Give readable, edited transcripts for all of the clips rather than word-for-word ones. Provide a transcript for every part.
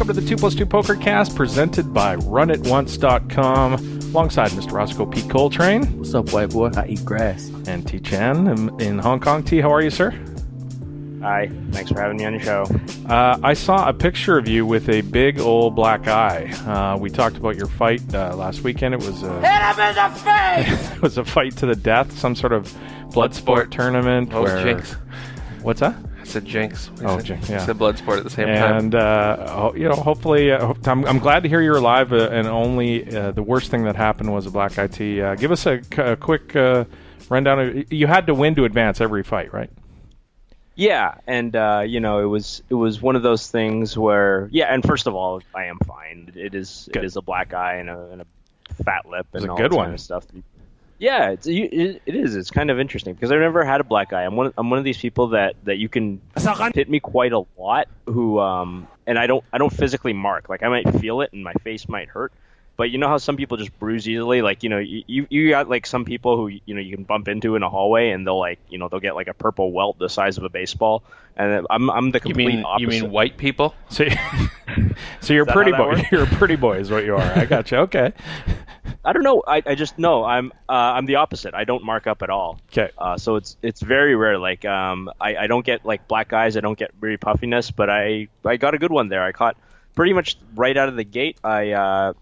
to the 2+2 Pokercast presented by RunItOnce.com alongside Mr. Roscoe P. Coltrane. What's up, white boy? I eat grass. And T. Chan in Hong Kong. T, how are you, sir? Hi, thanks for having me on your show. I saw a picture of you with a big old black eye. We talked about your fight last weekend. It was Hit him in the face! it was a fight to the death, some sort of bloodsport tournament. Oh, where... jinx. What's that? I said jinx. Jinx, yeah. I said bloodsport at the same time. And, hopefully, I'm glad to hear you're alive, and only the worst thing that happened was a black eye. T. Give us a quick rundown. You had to win to advance every fight, right? Yeah, and it was one of those things where, and first of all, I am fine. It is a black eye and a fat lip and all that kind of stuff. Yeah, it is. It's kind of interesting because I've never had a black eye. I'm one of these people that you can hit me quite a lot. Who and I don't physically mark. Like I might feel it and my face might hurt. But you know how some people just bruise easily? Like, you got like some people who, you can bump into in a hallway and they'll they'll get like a purple welt the size of a baseball. And I'm the complete opposite. You mean white people? So you're a pretty boy. You're a pretty boy is what you are. I got you. Okay. I don't know. I just know I'm the opposite. I don't mark up at all. Okay. So it's very rare. Like I don't get like black eyes. I don't get really puffiness. But I got a good one there. I caught pretty much right out of the gate. I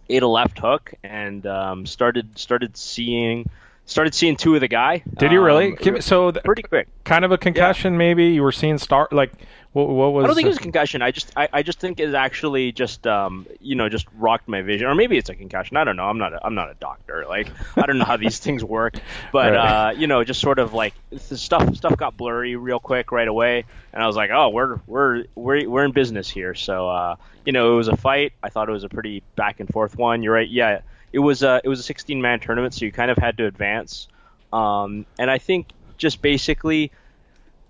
ate a left hook and started seeing two of the guy. Did you really? So pretty quick. Kind of a concussion, maybe. You were seeing what was? I don't think it was a concussion. I just think it actually just just rocked my vision, or maybe it's a concussion. I don't know. I'm not a doctor. Like I don't know how these things work, but right. Just sort of like the stuff got blurry real quick right away, and I was like, oh, we're in business here. So it was a fight. I thought it was a pretty back and forth one. You're right. Yeah, it was a 16-man tournament, so you kind of had to advance. And I think just basically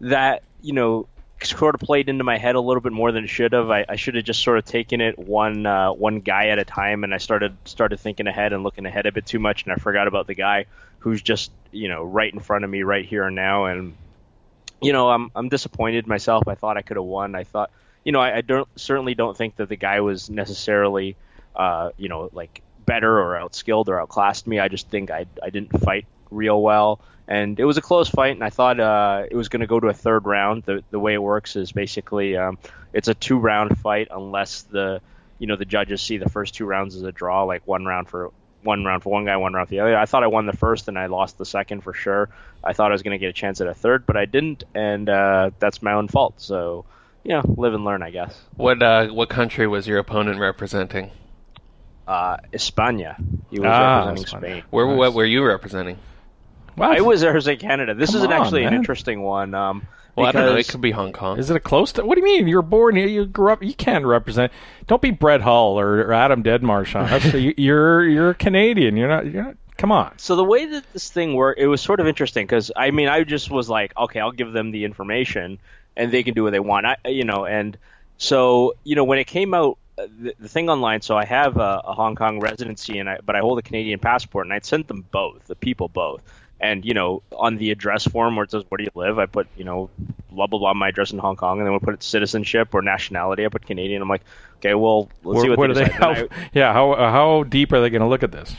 that sort of played into my head a little bit more than it should have. I should have just sort of taken it one guy at a time, and I started thinking ahead and looking ahead a bit too much, and I forgot about the guy who's just right in front of me right here and now. And I'm disappointed myself. I thought I could have won. I thought I certainly don't think that the guy was necessarily like better or outskilled or outclassed me. I just think I didn't fight real well. And it was a close fight, and I thought it was going to go to a third round. The way it works is basically it's a 2-round fight unless the judges see the first 2 rounds as a draw, like one round for one guy, 1 round for the other. I thought I won the first, and I lost the second for sure. I thought I was going to get a chance at a third, but I didn't, and that's my own fault. So live and learn, I guess. What country was your opponent representing? España. He was representing Spain. What were you representing? What? I was representing Canada. This Come is actually man. an interesting one. I don't know. It could be Hong Kong. Is it a close to? What do you mean? You're born here. You grew up. You can't represent. Don't be Brett Hull or Adam Deadmarsh on us. You're Canadian. You're not. Come on. So the way that this thing worked, it was sort of interesting because I just was like, okay, I'll give them the information and they can do what they want. And so when it came out, the thing online. So I have a Hong Kong residency, but I hold a Canadian passport, and I'd sent them both, the people both. And, on the address form where it says, where do you live? I put, blah, blah, blah, my address in Hong Kong. And then we'll put citizenship or nationality. I put Canadian. I'm like, okay, well, let's see what they decide. How deep are they going to look at this?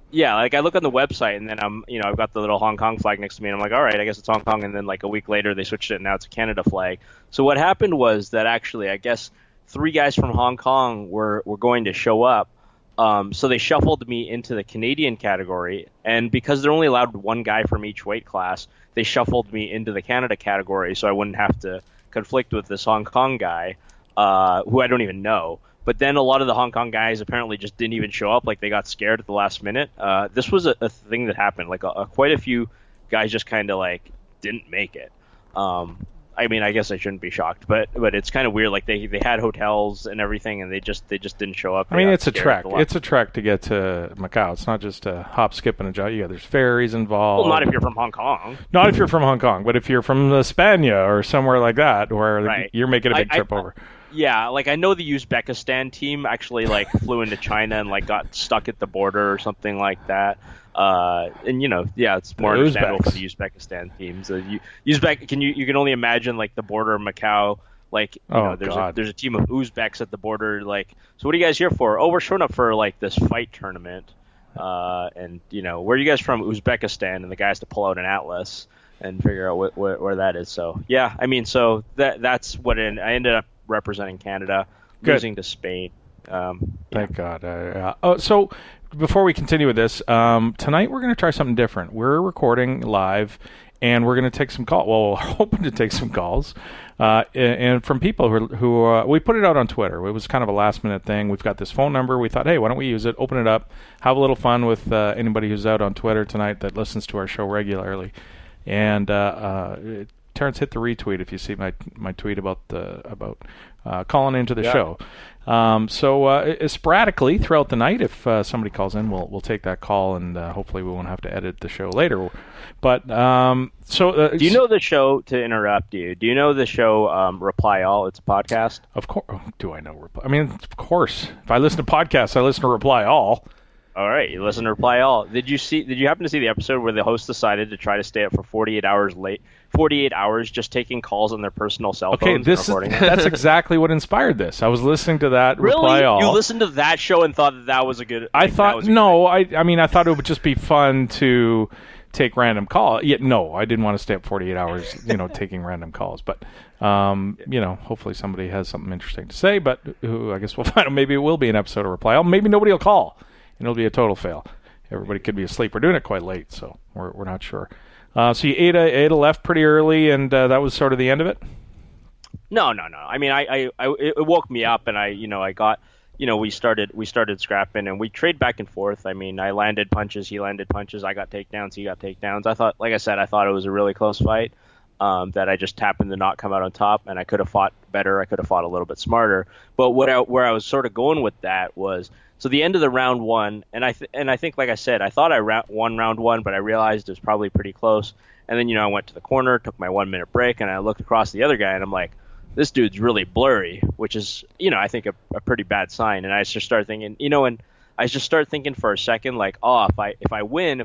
Yeah, like I look on the website, and then I've got the little Hong Kong flag next to me. And I'm like, all right, I guess it's Hong Kong. And then like a week later, they switched it, and now it's a Canada flag. So what happened was that actually, I guess, 3 guys from Hong Kong were going to show up. So they shuffled me into the Canadian category, and because they're only allowed 1 guy from each weight class, they shuffled me into the Canada category so I wouldn't have to conflict with this Hong Kong guy, who I don't even know. But then a lot of the Hong Kong guys apparently just didn't even show up, like they got scared at the last minute. This was a thing that happened. Like quite a few guys just kind of like didn't make it. I guess I shouldn't be shocked, but it's kind of weird. Like they had hotels and everything, and they just didn't show up. It's a trek. It's a trek to get to Macau. It's not just a hop, skip, and a jump. Yeah, there's ferries involved. Well, not if you're from Hong Kong. Not if you're from Hong Kong, but if you're from España or somewhere like that, where you're making a big trip over. Yeah, like I know the Uzbekistan team actually like flew into China and like got stuck at the border or something like that. It's more understandable for the Uzbekistan teams. You can only imagine like the border of Macau Like, there's a team of Uzbeks at the border. Like, so what are you guys here for? Oh, we're showing up for like this fight tournament. And where are you guys from? Uzbekistan, and the guy has to pull out an atlas and figure out where that is. So yeah, I mean, so that's what I ended up representing Canada, losing to Spain. Thank God. So before we continue with this, tonight we're going to try something different. We're recording live, and we're going to take some calls. Well, we're hoping to take some calls, and from people who we put it out on Twitter. It was kind of a last-minute thing. We've got this phone number. We thought, hey, why don't we use it, open it up, have a little fun with anybody who's out on Twitter tonight that listens to our show regularly. And Terrence, hit the retweet if you see my tweet about calling into the show. So sporadically throughout the night, if somebody calls in, we'll take that call, and hopefully we won't have to edit the show later. But do you know the show? To interrupt you, do you know the show Reply All? It's a podcast. Of course. Do I know Reply? I mean, of course. If I listen to podcasts, I listen to Reply All. All right, you listen to Reply All. Did you happen to see the episode where the host decided to try to stay up for 48 hours just taking calls on their personal cell phones and recording? That's exactly what inspired this. I was listening to that really? Reply All. You listened to that show and thought that was a good... I thought it would just be fun to take random calls. No, I didn't want to stay up 48 hours, taking random calls. But, hopefully somebody has something interesting to say. But I guess we'll find out. Maybe it will be an episode of Reply All. Maybe nobody will call. And it'll be a total fail. Everybody could be asleep. We're doing it quite late, so we're not sure. So you ate a left pretty early, and that was sort of the end of it? No. I mean, it woke me up, and I got, we started scrapping, and we trade back and forth. I mean, I landed punches, he landed punches, I got takedowns, he got takedowns. I thought it was a really close fight. That I just happened to not come out on top, and I could have fought better. I could have fought a little bit smarter. But where I was sort of going with that was, so the end of the round one, and I think, like I said, I thought I won round one, but I realized it was probably pretty close. And then, I went to the corner, took my 1 minute break, and I looked across the other guy, and I'm like, this dude's really blurry, which is, I think a pretty bad sign. And I just started thinking, and I just started thinking for a second, like, oh, if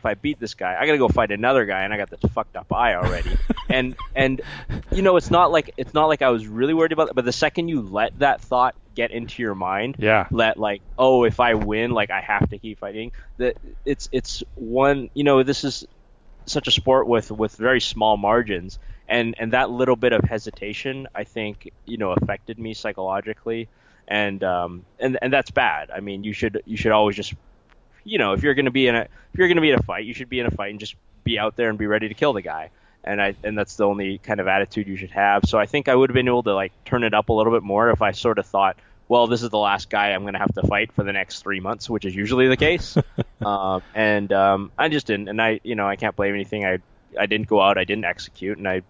I beat this guy, I got to go fight another guy, and I got this fucked up eye already. and it's not like I was really worried about it, but the second you let that thought get into your mind, if I win, like, I have to keep fighting, that it's one, this is such a sport with very small margins, and that little bit of hesitation, I think, affected me psychologically. And that's bad. I mean, you should always just, if you're going to be in a fight, you should be in a fight and just be out there and be ready to kill the guy. And that's the only kind of attitude you should have. So I think I would have been able to, like, turn it up a little bit more if I sort of thought, well, this is the last guy I'm going to have to fight for the next 3 months, which is usually the case. I just didn't, and I can't blame anything. I didn't go out, I didn't execute, and I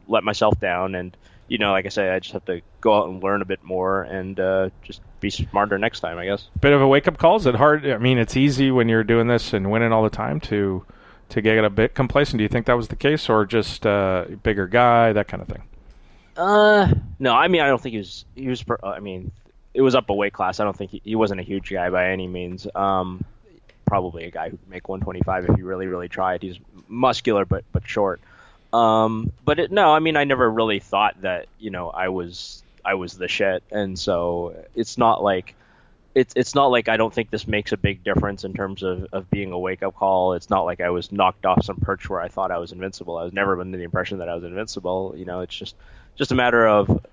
let myself down, and like I say, I just have to go out and learn a bit more and just be smarter next time, I guess. Bit of a wake-up call. Is it hard? I mean, it's easy when you're doing this and winning all the time to get a bit complacent. Do you think that was the case, or just bigger guy, that kind of thing? No, I mean, I don't think he was. I mean, it was up a weight class. I don't think he wasn't a huge guy by any means. Probably a guy who could make 125 if he really, really tried. He's muscular but short. No, I mean, I never really thought that, I was the shit. And so it's not like I don't think this makes a big difference in terms of being a wake up call. It's not like I was knocked off some perch where I thought I was invincible. I was never under the impression that I was invincible. It's just a matter of,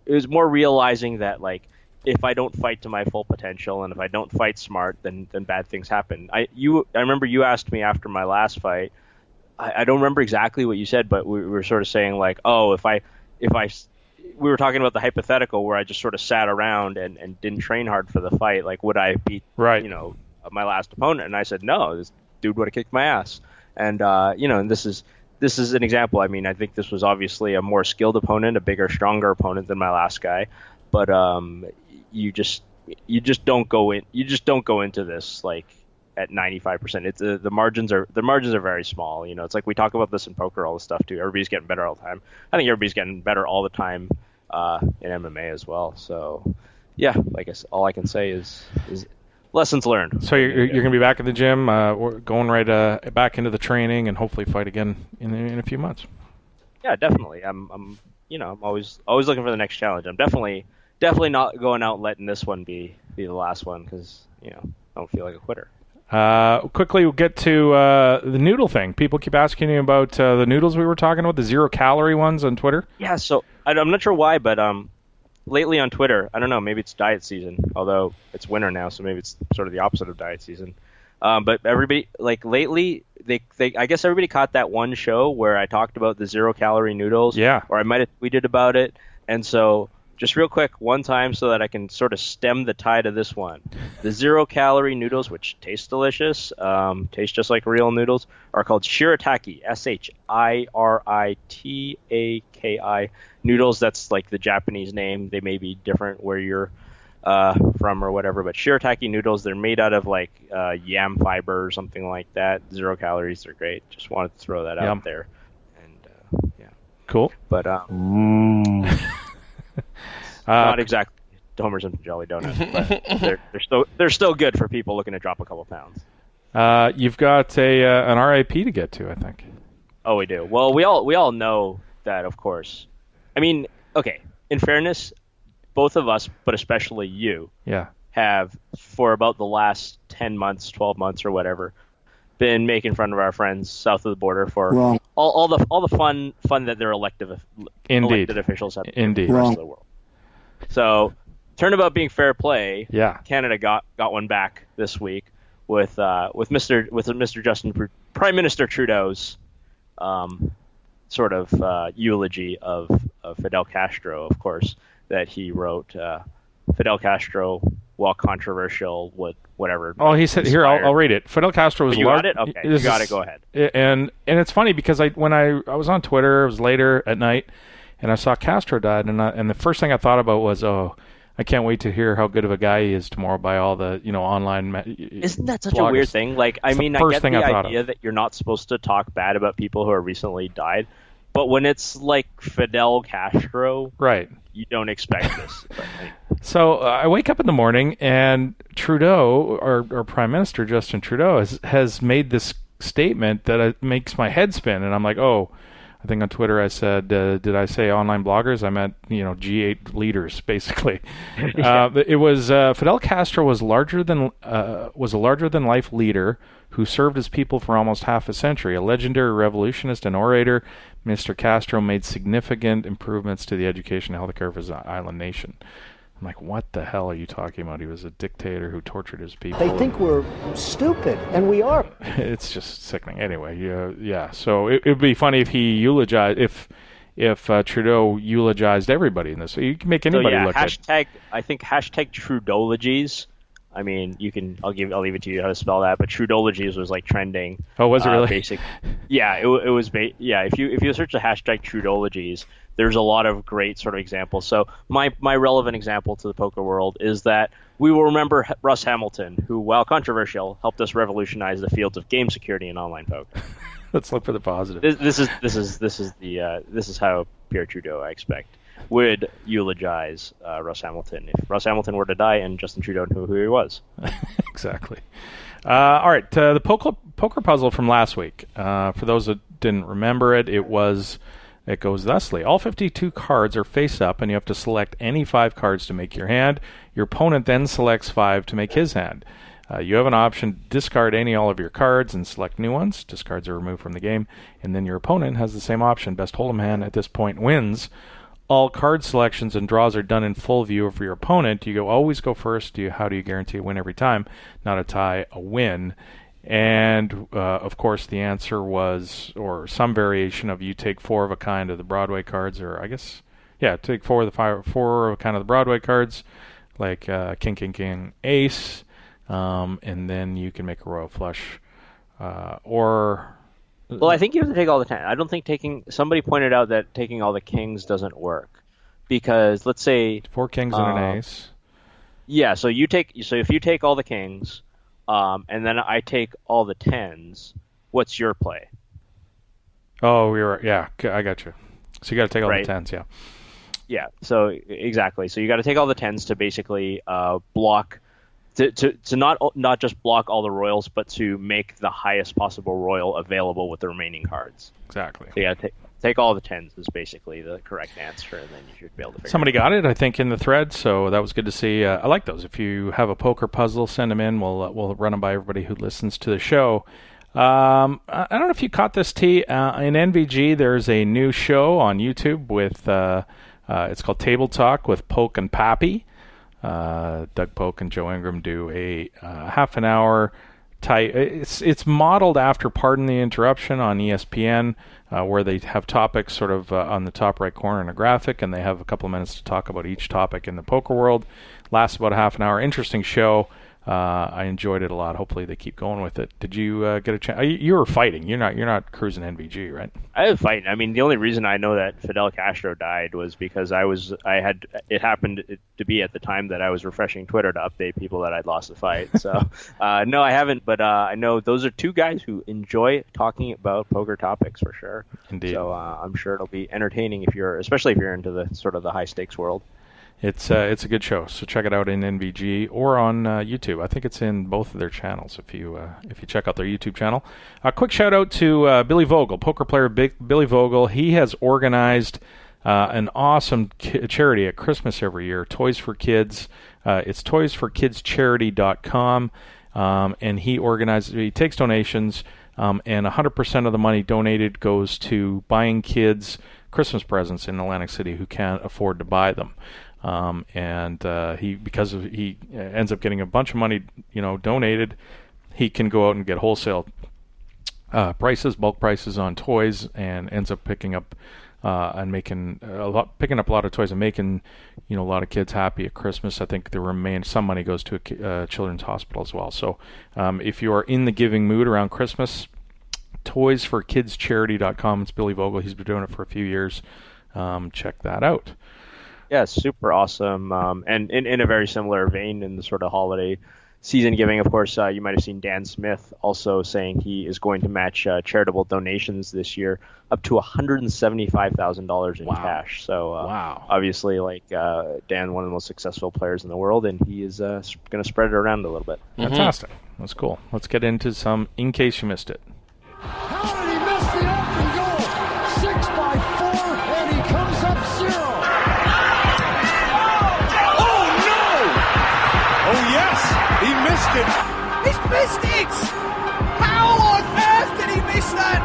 it was more realizing that, like, if I don't fight to my full potential and if I don't fight smart, then bad things happen. I remember you asked me after my last fight, I don't remember exactly what you said, but we were sort of saying, like, oh, we were talking about the hypothetical where I just sort of sat around and didn't train hard for the fight. Like, would I beat, my last opponent? And I said, no, this dude would have kicked my ass. And, and this is an example. I mean, I think this was obviously a more skilled opponent, a bigger, stronger opponent than my last guy. But, you just don't go into this, like, at 95%. It's the margins are very small. It's like we talk about this in poker, all this stuff too. Everybody's getting better all the time. I think everybody's getting better all the time in MMA as well. So yeah, like I said, all I can say is lessons learned. So you're going to be back in the gym, we're going right back into the training, and hopefully fight again in a few months. Yeah, definitely. I'm I'm always looking for the next challenge. I'm definitely not going out and letting this one be the last one because I don't feel like a quitter. Quickly, we'll get to the noodle thing. People keep asking you about the noodles we were talking about, the 0-calorie ones on Twitter. Yeah, so I'm not sure why, but lately on Twitter, I don't know, maybe it's diet season, although it's winter now, so maybe it's sort of the opposite of diet season. But everybody, like lately, I guess everybody caught that one show where I talked about the 0-calorie noodles. Yeah. Or I might have tweeted about it. And so, just real quick, one time so that I can sort of stem the tide of this one. The 0-calorie noodles, which taste delicious, taste just like real noodles, are called shirataki, SHIRITAKI noodles. That's like the Japanese name. They may be different where you're from or whatever, but shirataki noodles, they're made out of like yam fiber or something like that. 0 calories, they're great. Just wanted to throw that out there. And yeah, cool. But not exactly Homer's and Jolly Donuts, but they're still good for people looking to drop a couple pounds. You've got an RIP to get to, I think. Oh, we do. Well, we all know that, of course. I mean, okay. In fairness, both of us, but especially you, have for about the last 10 months, 12 months, or whatever, been making fun of our friends south of the border for all the fun that their elected officials have in the rest of the world. So, turnabout being fair play. Yeah. Canada got one back this week with Mr. Justin Prime Minister Trudeau's sort of eulogy of Fidel Castro, of course, that he wrote. Fidel Castro, while controversial, whatever. Oh, he said here. I'll read it. Fidel Castro was. You got it. Okay, you got it. Go ahead. And it's funny because when I was on Twitter, it was later at night, and I saw Castro died, and the first thing I thought about was, I can't wait to hear how good of a guy he is tomorrow by all the online. Isn't that such a weird thing? Like, I mean, I get the idea that you're not supposed to talk bad about people who are recently died, but when it's like Fidel Castro, right? You don't expect this. So I wake up in the morning and Trudeau, our Prime Minister Justin Trudeau, has made this statement that makes my head spin, and I'm like, I think on Twitter I said, did I say online bloggers? I meant G8 leaders, basically. It was Fidel Castro was a larger than life leader who served his people for almost half a century. A legendary revolutionist and orator, Mr. Castro made significant improvements to the education and healthcare of his island nation. I'm like, what the hell are you talking about? He was a dictator who tortured his people. They think we're stupid, and we are. It's just sickening. Anyway, yeah. So it would be funny if he eulogized, if Trudeau eulogized everybody in this. You can make anybody look good. I think hashtag Trudeaulogies. I mean, I'll leave it to you how to spell that, but Trudeaulogies was like trending. Oh, was it really? Basic. Yeah, it was. If you search the hashtag Trudeaulogies, there's a lot of great sort of examples. So my relevant example to the poker world is that we will remember Russ Hamilton, who, while controversial, helped us revolutionize the fields of game security in online poker. Let's look for the positive. This is how Pierre Trudeau, I expect, would eulogize Russ Hamilton if Russ Hamilton were to die and Justin Trudeau knew who he was. Exactly. All right, the poker puzzle from last week. For those that didn't remember it, it goes thusly. All 52 cards are face up, and you have to select any 5 cards to make your hand. Your opponent then selects 5 to make his hand. You have an option to discard all of your cards and select new ones. Discards are removed from the game, and then your opponent has the same option. Best hold'em hand at this point wins. All card selections and draws are done in full view of your opponent. You always go first. How do you guarantee a win every time? Not a tie, a win. And, of course, the answer was, or some variation of, you take 4 of a kind of the Broadway cards, or I guess, take 4 of a kind of the Broadway cards, like King, King, King, Ace, and then you can make a Royal Flush, or... Well, I think you have to take all the 10. I don't think somebody pointed out that taking all the kings doesn't work, because let's say 4 kings and an ace. Yeah, so if you take all the kings, and then I take all the 10s, what's your play? Oh, I got you. So you got to take all the 10s, yeah. Yeah, so exactly. So you got to take all the 10s to basically block. To not just block all the royals, but to make the highest possible royal available with the remaining cards. Exactly. So take all the 10s is basically the correct answer, and then you should be able to figure Somebody it out. got it, I think, in the thread, so that was good to see. I like those. If you have a poker puzzle, send them in. We'll run them by everybody who listens to the show. I don't know if you caught this, T. In NVG, there's a new show on YouTube with it's called Table Talk with Poke and Pappy. Doug Polk and Joe Ingram do a half an hour type. It's modeled after Pardon the Interruption on ESPN, where they have topics sort of on the top right corner in a graphic, and they have a couple of minutes to talk about each topic in the poker world. Lasts about a half an hour. Interesting show. I enjoyed it a lot. Hopefully they keep going with it. Did you get a chance? You were fighting. You're not cruising NVG, right? I was fighting. I mean, the only reason I know that Fidel Castro died was because it happened to be at the time that I was refreshing Twitter to update people that I'd lost the fight. So no, I haven't, but I know those are two guys who enjoy talking about poker topics for sure. Indeed. So I'm sure it'll be entertaining especially if you're into the sort of the high stakes world. It's a good show, so check it out in NVG or on YouTube. I think it's in both of their channels if you check out their YouTube channel. A quick shout out to Billy Vogel, poker player Billy Vogel. He has organized an awesome charity at Christmas every year, Toys for Kids. It's toysforkidscharity.com, and he takes donations, and 100% of the money donated goes to buying kids Christmas presents in Atlantic City who can't afford to buy them. He ends up getting a bunch of money, donated, he can go out and get wholesale prices, bulk prices on toys, and ends up picking up picking up a lot of toys and making a lot of kids happy at Christmas. I think some money goes to a children's hospital as well. So if you are in the giving mood around Christmas, toysforkidscharity.com. It's Billy Vogel. He's been doing it for a few years. Check that out. Yeah, super awesome. And in a very similar vein in the sort of holiday season giving, of course, you might have seen Dan Smith also saying he is going to match charitable donations this year up to $175,000 in cash. So wow. Obviously, Dan, one of the most successful players in the world, and he is going to spread it around a little bit. Fantastic. That's cool. Let's get into some In Case You Missed It. How did he miss the open goal? 6x4, and he comes up 0. Oh, no! Oh, yes! He missed it! He's missed it! How on earth did he miss that?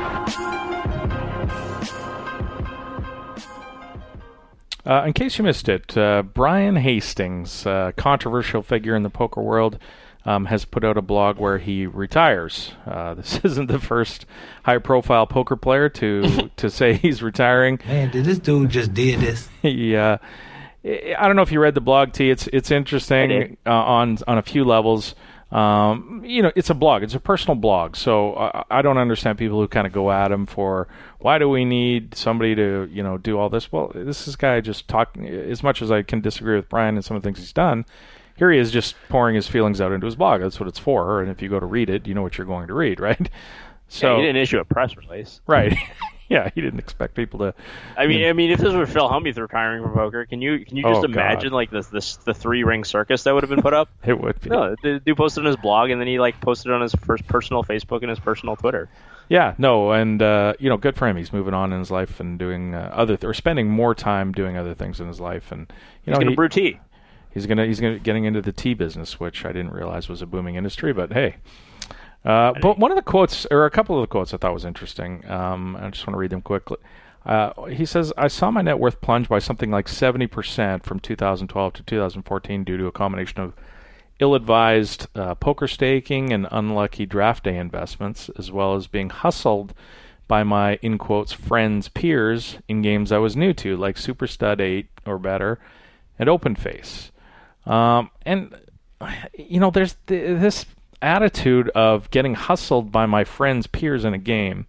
In case you missed it, Brian Hastings, a controversial figure in the poker world, has put out a blog where he retires. This isn't the first high-profile poker player to say he's retiring. Man, did this dude just did this? I don't know if you read the blog, T. It's interesting on a few levels. It's a blog. It's a personal blog. So I don't understand people who kind of go at him for, why do we need somebody to, do all this? Well, this guy just talking, as much as I can disagree with Brian and some of the things he's done, here he is just pouring his feelings out into his blog. That's what it's for. And if you go to read it, you know what you're going to read, right? So he didn't issue a press release. Right. Yeah, he didn't expect people to. I mean, if this were Phil Hellmuth retiring from poker, can you just imagine the 3-ring circus that would have been put up? It would be. No, the dude posted on his blog, and then he posted on his first personal Facebook and his personal Twitter. Yeah, no, and good for him. He's moving on in his life and doing or spending more time doing other things in his life, and he's gonna brew tea. He's getting into the tea business, which I didn't realize was a booming industry, but hey. But one of the quotes, or a couple of the quotes, I thought was interesting. I just want to read them quickly. He says, "I saw my net worth plunge by something like 70% from 2012 to 2014 due to a combination of ill-advised poker staking and unlucky draft day investments, as well as being hustled by my, in quotes, friends, peers in games I was new to, like Super Stud 8 or better, and Open Face." There's this attitude of getting hustled by my friends, peers in a game,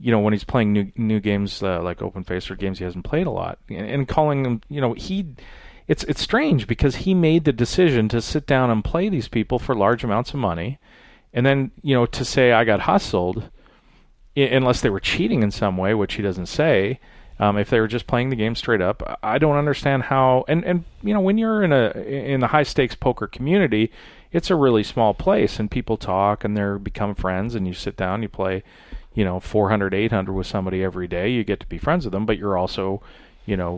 when he's playing new games like Open Face or games he hasn't played a lot, and calling them, it's strange because he made the decision to sit down and play these people for large amounts of money, and then to say I got hustled, unless they were cheating in some way, which he doesn't say. If they were just playing the game straight up, I don't understand how. And when you're in the high stakes poker community, it's a really small place, and people talk and they become friends, and you sit down, you play, 400, 800 with somebody every day. You get to be friends with them, but you're also,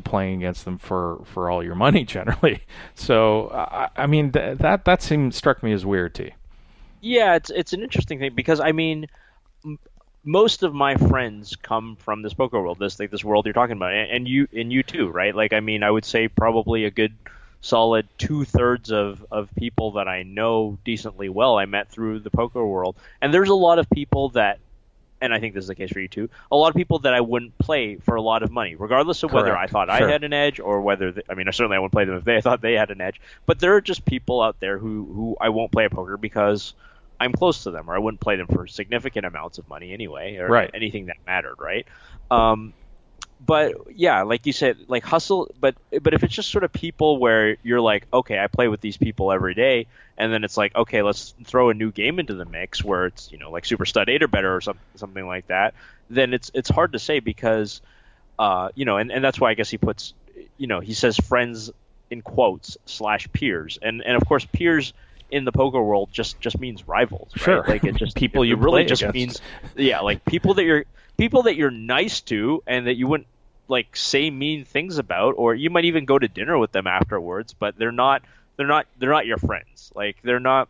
playing against them for all your money generally. So, I mean, that struck me as weird, T. Yeah, it's an interesting thing because, I mean, most of my friends come from this poker world, this world you're talking about, and you too, right? Like, I mean, I would say probably a good solid 2/3 of people that I know decently well I met through the poker world. And there's a lot of people that, and I think this is the case for you too, a lot of people that I wouldn't play for a lot of money, regardless of whether I thought I had an edge or whether, certainly I wouldn't play them if they thought they had an edge. But there are just people out there who I won't play at poker because I'm close to them, or I wouldn't play them for significant amounts of money anyway, or anything that mattered, right? But yeah, like you said, like hustle. But if it's just sort of people where you're like, okay, I play with these people every day, and then it's like, okay, let's throw a new game into the mix where it's like Super Stud 8 or better or something like that. Then it's hard to say because and that's why I guess he puts he says friends in quotes / peers, and of course peers in the poker world just means rivals, right? Sure. Like it just people you really play just against. means like people that you're nice to and that you wouldn't like say mean things about, or you might even go to dinner with them afterwards, but they're not your friends. Like they're not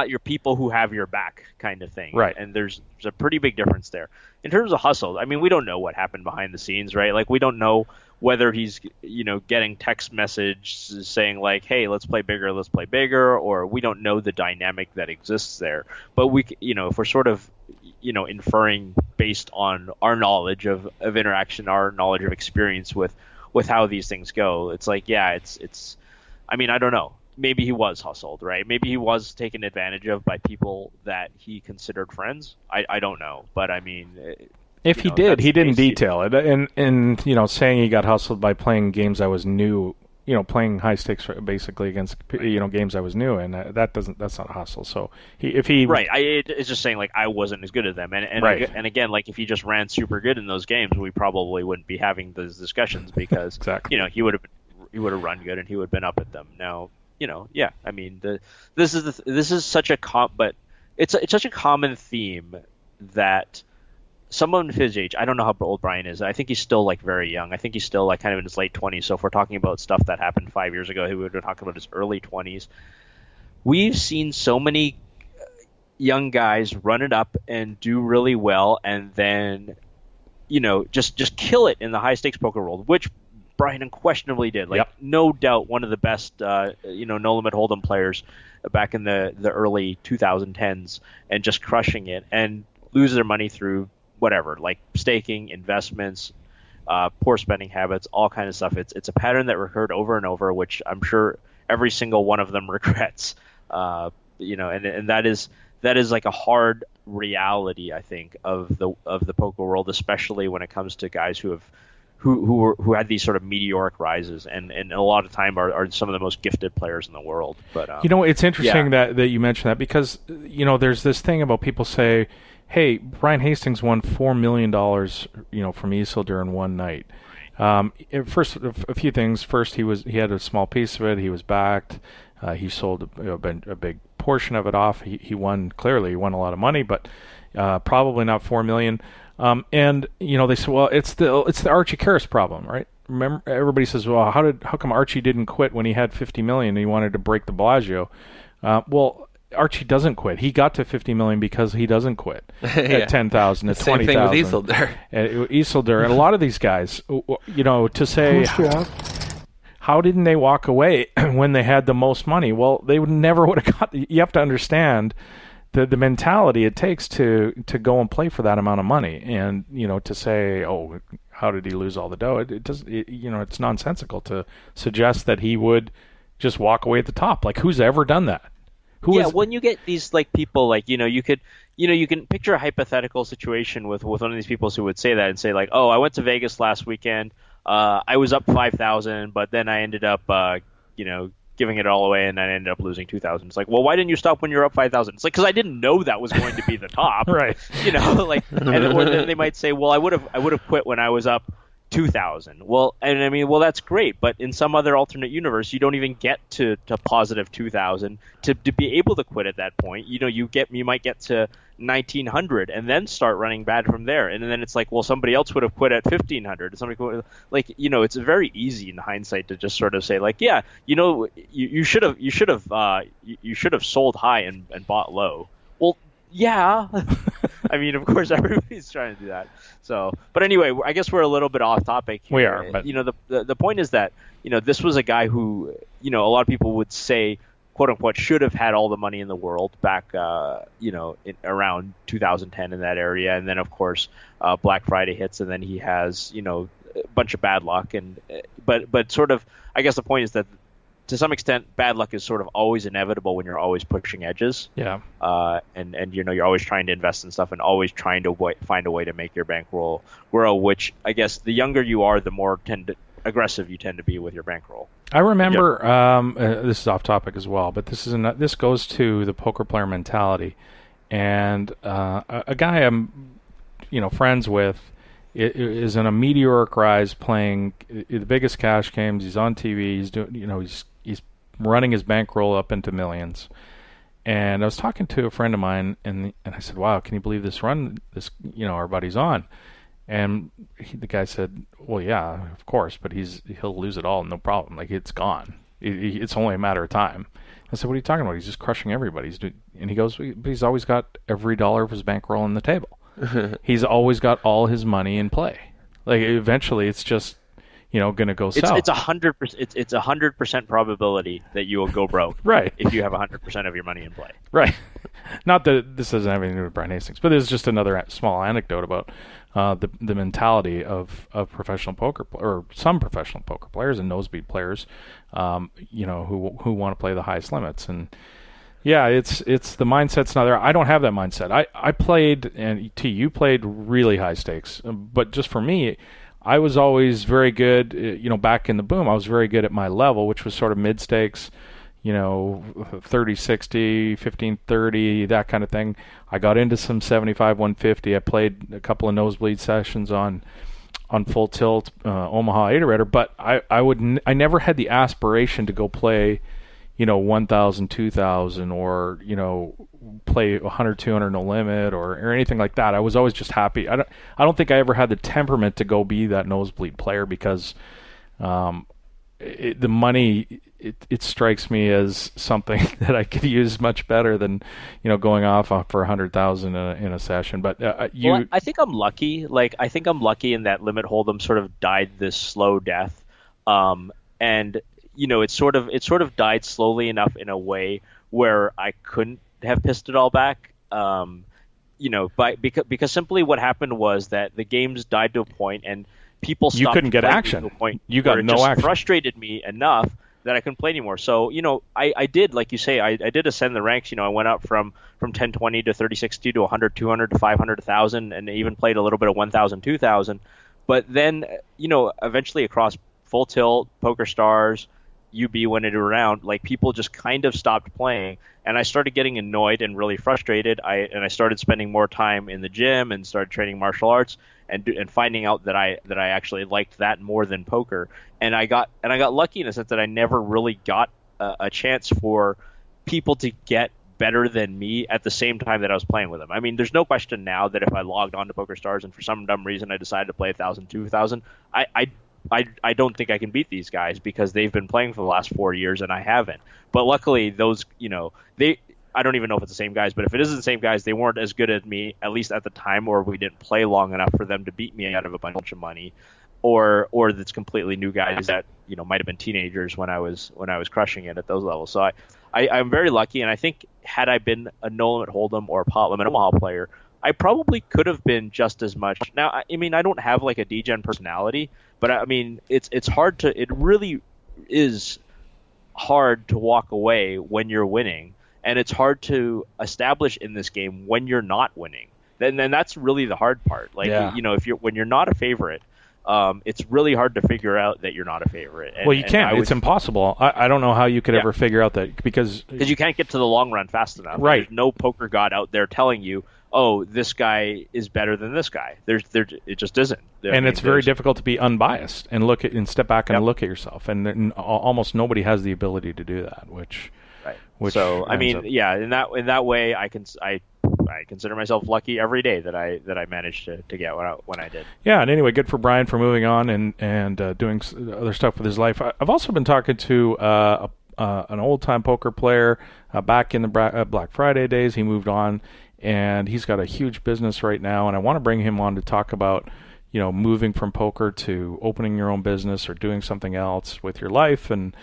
your people who have your back kind of thing. Right. And there's a pretty big difference there. In terms of hustle, I mean, we don't know what happened behind the scenes, right? Like we don't know whether he's getting text messages saying like, hey, let's play bigger, or we don't know the dynamic that exists there. But we if we're sort of inferring based on our knowledge of interaction, our knowledge of experience with how these things go, it's like, yeah, it's I mean, I don't know, maybe he was hustled, right? Maybe he was taken advantage of by people that he considered friends. I don't know, but I mean, if he did, he didn't detail it, and saying he got hustled by playing games I was new, playing high stakes basically against games I was new, and that's not a hustle. So if he it's just saying like I wasn't as good as them, and again, like if he just ran super good in those games, we probably wouldn't be having those discussions because exactly. He would have run good and he would have been up at them. Now I mean this is such a but it's such a common theme that someone of his age, I don't know how old Brian is. I think he's still like very young. I think he's still like kind of in his late 20s. So if we're talking about stuff that happened 5 years ago, he would have talked about his early 20s. We've seen so many young guys run it up and do really well, and then just kill it in the high stakes poker world, which Brian unquestionably did. Like no doubt one of the best no limit hold'em players back in the early 2010s, and just crushing it and lose their money through whatever, like staking, investments, poor spending habits, all kind of stuff. It's a pattern that recurred over and over, which I'm sure every single one of them regrets. And that is like a hard reality, I think, of the poker world, especially when it comes to guys who had these sort of meteoric rises, and a lot of time are some of the most gifted players in the world. But it's interesting that you mentioned that, because there's this thing about people say, hey, Brian Hastings won $4 million, from Isildur in one night. First, a few things. First, he had a small piece of it. He was backed. He sold a big portion of it off. He won a lot of money, but probably not $4 million. And they say, well, it's the Archie Karras problem, right? Remember, everybody says, well, how come Archie didn't quit when he had $50 million and he wanted to break the Bellagio? Well, Archie doesn't quit. He got to $50 million because he doesn't quit at 10,000, at 20,000. Same thing with Isildur, and a lot of these guys, to say, how didn't they walk away when they had the most money? Well, they never would have got. You have to understand the mentality it takes to go and play for that amount of money, and to say, oh, how did he lose all the dough? It doesn't. It's nonsensical to suggest that he would just walk away at the top. Like, who's ever done that? When you get these like people, like you can picture a hypothetical situation with one of these people who would say that and say like, oh, I went to Vegas last weekend, I was up 5,000, but then I ended up giving it all away, and I ended up losing 2,000. It's like, well, why didn't you stop when you're up 5,000? It's like, because I didn't know that was going to be the top, right? Or then they might say, well, I would have quit when I was up 2,000. Well, and I mean, well, that's great, but in some other alternate universe, you don't even get to positive 2,000 to be able to quit at that point. You know, you might get to 1,900 and then start running bad from there, and then it's like, well, somebody else would have quit at 1,500. Somebody quit, like, you know, it's very easy in hindsight to just sort of say, like, yeah, you know, you should have sold high and bought low. Well, yeah. I mean, of course, everybody's trying to do that. So, but anyway, I guess we're a little bit off topic here. We are, but you know, the point is that, you know, this was a guy who, you know, a lot of people would say, quote unquote, should have had all the money in the world back, you know, around 2010 in that area, and then of course, Black Friday hits, and then he has, you know, a bunch of bad luck, and but sort of, I guess the point is that, to some extent, bad luck is sort of always inevitable when you're always pushing edges. Yeah. And you know, you're always trying to invest in stuff and always trying to find a way to make your bankroll grow, which I guess the younger you are, the more aggressive you tend to be with your bankroll. I remember, this is off topic as well, but this goes to the poker player mentality. And a guy I'm, you know, friends with is in a meteoric rise, playing the biggest cash games. He's on TV. He's doing, you know, he's running his bankroll up into millions. And I was talking to a friend of mine, and I said, "Wow, can you believe this run? This, you know, our buddy's on." And the guy said, "Well, yeah, of course, but he'll lose it all, no problem. Like, it's gone. It's only a matter of time." I said, "What are you talking about? He's just crushing everybody." And he goes, "But he's always got every dollar of his bankroll on the table. He's always got all his money in play. Like, eventually, it's just, you know, going to go south." It's 100%. It's 100% probability that you will go broke. Right. If you have 100% of your money in play. Right. Not that this doesn't have anything to do with Brian Hastings, but there's just another small anecdote about the mentality of professional poker or some professional poker players and nosebleed players, you know, who want to play the highest limits. And yeah, it's the mindset's not there. I don't have that mindset. I played, and you played really high stakes, but just for me, I was always very good. You know, back in the boom, I was very good at my level, which was sort of mid stakes. You know, 30-60, 15-30, that kind of thing. I got into some 75-150. I played a couple of nosebleed sessions on full tilt, Omaha 8-rater, but I never had the aspiration to go play, you know, 1,000, 2,000, or, you know, play 100, 200 no limit or anything like that. I was always just happy. I don't think I ever had the temperament to go be that nosebleed player, because the money, it strikes me as something that I could use much better than, you know, going off for 100,000 in a session. But well, I think I'm lucky. Like, I think I'm lucky in that Limit Hold'em sort of died this slow death, and you know, it sort of died slowly enough in a way where I couldn't have pissed it all back. You know, because simply what happened was that the games died to a point and people stopped. You couldn't get playing action. To a point you got where no it just action. Frustrated me enough that I couldn't play anymore. So, you know, I did, like you say, I did ascend the ranks. You know, I went up from 1020 to 3060 to 100, 200 to 500, 1,000, and even played a little bit of 1,000, 2,000. But then, you know, eventually across Full Tilt, Poker Stars, UB, when it around, like, people just kind of stopped playing, and I started getting annoyed and really frustrated. I started spending more time in the gym and started training martial arts and finding out that I actually liked that more than poker. And I got lucky in the sense that I never really got a chance for people to get better than me at the same time that I was playing with them. I mean, there's no question now that if I logged on to Poker Stars and for some dumb reason I decided to play 1,000, 2,000, I don't think I can beat these guys because they've been playing for the last 4 years and I haven't. But luckily, those, you know, I don't even know if it's the same guys, but if it is the same guys, they weren't as good as me, at least at the time, or we didn't play long enough for them to beat me out of a bunch of money, or that's completely new guys that, you know, might have been teenagers when I was crushing it at those levels. So I'm very lucky, and I think had I been a no limit hold'em or pot limit Omaha player, I probably could have been just as much. Now, I mean, I don't have like a Degen personality, but I mean, it really is hard to walk away when you're winning, and it's hard to establish in this game when you're not winning. Then that's really the hard part. Like, you know, when you're not a favorite, it's really hard to figure out that you're not a favorite. Well, you can't. It's impossible. I don't know how you could ever figure out that, because you can't get to the long run fast enough. Right. There's no poker god out there telling you, oh, this guy is better than this guy. It just isn't. And it's very difficult to be unbiased and step back and look at yourself. And almost nobody has the ability to do that, which. So I mean, in that way, I consider myself lucky every day that I managed to get when I did. Yeah, and anyway, good for Brian for moving on and doing other stuff with his life. I've also been talking to an old time poker player back in the Black Friday days. He moved on, and he's got a huge business right now. And I want to bring him on to talk about moving from poker to opening your own business or doing something else with your life, and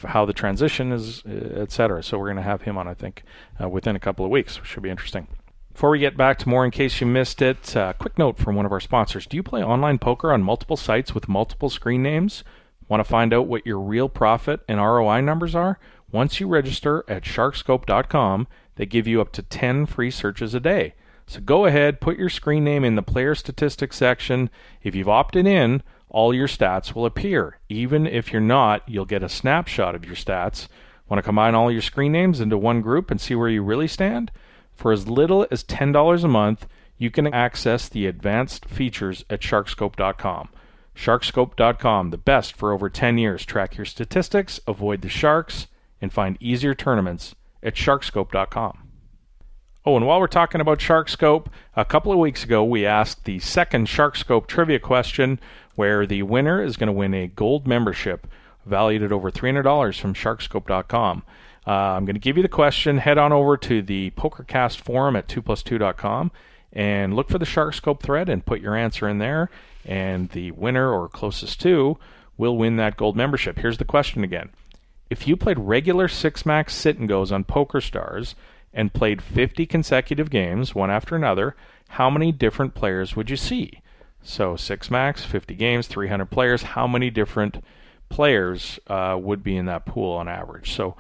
how the transition is, etc. So we're going to have him on, I think, within a couple of weeks, which should be interesting. Before we get back to more, in case you missed it, quick note from one of our sponsors. Do you play online poker on multiple sites with multiple screen names? Want to find out what your real profit and ROI numbers are? Once you register at sharkscope.com, they give you up to 10 free searches a day. So go ahead, put your screen name in the player statistics section. If you've opted in, all your stats will appear. Even if you're not, you'll get a snapshot of your stats. Want to combine all your screen names into one group and see where you really stand? For as little as $10 a month, you can access the advanced features at sharkscope.com. Sharkscope.com, the best for over 10 years. Track your statistics, avoid the sharks, and find easier tournaments at sharkscope.com. Oh, and while we're talking about SharkScope, a couple of weeks ago we asked the second SharkScope trivia question, where the winner is going to win a gold membership valued at over $300 from sharkscope.com. I'm going to give you the question. Head on over to the Pokercast forum at 2plus2.com and look for the SharkScope thread and put your answer in there, and the winner or closest to will win that gold membership. Here's the question again. If you played regular 6-max sit-and-goes on PokerStars and played 50 consecutive games, one after another, how many different players would you see? So 6-max, 50 games, 300 players, how many different players would be in that pool on average? So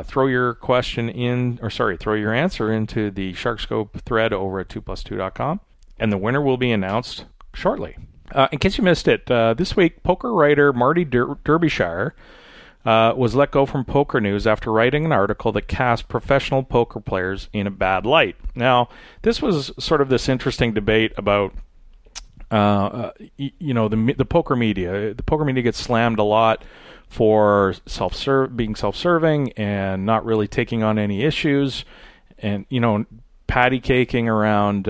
throw your answer into the SharkScope thread over at 2plus2.com, and the winner will be announced shortly. In case you missed it, this week, poker writer Marty Derbyshire was let go from Pokernews after writing an article that cast professional poker players in a bad light. Now, this was sort of this interesting debate about, the poker media. The poker media gets slammed a lot for being self-serving and not really taking on any issues, and patty caking around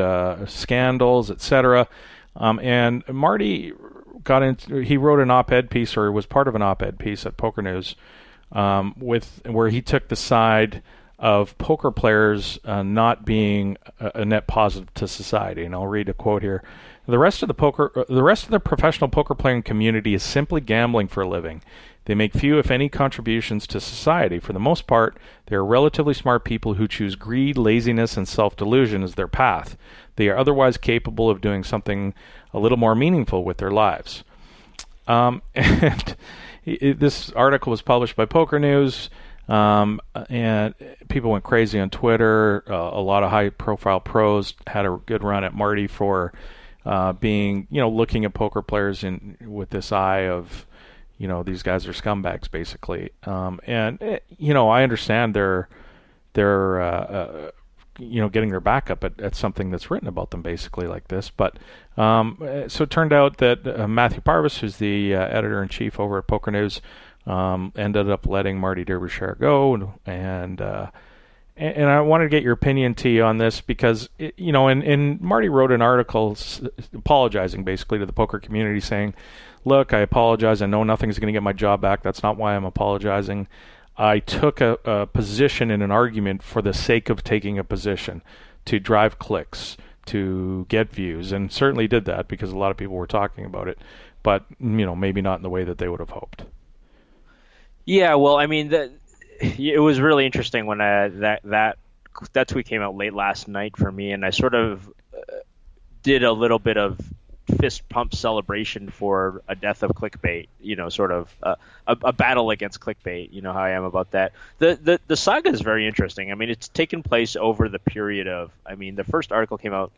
scandals, etc. And Marty he wrote an op-ed piece, or was part of an op-ed piece at Pokernews, where he took the side of poker players not being a net positive to society. And I'll read a quote here. The rest of the professional poker playing community is simply gambling for a living. They make few, if any, contributions to society. For the most part, they are relatively smart people who choose greed, laziness, and self-delusion as their path. They are otherwise capable of doing something a little more meaningful with their lives. And this article was published by Pokernews, and people went crazy on Twitter. A lot of high-profile pros had a good run at Marty for being, looking at poker players with this eye of, these guys are scumbags, basically. And I understand they're getting their backup at something that's written about them, basically, like this. But so it turned out that Matthew Parvis, who's the editor-in-chief over at Pokernews, ended up letting Marty Derbyshire go, and I wanted to get your opinion, T, on this, because and Marty wrote an article apologizing basically to the poker community, saying, "Look, I apologize. I know nothing's going to get my job back. That's not why I'm apologizing. I took a position in an argument for the sake of taking a position, to drive clicks, to get views, and certainly did that because a lot of people were talking about it, but maybe not in the way that they would have hoped." Yeah, well, I mean, it was really interesting when that tweet came out late last night for me, and I sort of did a little bit of fist pump celebration for a death of clickbait, sort of a battle against clickbait. How I am about that. The saga is very interesting. I mean, it's taken place over the period of, the first article came out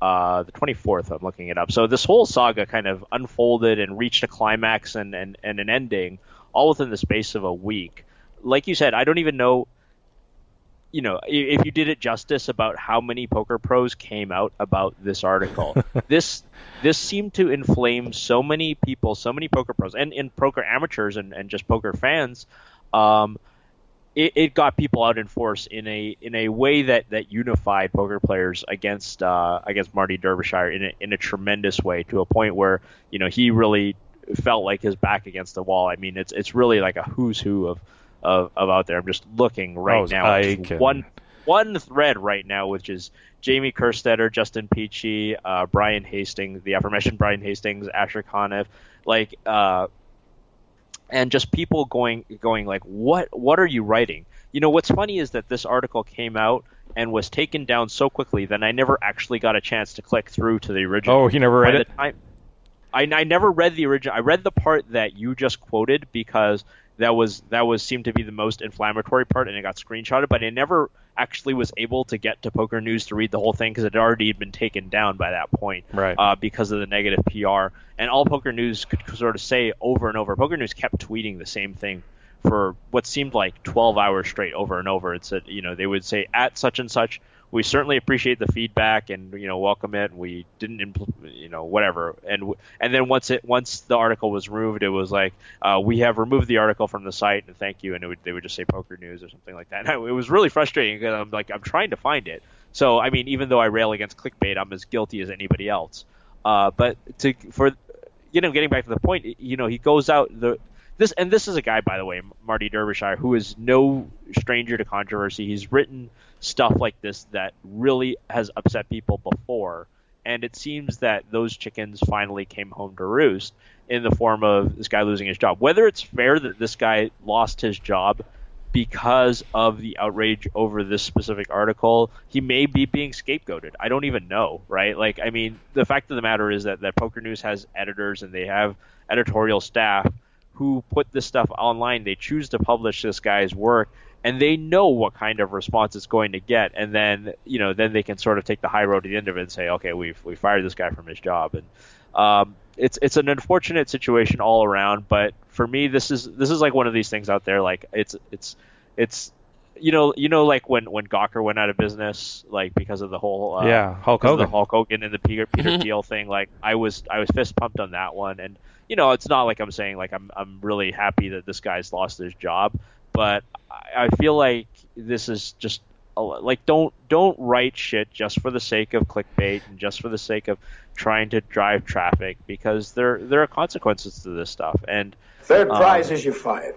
the 24th. I'm looking it up. So this whole saga kind of unfolded and reached a climax and an ending all within the space of a week. Like you said, I don't even know if you did it justice about how many poker pros came out about this article, this seemed to inflame so many people, so many poker pros, and poker amateurs and just poker fans. It got people out in force in a way that unified poker players against Marty Derbyshire in a tremendous way, to a point where he really felt like his back against the wall. I mean, it's really like a who's who of out there. I'm just looking right now. One thread right now, which is Jamie Kerstetter, Justin Peachy, Brian Hastings, the aforementioned Brian Hastings, Asher Conniff, and just people going like, what are you writing? What's funny is that this article came out and was taken down so quickly that I never actually got a chance to click through to the original. Oh, he never read it? I never read the original. I read the part that you just quoted because that seemed to be the most inflammatory part, and it got screenshotted, but I never actually was able to get to Pokernews to read the whole thing because it had already been taken down by that point, right? Because of the negative PR. And all Pokernews could sort of say over and over, Pokernews kept tweeting the same thing for what seemed like 12 hours straight, over and over. It said, they would say, at such and such, we certainly appreciate the feedback and welcome it. We didn't whatever. And then once the article was removed, it was like, we have removed the article from the site and thank you. And they would just say Pokernews or something like that. And it was really frustrating because I'm trying to find it. So I mean, even though I rail against clickbait, I'm as guilty as anybody else. But getting back to the point, he goes out this is a guy, by the way, Marty Derbyshire, who is no stranger to controversy. He's written stuff like this that really has upset people before, and it seems that those chickens finally came home to roost in the form of this guy losing his job. Whether it's fair that this guy lost his job because of the outrage over this specific article, he may be being scapegoated. I don't even know, right? The fact of the matter is that Pokernews has editors and they have editorial staff who put this stuff online. They choose to publish this guy's work, and they know what kind of response it's going to get. And then, then they can sort of take the high road at the end of it and say, okay, we fired this guy from his job. And it's an unfortunate situation all around. But for me, this is like one of these things out there. Like it's like when Gawker went out of business, like because of the whole Hulk Hogan, the Hulk Hogan and the Peter Thiel thing. Like I was fist pumped on that one. And it's not like I'm saying like I'm really happy that this guy's lost his job, but I feel like this is just like don't write shit just for the sake of clickbait and just for the sake of trying to drive traffic, because there are consequences to this stuff. And third prize is you're fired.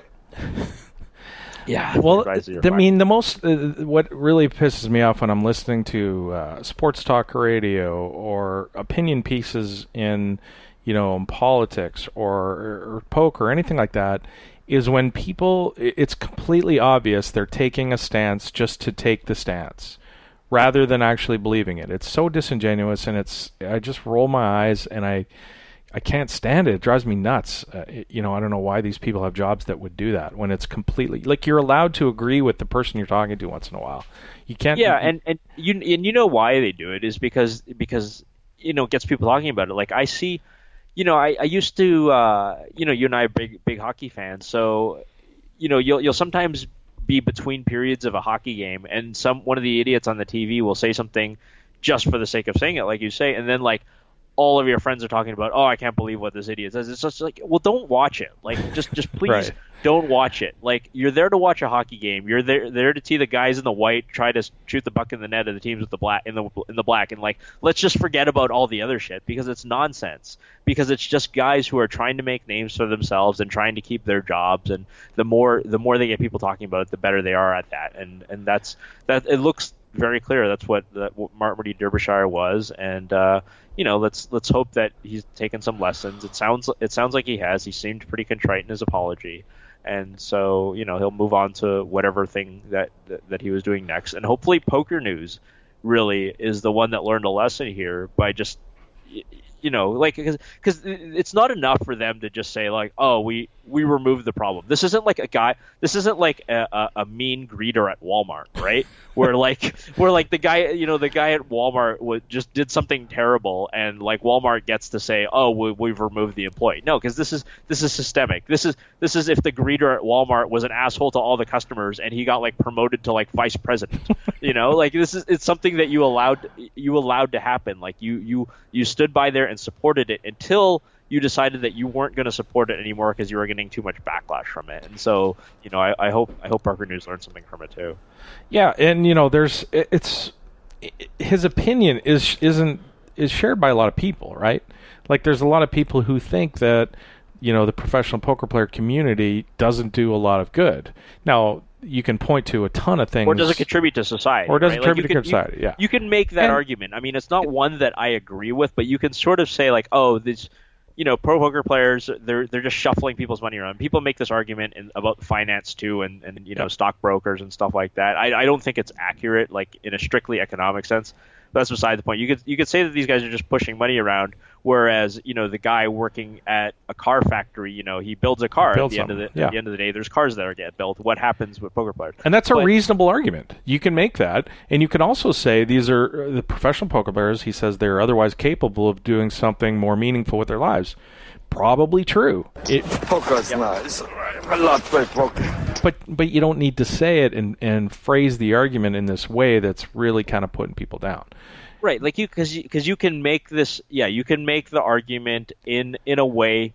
Yeah. Well, the most what really pisses me off when I'm listening to sports talk radio or opinion pieces in politics or poker or anything like that, is when people, it's completely obvious they're taking a stance just to take the stance rather than actually believing it. It's so disingenuous, and I just roll my eyes, and I can't stand it. It drives me nuts. I don't know why these people have jobs that would do that when it's completely, like, you're allowed to agree with the person you're talking to once in a while. You can't. Yeah, and you know why they do it is because it gets people talking about it. Like I see. I used to, you and I are big hockey fans, so, you'll sometimes be between periods of a hockey game, and one of the idiots on the TV will say something just for the sake of saying it, like you say, and then like all of your friends are talking about, oh, I can't believe what this idiot says. It's just like, well, don't watch it. Like, just please right. Don't watch it. Like, you're there to watch a hockey game. You're there to see the guys in the white try to shoot the puck in the net of the teams with the black in the black. And like, let's just forget about all the other shit because it's nonsense. Because it's just guys who are trying to make names for themselves and trying to keep their jobs. And the more they get people talking about it, the better they are at that. And that's that. It looks very clear that's what Marty Derbyshire was. And let's hope that he's taken some lessons. It sounds like he has. He seemed pretty contrite in his apology. And so, he'll move on to whatever thing that he was doing next. And hopefully Pokernews really is the one that learned a lesson here by just, because it's not enough for them to just say like, oh, we we removed the problem. This isn't like a mean greeter at Walmart, right? where the guy at Walmart just did something terrible, and like Walmart gets to say, oh, we've removed the employee. No, because this is systemic. This is if the greeter at Walmart was an asshole to all the customers and he got like promoted to like vice president. Like it's something that you allowed to happen. Like you stood by there and supported it until you decided that you weren't going to support it anymore because you were getting too much backlash from it. And so, I hope Pokernews learned something from it too. Yeah, and his opinion is shared by a lot of people, right? Like there's a lot of people who think that the professional poker player community doesn't do a lot of good. Now, you can point to a ton of things. Or does it contribute to society? Or does it contribute to society, yeah. You can make that argument. I mean, it's not one that I agree with, but you can sort of say like, oh, this... pro poker players, they're just shuffling people's money around. People make this argument about finance too, and stockbrokers and stuff like that. I don't think it's accurate, like in a strictly economic sense. But that's beside the point. You could say that these guys are just pushing money around, whereas the guy working at a car factory, he builds a car. At the end of the day, there's cars that are getting built. What happens with poker players? And that's a reasonable argument. You can make that, and you can also say these are the professional poker players. He says they're otherwise capable of doing something more meaningful with their lives. Probably true. Poker's nice. I love play poker. But you don't need to say it and phrase the argument in this way that's really kind of putting people down. Right, like because you can make this, you can make the argument in a way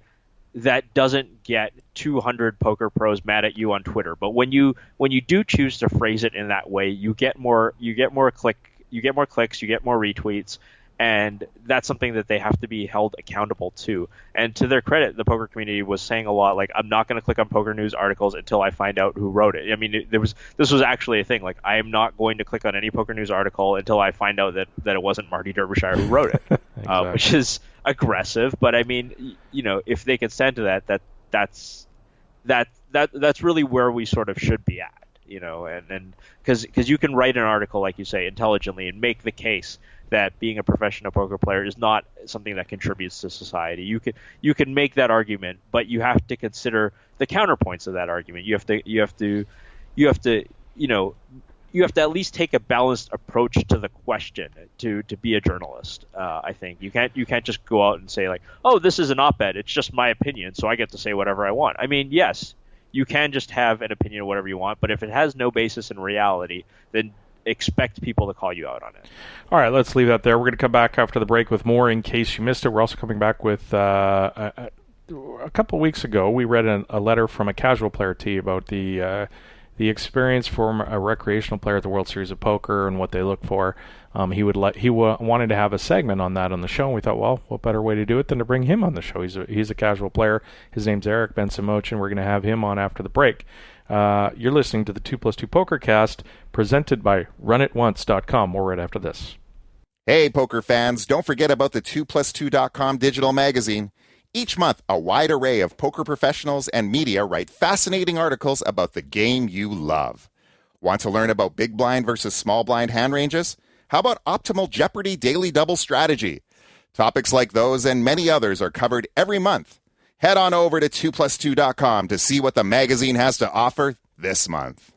that doesn't get 200 poker pros mad at you on Twitter. But when you do choose to phrase it in that way, you get more clicks, you get more retweets. And that's something that they have to be held accountable to. And to their credit, the poker community was saying a lot, like, I'm not going to click on Pokernews articles until I find out who wrote it. I mean, this was actually a thing. Like, I am not going to click on any Pokernews article until I find out that it wasn't Marty Derbyshire who wrote it, exactly. Which is aggressive. But I mean, if they can stand to that's really where we sort of should be at, and because you can write an article, like you say, intelligently and make the case that being a professional poker player is not something that contributes to society. You can make that argument, but you have to consider the counterpoints of that argument. You have to at least take a balanced approach to the question to be a journalist. I think you can't just go out and say like, oh, this is an op-ed. It's just my opinion, so I get to say whatever I want. I mean, yes, you can just have an opinion of whatever you want, but if it has no basis in reality, then expect people to call you out on it. All right, let's leave that there. We're going to come back after the break with more in case you missed it. We're also coming back with a couple of weeks ago, we read a letter from a casual player to you about the experience from a recreational player at the World Series of Poker and what they look for. He wanted to have a segment on that on the show, and we thought, well, what better way to do it than to bring him on the show? He's a casual player. His name's Eric Bensimochin. We're going to have him on after the break. You're listening to the 2+2 Pokercast, presented by RunItOnce.com. More right after this. Hey, poker fans, don't forget about the 2plus2.com digital magazine. Each month, a wide array of poker professionals and media write fascinating articles about the game you love. Want to learn about big blind versus small blind hand ranges? How about optimal Jeopardy daily double strategy? Topics like those and many others are covered every month. Head on over to 2plus2.com to see what the magazine has to offer this month.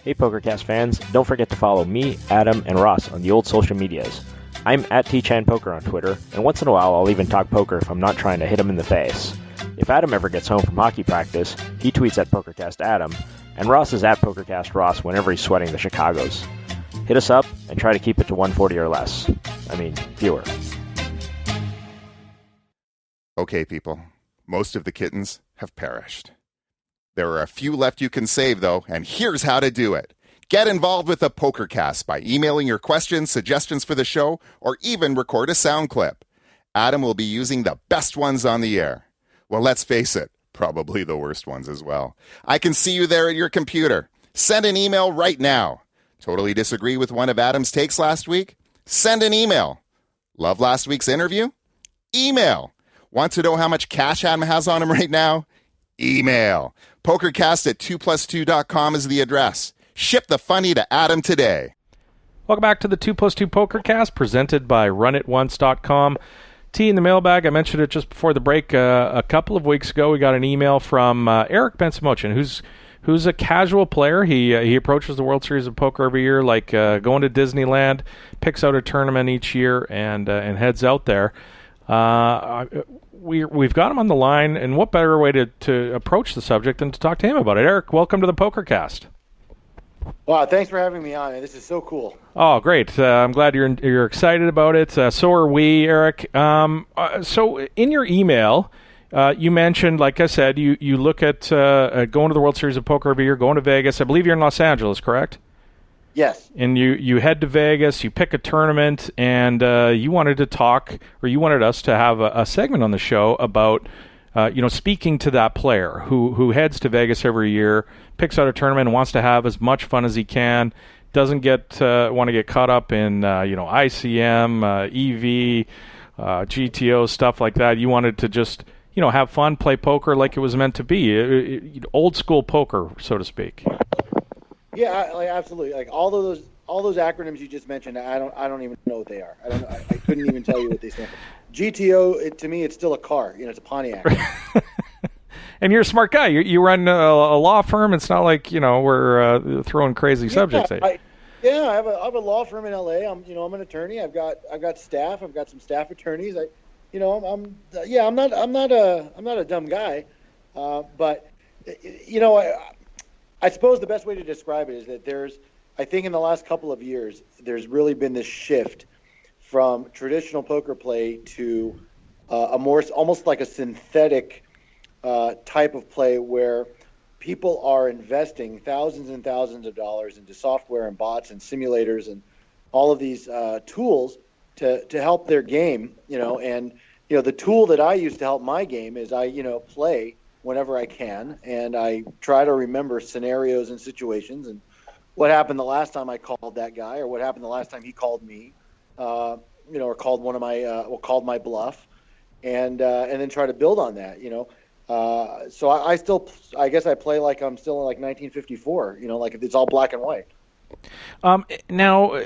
Hey, Pokercast fans, don't forget to follow me, Adam, and Ross on the old social medias. I'm at TChanPoker on Twitter, and once in a while I'll even talk poker if I'm not trying to hit him in the face. If Adam ever gets home from hockey practice, he tweets at Pokercast Adam, and Ross is at Pokercast Ross whenever he's sweating the Chicagos. Hit us up and try to keep it to 140 or less. I mean, fewer. Okay, people. Most of the kittens have perished. There are a few left you can save, though, and here's how to do it. Get involved with the Pokercast by emailing your questions, suggestions for the show, or even record a sound clip. Adam will be using the best ones on the air. Well, let's face it, probably the worst ones as well. I can see you there at your computer. Send an email right now. Totally disagree with one of Adam's takes last week? Send an email. Love last week's interview? Email. Want to know how much cash Adam has on him right now? Email. Pokercast at 2plus2.com is the address. Ship the funny to Adam today. Welcome back to the 2+2 Pokercast, presented by RunItOnce.com. T, in the mailbag, I mentioned it just before the break. A couple of weeks ago, we got an email from Eric Bensamochin, who's a casual player. He approaches the World Series of Poker every year, like going to Disneyland, picks out a tournament each year, and heads out there. We've got him on the line, and what better way to approach the subject than to talk to him about it? Eric, welcome to the Pokercast. Wow, thanks for having me on. This is so cool. Oh, great. I'm glad you're excited about it. So are we, Eric. So in your email, you mentioned, like I said, you look at going to the World Series of Poker every year, going to Vegas. I believe you're in Los Angeles, correct? Yes. And you head to Vegas, you pick a tournament, and you wanted to talk, or you wanted us to have a segment on the show about speaking to that player who heads to Vegas every year, picks out a tournament, and wants to have as much fun as he can, doesn't want to get caught up in ICM, EV, GTO, stuff like that. You wanted to just have fun, play poker like it was meant to be, old school poker, so to speak. Yeah, absolutely. Like all those acronyms you just mentioned, I don't even know what they are. I couldn't even tell you what they stand for. GTO, to me, it's still a car. It's a Pontiac. And you're a smart guy. You run a law firm. It's not like we're throwing crazy subjects at you. I have a law firm in LA. I'm an attorney. I've got staff. I've got some staff attorneys. I'm not a dumb guy, but I suppose the best way to describe it is that I think in the last couple of years, there's really been this shift from traditional poker play to a more almost like a synthetic type of play where people are investing thousands and thousands of dollars into software and bots and simulators and all of these tools to help their game. And the tool that I use to help my game is I play whenever I can, and I try to remember scenarios and situations and what happened the last time I called that guy, or what happened the last time he called me, or called called my bluff, and then try to build on that. So I guess I play like I'm still in like 1954. Like it's all black and white. Now,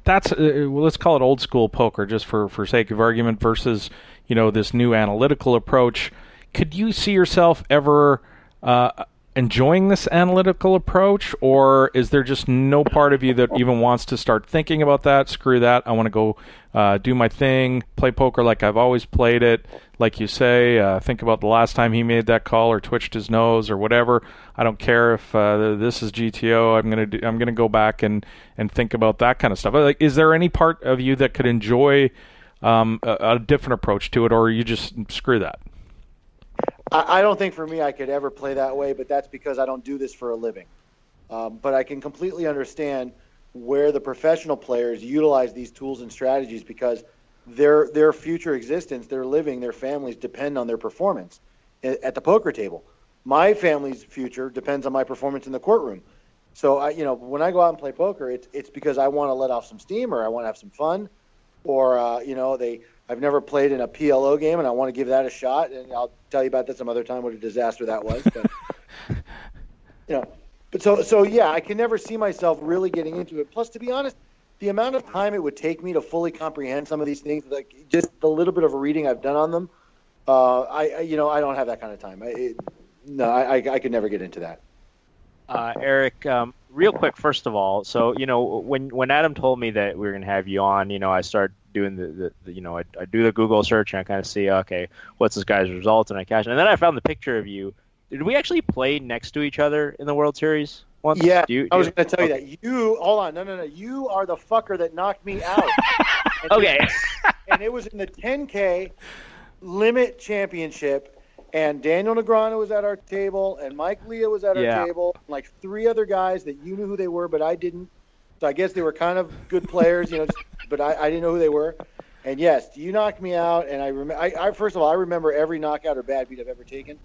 that's let's call it old school poker, just for sake of argument, versus this new analytical approach. Could you see yourself ever enjoying this analytical approach, or is there just no part of you that even wants to start thinking about that? Screw that. I want to go do my thing, play poker like I've always played it. Like you say, think about the last time he made that call or twitched his nose or whatever. I don't care if this is GTO. I'm gonna go back and think about that kind of stuff. Like, is there any part of you that could enjoy a different approach to it, or you just screw that? I don't think for me I could ever play that way, but that's because I don't do this for a living. But I can completely understand where the professional players utilize these tools and strategies because their future existence, their living, their families depend on their performance at the poker table. My family's future depends on my performance in the courtroom. So when I go out and play poker, it's because I want to let off some steam, or I want to have some fun, or I've never played in a PLO game, and I want to give that a shot. And I'll tell you about that some other time, what a disaster that was. But so yeah, I can never see myself really getting into it. Plus, to be honest, the amount of time it would take me to fully comprehend some of these things, like just the little bit of reading I've done on them, I don't have that kind of time. I could never get into that. Eric, real quick, first of all, so when Adam told me that we were gonna have you on, I started doing I do the Google search and I kind of see, okay, what's this guy's result, and I cash it. And then I found the picture of you. Did we actually play next to each other in the World Series once? Yeah, I was going to tell you that. Hold on, no. You are the fucker that knocked me out. Okay. And it was in the 10K Limit Championship, and Daniel Negreanu was at our table, and Mike Leah was at our table, and like three other guys that you knew who they were, but I didn't. So I guess they were kind of good players, but I didn't know who they were. And yes, you knocked me out, and I first of all, I remember every knockout or bad beat I've ever taken.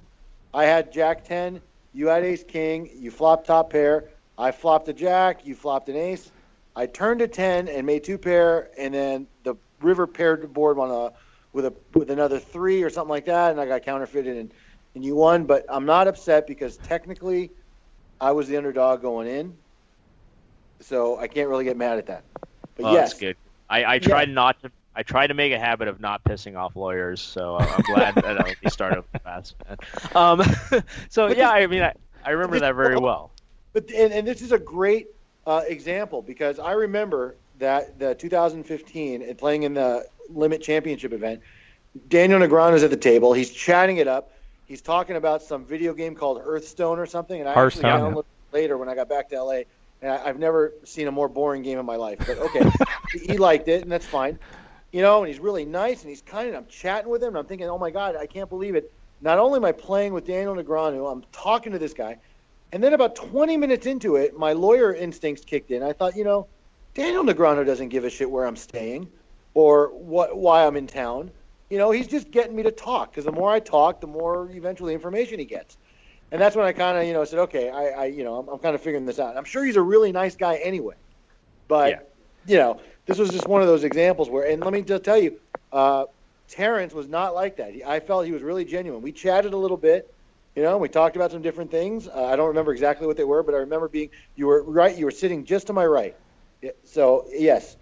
I had Jack 10, you had Ace King, you flopped top pair, I flopped a Jack, you flopped an Ace. I turned a 10 and made two pair, and then the river paired the board with another 3 or something like that, and I got counterfeited and you won. But I'm not upset because technically I was the underdog going in, so I can't really get mad at that. But yes, that's good. I tried not to I try to make a habit of not pissing off lawyers, so I'm glad that I'll be started fast. So yeah, I mean, I remember that very well. But and this is a great example, because I remember that the 2015 and playing in the Limit Championship event, Daniel Negreanu's at the table. He's chatting it up. He's talking about some video game called Hearthstone or something, and I actually downloaded it later when I got back to LA. And I've never seen a more boring game in my life. But okay, he liked it, and that's fine. You know, and he's really nice, and he's kind, and I'm chatting with him, and I'm thinking, oh my God, I can't believe it. Not only am I playing with Daniel Negreanu, I'm talking to this guy. And then about 20 minutes into it, my lawyer instincts kicked in. I thought, you know, Daniel Negreanu doesn't give a shit where I'm staying or why I'm in town. You know, he's just getting me to talk, because the more I talk, the more eventually information he gets. And that's when I kind of, you know, said, okay, I'm kind of figuring this out. I'm sure he's a really nice guy anyway. But, you know, this was just one of those examples where, and let me just tell you, Terrence was not like that. I felt he was really genuine. We chatted a little bit, you know, we talked about some different things. I don't remember exactly what they were, but I remember you were right, you were sitting just to my right. So, yes,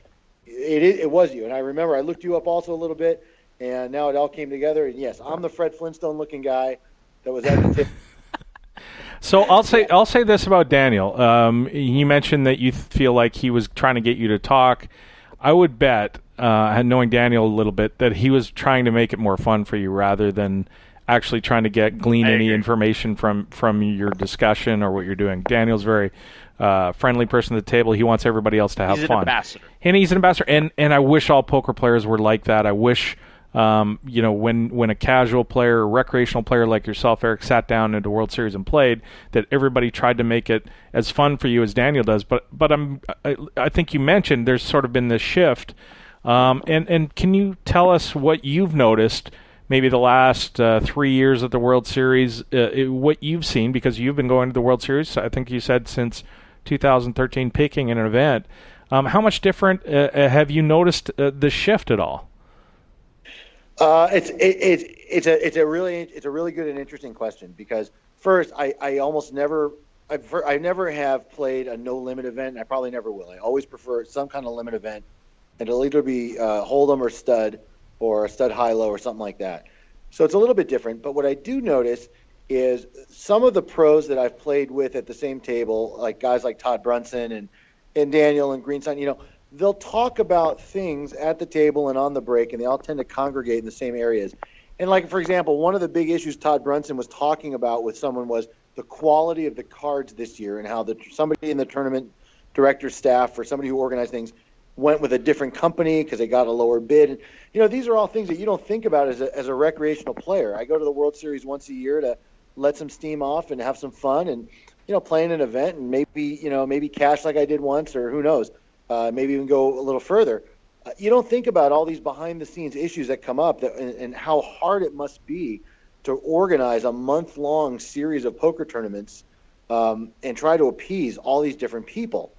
it was you. And I remember I looked you up also a little bit, and now it all came together. And, yes, I'm the Fred Flintstone-looking guy that was at the tip. So I'll say this about Daniel. You mentioned that you feel like he was trying to get you to talk. I would bet, knowing Daniel a little bit, that he was trying to make it more fun for you rather than actually trying to glean any information from your discussion or what you're doing. Daniel's very friendly person at the table. He wants everybody else to have fun. He's an ambassador. And he's an ambassador. And I wish all poker players were like that. I wish, you know, when a casual player, or recreational player like yourself, Eric, sat down into World Series and played, that everybody tried to make it as fun for you as Daniel does. But I think you mentioned there's sort of been this shift. And can you tell us what you've noticed, maybe the last 3 years of the World Series, what you've seen, because you've been going to the World Series, I think you said since 2013, picking in an event. How much different have you noticed the shift at all? It's a really good and interesting question, because first I almost never I never have played a no limit event, and I probably never will. I always prefer some kind of limit event, and it'll either be Hold'em or stud, or a stud high low or something like that. So it's a little bit different. But what I do notice is some of the pros that I've played with at the same table, like guys like Todd Brunson and Daniel and Greenstein, you know, they'll talk about things at the table and on the break, and they all tend to congregate in the same areas. And like, for example, one of the big issues Todd Brunson was talking about with someone was the quality of the cards this year, and how somebody in the tournament director staff or somebody who organized things went with a different company because they got a lower bid. And, you know, these are all things that you don't think about as a recreational player. I go to the World Series once a year to let some steam off and have some fun, and, you know, play in an event and maybe cash like I did once, or who knows, maybe even go a little further. You don't think about all these behind-the-scenes issues that come up, and how hard it must be to organize a month-long series of poker tournaments and try to appease all these different people.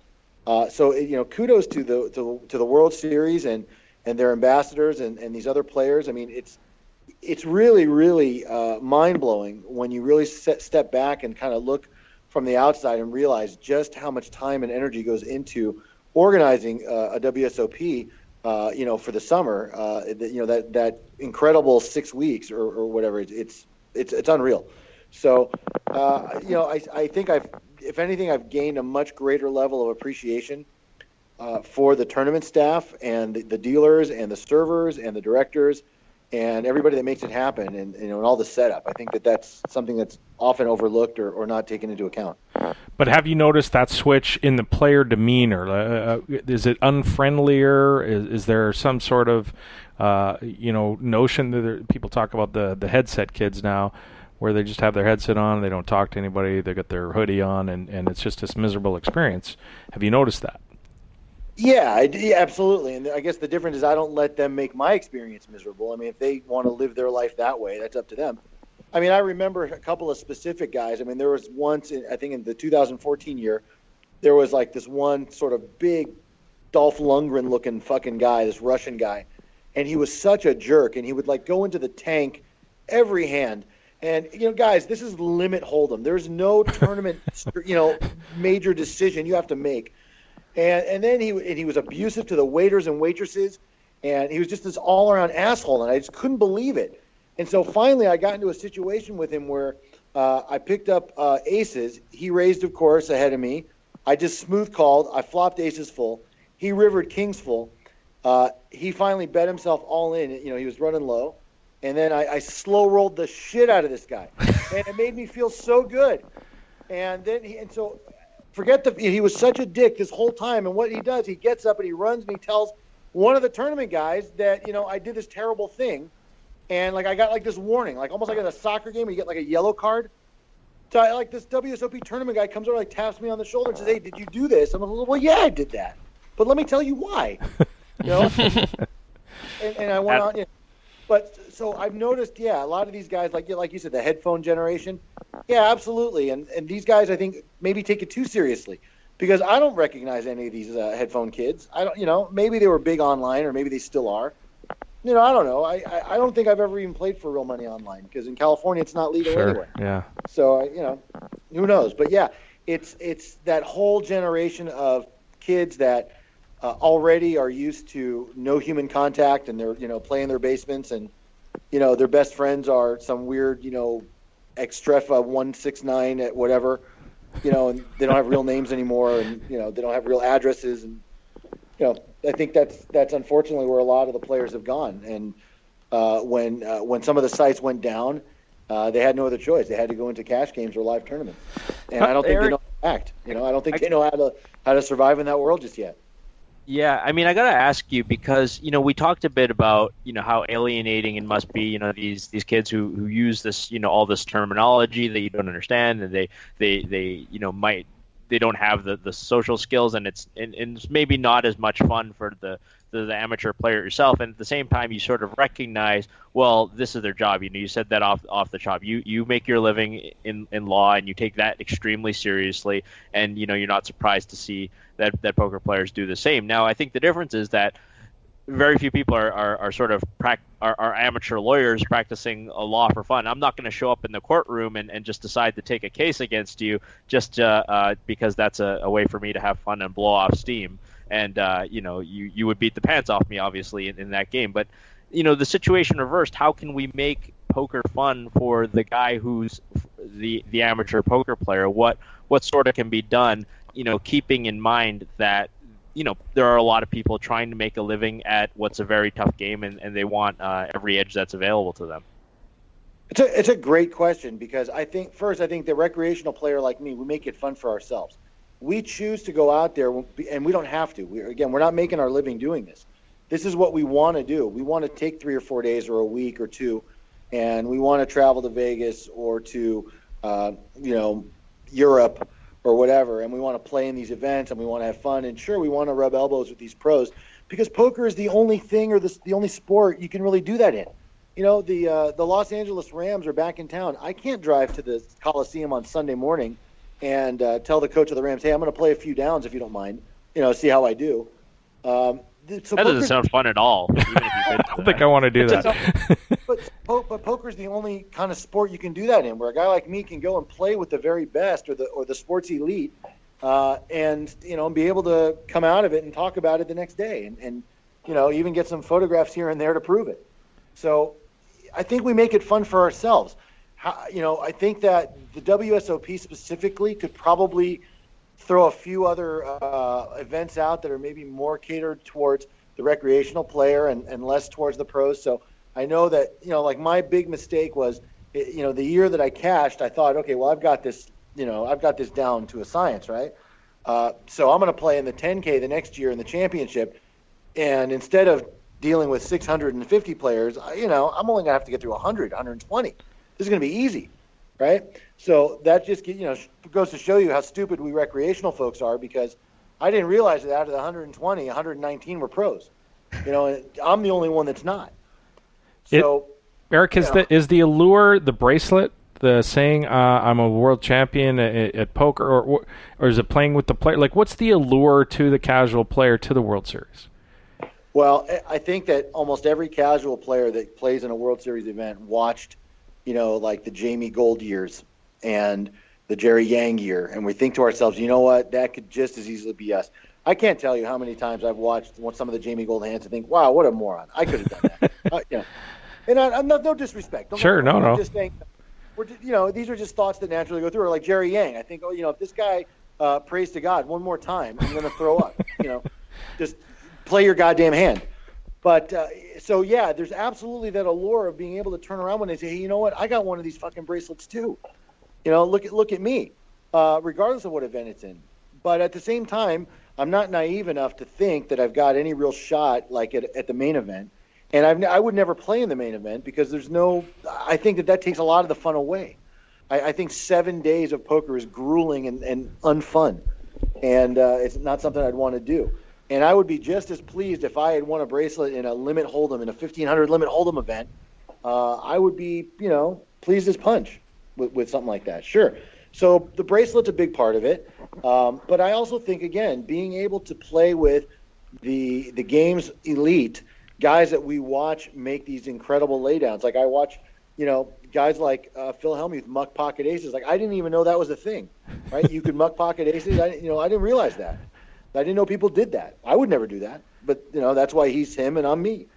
So, you know, kudos to the World Series and their ambassadors and these other players. I mean, it's really, really mind-blowing when you really step back and kind of look from the outside and realize just how much time and energy goes into organizing a WSOP, you know, for the summer. You know, that incredible 6 weeks or whatever. It's unreal. So, you know, I think if anything, I've gained a much greater level of appreciation for the tournament staff and the dealers and the servers and the directors and everybody that makes it happen, and, you know, and all the setup. I think that's something that's often overlooked or not taken into account. But have you noticed that switch in the player demeanor? Is it unfriendlier? Is there some sort of you know, notion that people talk about the headset kids now, where they just have their headset on, they don't talk to anybody, they got their hoodie on, and it's just this miserable experience? Have you noticed that? Yeah, absolutely. And I guess the difference is I don't let them make my experience miserable. I mean, if they want to live their life that way, that's up to them. I mean, I remember a couple of specific guys. I mean, there was once, I think in the 2014 year, there was like this one sort of big Dolph Lundgren-looking fucking guy, this Russian guy, and he was such a jerk, and he would like go into the tank every hand. And, you know, guys, this is limit hold'em. There's no tournament, you know, major decision you have to make. And then he was abusive to the waiters and waitresses. And he was just this all-around asshole, and I just couldn't believe it. And so finally I got into a situation with him where I picked up aces. He raised, of course, ahead of me. I just smooth called. I flopped aces full. He rivered kings full. He finally bet himself all in. You know, he was running low. And then I slow rolled the shit out of this guy. And it made me feel so good. And then so he was such a dick this whole time. And what he does, he gets up and he runs and he tells one of the tournament guys that, you know, I did this terrible thing. And like I got like this warning, like almost like in a soccer game where you get like a yellow card. So like this WSOP tournament guy comes over, like taps me on the shoulder and says, "Hey, did you do this?" I'm like, "Well, yeah, I did that, but let me tell you why." You know, and I went on. Yeah. But so I've noticed, yeah, a lot of these guys, like you said, the headphone generation, yeah, absolutely, and these guys, I think, maybe take it too seriously because I don't recognize any of these headphone kids. I don't, you know, maybe they were big online or maybe they still are. You know, I don't know. I don't think I've ever even played for real money online because in California it's not legal anywhere. Yeah. So you know, who knows? But yeah, it's that whole generation of kids that already are used to no human contact and they're, you know, playing their basements and, you know, their best friends are some weird, you know, Extrefa 169 at whatever, you know, and they don't have real names anymore and, you know, they don't have real addresses and, you know, I think that's unfortunately where a lot of the players have gone. And when some of the sites went down, they had no other choice. They had to go into cash games or live tournaments. And I don't think they know how to act. You know, I don't think they know how to survive in that world just yet. Yeah, I mean, I gotta ask you because, you know, we talked a bit about, you know, how alienating it must be, you know, these kids who use this, you know, all this terminology that you don't understand, and they you know, they don't have the social skills, and it's maybe not as much fun for the amateur player yourself. And at the same time, you sort of recognize, well, this is their job. You know, you said that off the top. You make your living in law, and you take that extremely seriously. And you know, you're not surprised to see that poker players do the same. Now, I think the difference is that very few people are sort of are amateur lawyers practicing a law for fun. I'm not going to show up in the courtroom and just decide to take a case against you just because that's a way for me to have fun and blow off steam. And you know, you would beat the pants off me, obviously, in that game. But you know, the situation reversed. How can we make poker fun for the guy who's the amateur poker player? What sort of can be done? You know, keeping in mind that, you know, there are a lot of people trying to make a living at what's a very tough game, and they want every edge that's available to them. It's a great question because I think the recreational player like me, we make it fun for ourselves. We choose to go out there, and we don't have to. We're not making our living doing this. This is what we want to do. We want to take 3 or 4 days or a week or two, and we want to travel to Vegas or to, you know, Europe or whatever, and we want to play in these events and we want to have fun. And sure, we want to rub elbows with these pros because poker is the only thing or the only sport you can really do that in. You know, the Los Angeles Rams are back in town. I can't drive to the Coliseum on Sunday morning and tell the coach of the Rams, "Hey, I'm going to play a few downs if you don't mind. You know, see how I do." So that doesn't sound fun at all. Even if you I don't think I want to do that. But poker is the only kind of sport you can do that in, where a guy like me can go and play with the very best or the sports elite, and you know, be able to come out of it and talk about it the next day, and you know, even get some photographs here and there to prove it. So I think we make it fun for ourselves. You know, I think that the WSOP specifically could probably throw a few other events out that are maybe more catered towards the recreational player and less towards the pros. So I know that, you know, like my big mistake was, you know, the year that I cashed, I thought, okay, well, I've got this down to a science, right? So I'm going to play in the 10K the next year in the championship. And instead of dealing with 650 players, you know, I'm only going to have to get through 100, 120. This is going to be easy, right? So that just, you know, goes to show you how stupid we recreational folks are, because I didn't realize that out of the 120, 119 were pros. You know, and I'm the only one that's not. So, Eric, is the allure the bracelet, the saying I'm a world champion at poker, or is it playing with the player? Like, what's the allure to the casual player to the World Series? Well, I think that almost every casual player that plays in a World Series event watched, you know, like the Jamie Gold years and the Jerry Yang year, and we think to ourselves, you know what, that could just as easily be us. I can't tell you how many times I've watched some of the Jamie Gold hands and think, wow, what a moron. I could have done that. And I'm not, no disrespect. Sure, no. I'm just saying, these are just thoughts that naturally go through. Or like Jerry Yang, I think, if this guy prays to God one more time, I'm going to throw up. Just play your goddamn hand. But so yeah, there's absolutely that allure of being able to turn around when they say, hey, you know what? I got one of these fucking bracelets too. Look at me, regardless of what event it's in. But at the same time, I'm not naive enough to think that I've got any real shot like at the main event. And I would never play in the main event because I think that takes a lot of the fun away. I think 7 days of poker is grueling and unfun. And it's not something I'd want to do. And I would be just as pleased if I had won a bracelet in a limit hold'em, in a 1,500 limit hold'em event. I would be, pleased as punch with something like that. Sure. So the bracelet's a big part of it. But I also think, again, being able to play with the game's elite, guys that we watch make these incredible laydowns. Like I watch, guys like Phil Hellmuth muck pocket aces. Like I didn't even know that was a thing, right? You could muck pocket aces. I didn't realize that. I didn't know people did that. I would never do that. But, that's why he's him and I'm me.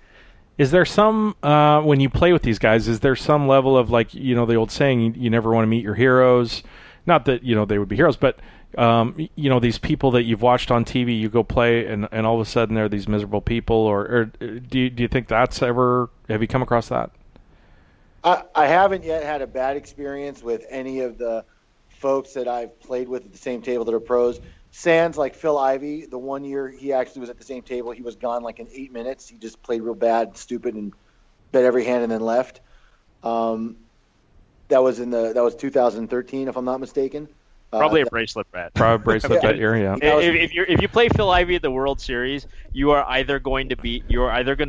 Is there some, when you play with these guys, is there some level of like, the old saying, you never want to meet your heroes? Not that, they would be heroes, but, these people that you've watched on TV, you go play and all of a sudden they're these miserable people, or do you think that's ever, have you come across that? I haven't yet had a bad experience with any of the folks that I've played with at the same table that are pros. Sans, like Phil Ivey, the one year he actually was at the same table, he was gone like in 8 minutes. He just played real bad, stupid, and bet every hand and then left. That was 2013, if I'm not mistaken. Probably a bracelet bet. Probably bracelet bet year, yeah. If you play Phil Ivey at the World Series, you are either going to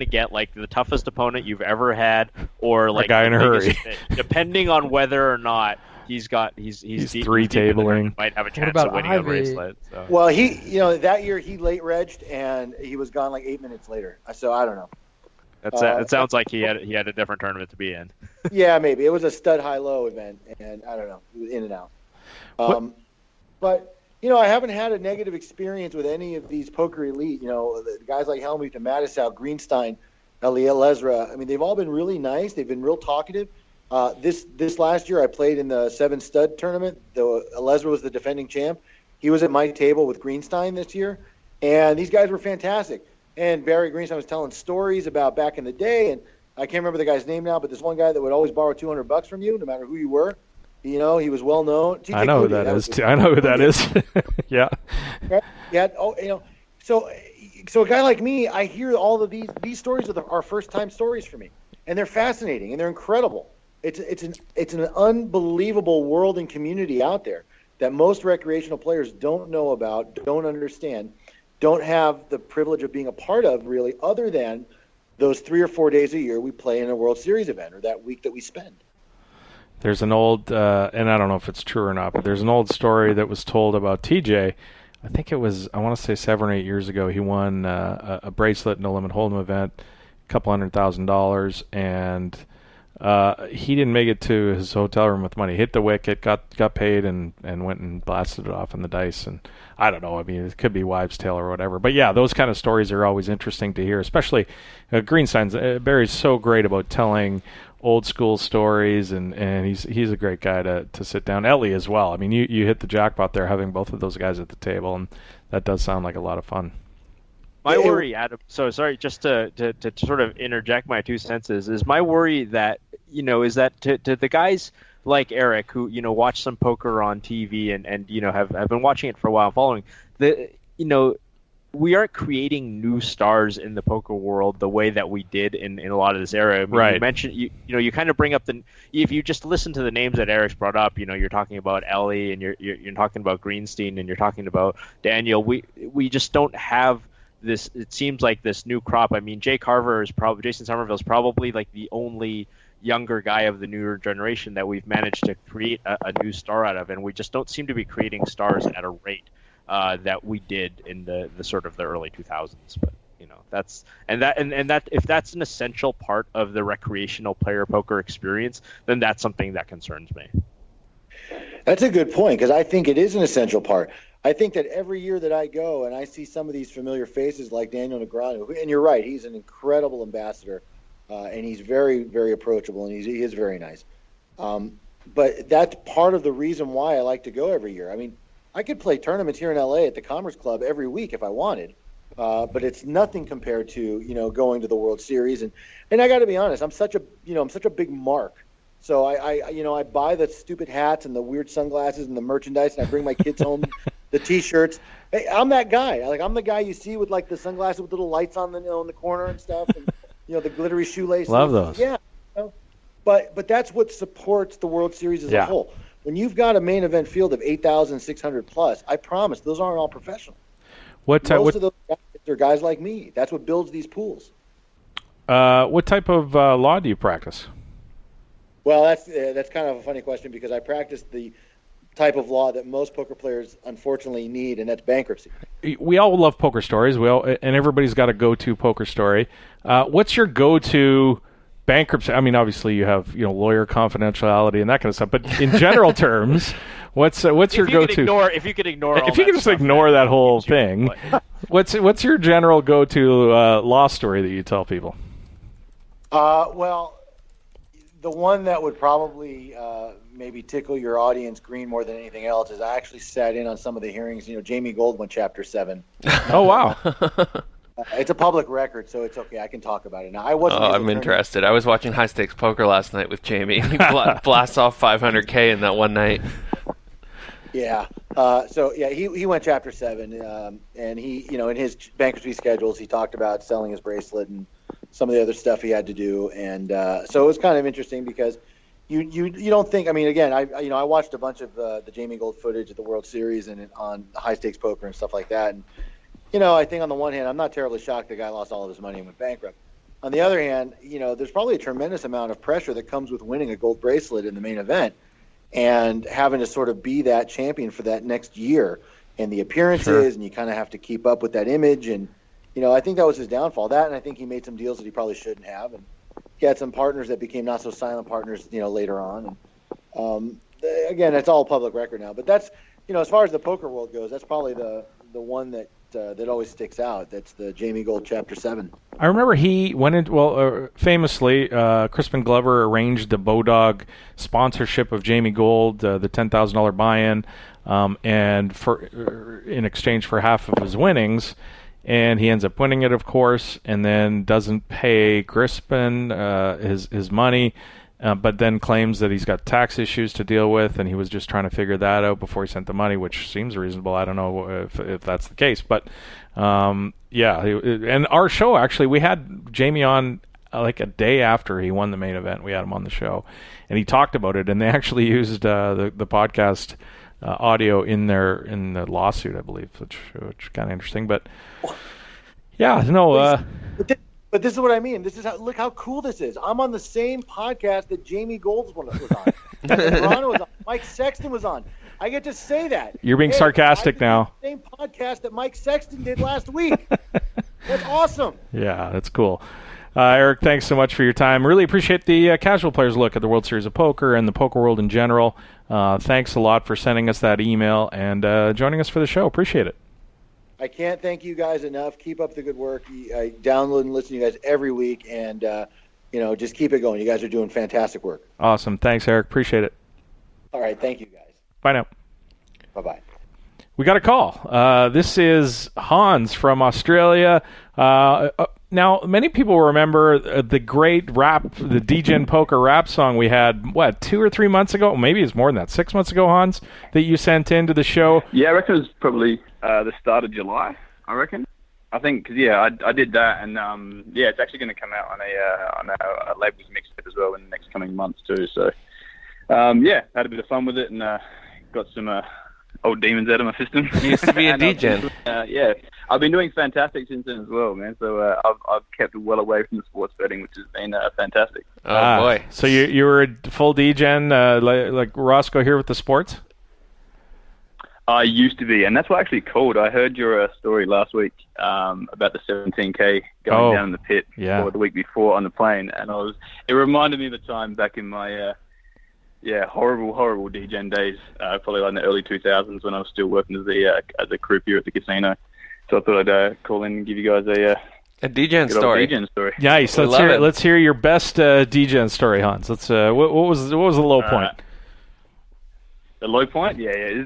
get like the toughest opponent you've ever had, or like a guy in a hurry, depending on whether or not he's three tabling. Might have a chance of winning a bracelet. So. Well, he that year he late regged and he was gone like 8 minutes later. So I don't know. It sounds like he had a different tournament to be in. Yeah, maybe it was a stud high-low event, and I don't know, it was in and out. But I haven't had a negative experience with any of these poker elite. The guys like Hellmuth and Mattisau, Greenstein, Eliel Ezra. I mean, they've all been really nice. They've been real talkative. This last year, I played in the 7 stud tournament. Ezra was the defending champ. He was at my table with Greenstein this year, and these guys were fantastic. And Barry Greenstein was telling stories about back in the day, and I can't remember the guy's name now, but this one guy that would always borrow $200 from you, no matter who you were. He was well known. I know who that is. I know who that is. Yeah. Yeah. Oh, So a guy like me, I hear all of these stories are first-time stories for me, and they're fascinating and they're incredible. It's an unbelievable world and community out there that most recreational players don't know about, don't understand, don't have the privilege of being a part of, really, other than those 3 or 4 days a year we play in a World Series event or that week that we spend. There's an old, and I don't know if it's true or not, but there's an old story that was told about TJ. I think it was, I want to say 7 or 8 years ago, he won a bracelet in a limit hold'em event, a couple $100,000, and he didn't make it to his hotel room with money. Hit the wicket, got paid, and went and blasted it off in the dice. And I don't know. I mean, it could be wives' tale or whatever. But yeah, those kind of stories are always interesting to hear. Especially Greenstein's Barry's so great about telling old school stories, and he's a great guy to sit down. Ellie as well. I mean, you hit the jackpot there having both of those guys at the table, and that does sound like a lot of fun. My worry, Adam, so sorry, just to sort of interject my 2 cents is my worry that, is that to the guys like Eric who, watch some poker on TV and have been watching it for a while, following, we aren't creating new stars in the poker world the way that we did in a lot of this era. I mean, right. You mentioned, you kind of bring up if you just listen to the names that Eric's brought up, you're talking about Ellie and you're talking about Greenstein and you're talking about Daniel. We just don't have this. It seems like this new crop. I mean, Jason Somerville is probably like the only younger guy of the newer generation that we've managed to create a new star out of, and we just don't seem to be creating stars at a rate that we did in the sort of the early 2000s. But that's if that's an essential part of the recreational player poker experience, then that's something that concerns me. That's a good point, because I think it is an essential part. I think that every year that I go and I see some of these familiar faces like Daniel Negreanu, and you're right, he's an incredible ambassador, and he's very, very approachable, and he is very nice. But that's part of the reason why I like to go every year. I mean, I could play tournaments here in LA at the Commerce Club every week if I wanted, but it's nothing compared to going to the World Series. And I got to be honest, I'm such a big mark. So I buy the stupid hats and the weird sunglasses and the merchandise, and I bring my kids home the T-shirts. Hey, I'm that guy. I'm the guy you see with like the sunglasses with little lights on in the corner and stuff, and the glittery shoelaces. Love those. Yeah. But that's what supports the World Series as a whole. When you've got a main event field of 8,600 plus, I promise those aren't all professional. Most of those guys are guys like me. That's what builds these pools. What type of law do you practice? Well, that's kind of a funny question because I practice the type of law that most poker players unfortunately need, and that's bankruptcy. We all love poker stories. And everybody's got a go-to poker story. What's your go-to bankruptcy? I mean, obviously you have lawyer confidentiality and that kind of stuff, but in general terms, what's your go-to? If you could ignore that whole thing, what's your general go-to law story that you tell people? Well, the one that would probably maybe tickle your audience green more than anything else is I actually sat in on some of the hearings. Jamie Gold went Chapter 7. Oh wow. It's a public record, so it's okay. I can talk about it now. I'm interested. I was watching High Stakes Poker last night with Jamie. He blasts off $500K in that one night. Yeah. He went Chapter 7, and he, in his bankruptcy schedules, he talked about selling his bracelet and some of the other stuff he had to do, and so it was kind of interesting because you don't think. I mean, again, I watched a bunch of the Jamie Gold footage at the World Series and on High Stakes Poker and stuff like that, and I think on the one hand, I'm not terribly shocked the guy lost all of his money and went bankrupt. On the other hand, there's probably a tremendous amount of pressure that comes with winning a gold bracelet in the main event and having to sort of be that champion for that next year and the appearances, and you kind of have to keep up with that image. And, I think that was his downfall. That, and I think he made some deals that he probably shouldn't have. And he had some partners that became not so silent partners, later on. And, again, it's all public record now. But that's, as far as the poker world goes, that's probably the one that always sticks out. That's the Jamie Gold Chapter 7. I remember he went into, famously, Crispin Glover arranged the Bodog sponsorship of Jamie Gold, the $10,000 buy-in, and in exchange for half of his winnings, and he ends up winning it, of course, and then doesn't pay Crispin his money, but then claims that he's got tax issues to deal with, and he was just trying to figure that out before he sent the money, which seems reasonable. I don't know if that's the case, but and our show, actually, we had Jamie on like a day after he won the main event. We had him on the show, and he talked about it, and they actually used the podcast audio in the lawsuit, I believe, which kind of interesting. But But this is what I mean. This is look how cool this is. I'm on the same podcast that Jamie Gold was on. Toronto was on. Mike Sexton was on. I get to say that. You're being sarcastic now. Same podcast that Mike Sexton did last week. That's awesome. Yeah, that's cool. Eric, thanks so much for your time. Really appreciate the casual players look at the World Series of Poker and the poker world in general. Thanks a lot for sending us that email and joining us for the show. Appreciate it. I can't thank you guys enough. Keep up the good work. I download and listen to you guys every week, and just keep it going. You guys are doing fantastic work. Awesome. Thanks, Eric. Appreciate it. All right. Thank you, guys. Bye now. Bye-bye. We got a call. This is Hans from Australia. Now, many people remember the great the Degen Poker rap song we had, 2 or 3 months ago? Maybe it's more than that. 6 months ago, Hans, that you sent into the show. Yeah, I reckon it was probably the start of July, I reckon. I think, because, I did that, and, it's actually going to come out on our labels mixtape as well in the next coming months, too. So, had a bit of fun with it, and got some old demons out of my system. You used to be a Degen. I've been doing fantastic since then as well, man. So I've kept well away from the sports betting, which has been fantastic. Oh, boy. So you were a full Degen, like Roscoe here with the sports? I used to be, and that's what I actually called. I heard your story last week about the 17K going down in the pit or the week before on the plane, and it reminded me of the time back in my horrible Degen days. Probably like in the early 2000s when I was still working as a croupier at the casino. So I thought I'd call in and give you guys a Degen story. Nice. Let's hear your best Degen story, Hans. Let's. What was the low point? The low point? Yeah.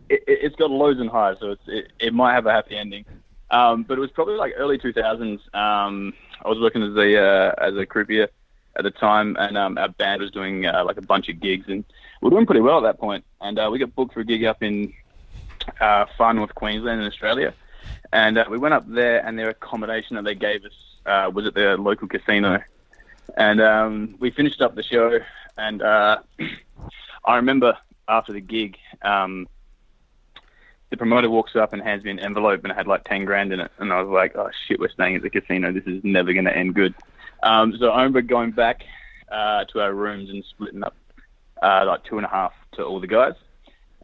It's got lows and highs, so it might have a happy ending. But it was probably like early 2000s. I was working as a croupier at the time, and our band was doing like a bunch of gigs, and we were doing pretty well at that point. And we got booked for a gig up in far north Queensland in Australia. And we went up there, and their accommodation that they gave us was at the local casino. And we finished up the show, and I remember after the gig, the promoter walks up and hands me an envelope, and it had like 10 grand in it. And I was like, oh, shit, we're staying at the casino. This is never going to end good. So I remember going back to our rooms and splitting up like 2.5 to all the guys.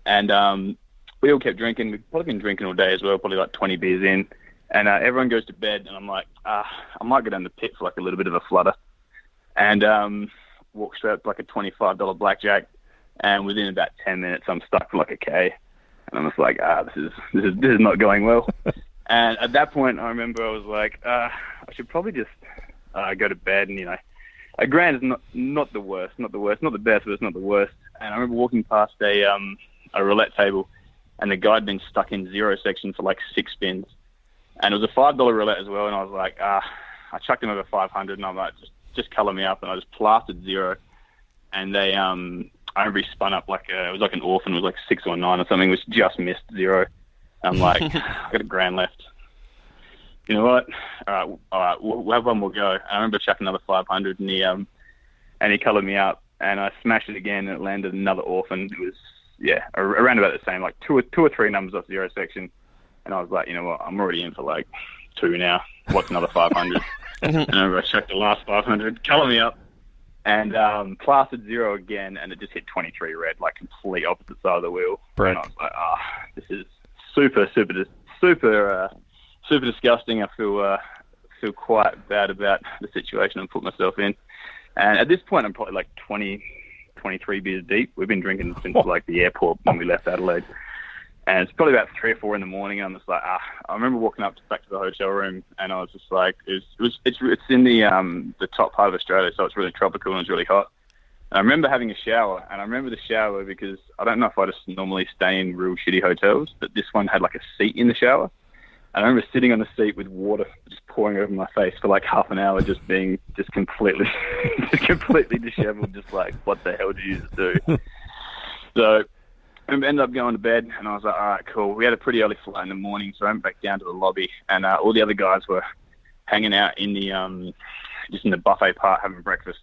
And we all kept drinking. We've probably been drinking all day as well, probably like 20 beers in. And everyone goes to bed, and I'm like, I might go down the pit for like a little bit of a flutter. And walk straight up to like a $25 blackjack. And within about 10 minutes, I'm stuck for like a K. And I'm just like, this is not going well. And at that point, I remember I was like, I should probably just go to bed. And, a grand is not the worst, not the best, but it's not the worst. And I remember walking past a roulette table, and the guy had been stuck in zero section for like 6 spins. And it was a $5 roulette as well. And I was like, I chucked him over 500, and I'm like, just color me up. And I just plastered zero. And they, I remember he spun up it was like an orphan, it was like 6 or 9 or something, which just missed zero. I'm like, I got a grand left. You know what? All right, we'll have one more go. And I remember chucking another 500, and he colored me up, and I smashed it again, and it landed another orphan. It was, around about the same, like two or three numbers off zero section. And I was like, you know what? I'm already in for like 2 now. What's another 500? And I remember I chucked the last 500, color me up, and plastered zero again, and it just hit 23 red, like complete opposite side of the wheel. Brett. And I was like, this is super disgusting. I feel quite bad about the situation I put myself in. And at this point, I'm probably like 23 beers deep. We've been drinking since like the airport when we left Adelaide. And it's probably about 3 or 4 in the morning. And I'm just like, I remember walking back to the hotel room, and I was just like, it's in the top part of Australia, so it's really tropical and it's really hot. And I remember having a shower, and I remember the shower because I don't know if I just normally stay in real shitty hotels, but this one had like a seat in the shower. And I remember sitting on the seat with water just pouring over my face for like half an hour, just completely disheveled, just like, what the hell did you just do? So I ended up going to bed, and I was like, all right, cool. We had a pretty early flight in the morning, so I went back down to the lobby, and all the other guys were hanging out in the just in the buffet part having breakfast.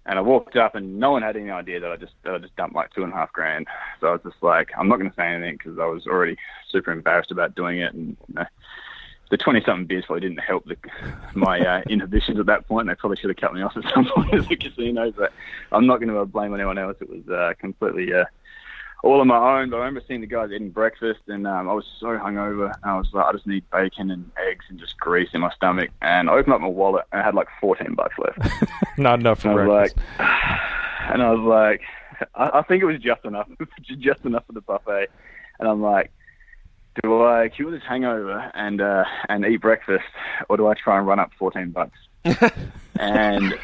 And I walked up, and no one had any idea that I just dumped like 2.5 grand. So I was just like, I'm not going to say anything because I was already super embarrassed about doing it. And the 20-something beers probably didn't help my inhibitions at that point. They probably should have cut me off at some point at the casino. But I'm not going to blame anyone else. It was completely all on my own. But I remember seeing the guys eating breakfast, and I was so hungover. And I was like, I just need bacon and eggs and just grease in my stomach. And I opened up my wallet, and I had like $14 left. Not enough for breakfast. And I was like, I think it was just enough for the buffet. And I'm like, do I cure this hangover and eat breakfast, or do I try and run up $14? And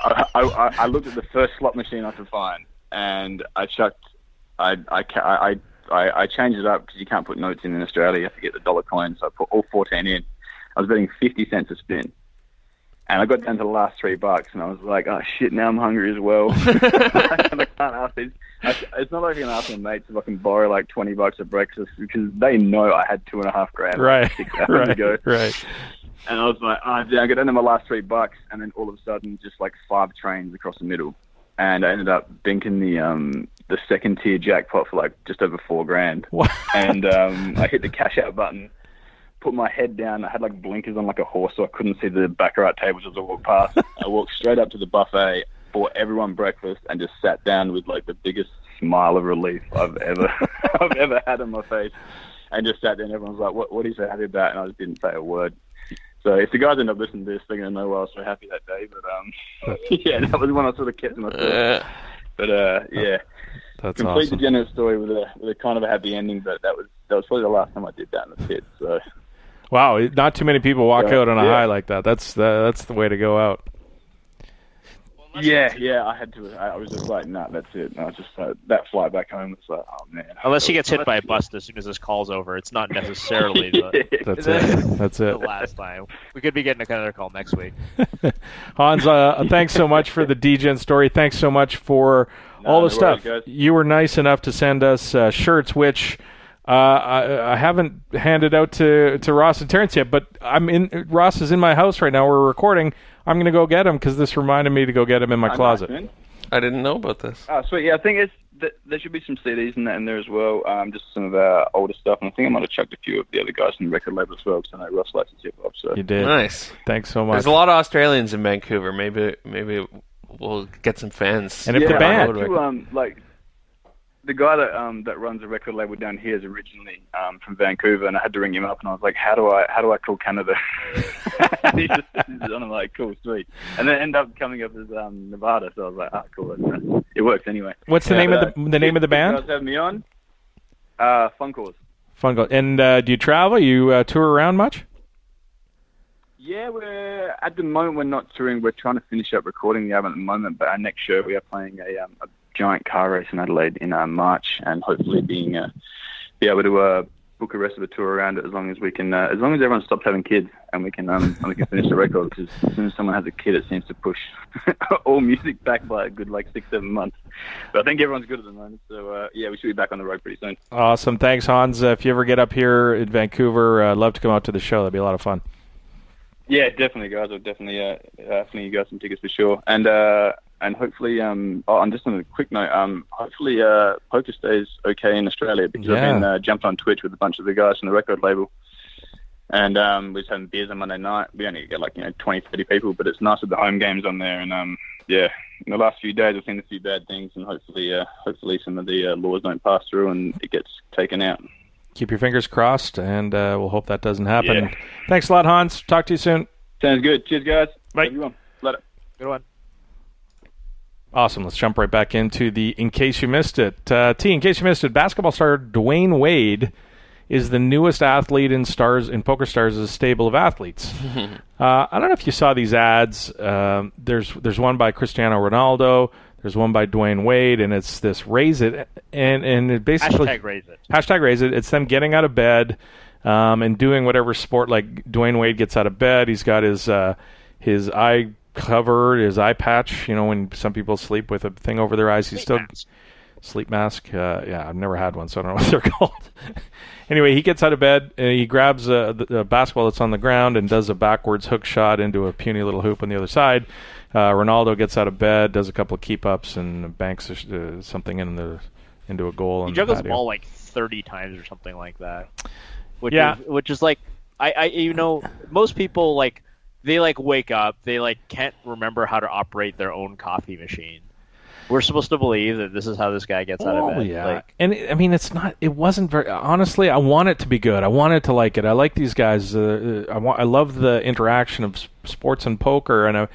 I looked at the first slot machine I could find, and I chucked. I changed it up because you can't put notes in Australia. You have to get the dollar coins. So I put all 14 in. I was betting 50 cents a spin. And I got down to the last $3, and I was like, oh, shit, now I'm hungry as well. And I can't ask these. It's not like I can ask my mates if I can borrow like $20 at breakfast because they know I had 2.5 grand right. 6 hours ago. Right. And I was like, I got down to my last $3, and then all of a sudden, just like 5 trains across the middle. And I ended up binking the second tier jackpot for like just over 4 grand. What? And I hit the cash out button, put my head down. I had like blinkers on like a horse, so I couldn't see the baccarat tables as I walked past. I walked straight up to the buffet, bought everyone breakfast, and just sat down with like the biggest smile of relief I've ever had on my face. And just sat there, and everyone's like, what are you so happy about? And I just didn't say a word. So if the guys end up listening to this, they're going to know why I was so happy that day. But yeah, that was when I sort of kept to myself. But yeah, That's complete awesome. degenerate story with a kind of a happy ending. But that was probably the last time I did that in the pit. So Wow, not too many people walk out on a yeah. high like that. That's the way to go out. Yeah, I had to. I was just like, nah, that's it. And I was just that flight back home was like, oh man. Unless he gets hit by a bus as soon as this call's over, it's not necessarily That's it. That's the it. last time. We could be getting another call next week. Hans, thanks so much for the Degen story. Thanks so much for all the no stuff. worries, guys. You were nice enough to send us shirts, which I haven't handed out to Ross and Terrence yet, but Ross is in my house right now. We're recording. I'm going to go get him because this reminded me to go get him in my closet. Nice, I didn't know about this. oh, sweet. Yeah, I think there should be some CDs in there as well. Just some of our older stuff, and I think I might have chucked a few of the other guys from the record label as well, because I know Ross likes his hip hop. So You did. Nice. Thanks so much. There's a lot of Australians in Vancouver. Maybe we'll get some fans. And if yeah, the band, I had to, like the guy that runs a record label down here is originally from Vancouver, and I had to ring him up, and I was like, how do I call Canada? And he just and I'm like, cool, sweet, and then end up coming up as Nevada. So I was like, cool, it works anyway. what's the name of the name of the band? You guys have me on. Fun Cause. Fun. And do you travel? You tour around much? Yeah, at the moment we're not touring. We're trying to finish up recording the album at the moment. But our next show we are playing a giant car race in Adelaide in March, and hopefully be able to book the rest of the tour around it as long as we can, as long as everyone stops having kids and we can finish the record. Because as soon as someone has a kid, it seems to push all music back by a good 6-7 months. But I think everyone's good at the moment, so yeah, we should be back on the road pretty soon. Awesome, thanks, Hans. If you ever get up here in Vancouver, I'd love to come out to the show. That'd be a lot of fun. Yeah, definitely, guys. I'll definitely you guys some tickets for sure. And hopefully, and just on a quick note, hopefully poker stays okay in Australia, because I've been jumped on Twitch with a bunch of the guys from the record label, and we're just having beers on Monday night. We only get 20, 30 people, but it's nice with the home games on there. And yeah, in the last few days I've seen a few bad things, and hopefully some of the laws don't pass through and it gets taken out. Keep your fingers crossed, and we'll hope that doesn't happen. Yeah. Thanks a lot, Hans. Talk to you soon. Sounds good. Cheers, guys. Bye. Everyone. Later. Good one. Awesome. Let's jump right back into the In Case You Missed It. In case you missed it, basketball star Dwayne Wade is the newest athlete in Poker Stars' stable of athletes. I don't know if you saw these ads. There's one by Cristiano Ronaldo. There's one by Dwayne Wade, and it's this raise it, and it basically Hashtag raise it. It's them getting out of bed and doing whatever sport. Like Dwayne Wade gets out of bed, he's got his eye covered, his eye patch. When some people sleep with a thing over their eyes, sleep mask. Yeah, I've never had one, so I don't know what they're called. Anyway, he gets out of bed, and he grabs the basketball that's on the ground and does a backwards hook shot into a puny little hoop on the other side. Ronaldo gets out of bed, does a couple of keep-ups, and banks something into a goal. He juggles the ball 30 times or something like that. Which is most people they wake up, they can't remember how to operate their own coffee machine. We're supposed to believe that this is how this guy gets out of bed. Yeah. And it wasn't very, honestly, I want it to be good. I want it to like it. I like these guys. I love the interaction of sports and poker,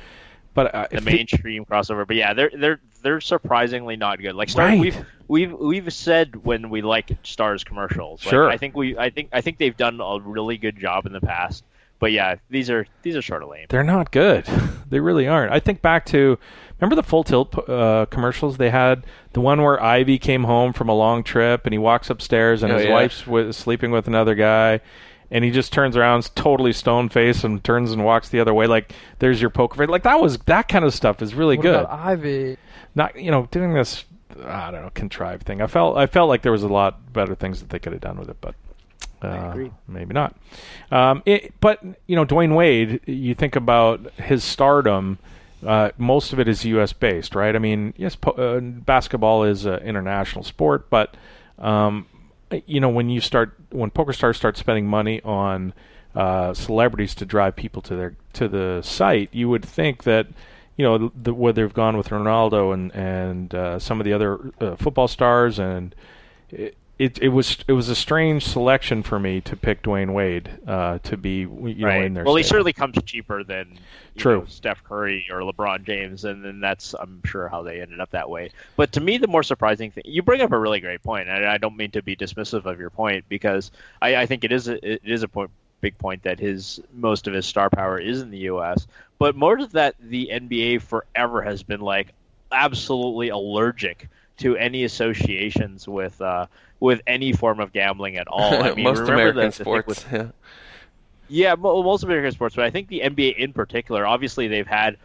the mainstream crossover. But yeah, they're surprisingly not good. Right. We've said when we like Stars commercials. Sure. I think they've done a really good job in the past. But yeah, these are sort of lame. They're not good. They really aren't. I think back to, remember the Full Tilt commercials they had? The one where Ivy came home from a long trip and he walks upstairs and his wife's sleeping with another guy, and he just turns around, totally stone-faced, and turns and walks the other way. There's your poker face. That kind of stuff is really good. About Ivy? Not doing this, I don't know, contrived thing. I felt like there was a lot better things that they could have done with it, but maybe not. But Dwayne Wade, you think about his stardom, most of it is U.S. based, right? I mean, yes, basketball is an international sport, but when PokerStars starts spending money on celebrities to drive people to the site, you would think that where they've gone with Ronaldo and some of the other football stars, and it was a strange selection for me to pick Dwayne Wade to be in there. Well, he certainly comes cheaper than True. Steph Curry or LeBron James, and then that's, I'm sure, how they ended up that way. But to me, the more surprising thing, you bring up a really great point, and I don't mean to be dismissive of your point, because I think it is a big point that most of his star power is in the U.S. But more than that, the NBA forever has been like absolutely allergic to any associations with any form of gambling at all. I mean, most American sports. Yeah, most American sports, but I think the NBA in particular, obviously they've had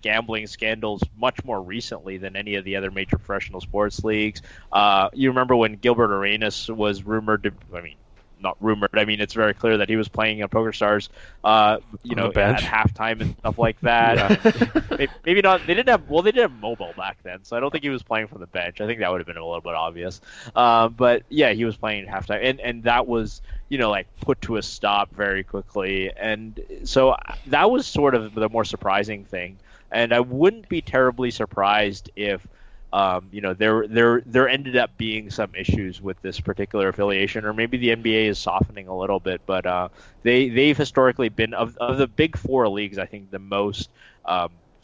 gambling scandals much more recently than any of the other major professional sports leagues. You remember when Gilbert Arenas was rumored to, not rumored, it's very clear that he was playing on PokerStars, at halftime and stuff like that. Maybe not. They didn't have mobile back then, so I don't think he was playing from the bench. I think that would have been a little bit obvious. But yeah, he was playing at halftime, and that was put to a stop very quickly. And so that was sort of the more surprising thing. And I wouldn't be terribly surprised if there ended up being some issues with this particular affiliation, or maybe the NBA is softening a little bit, but they've historically been, of the big four leagues, I think the most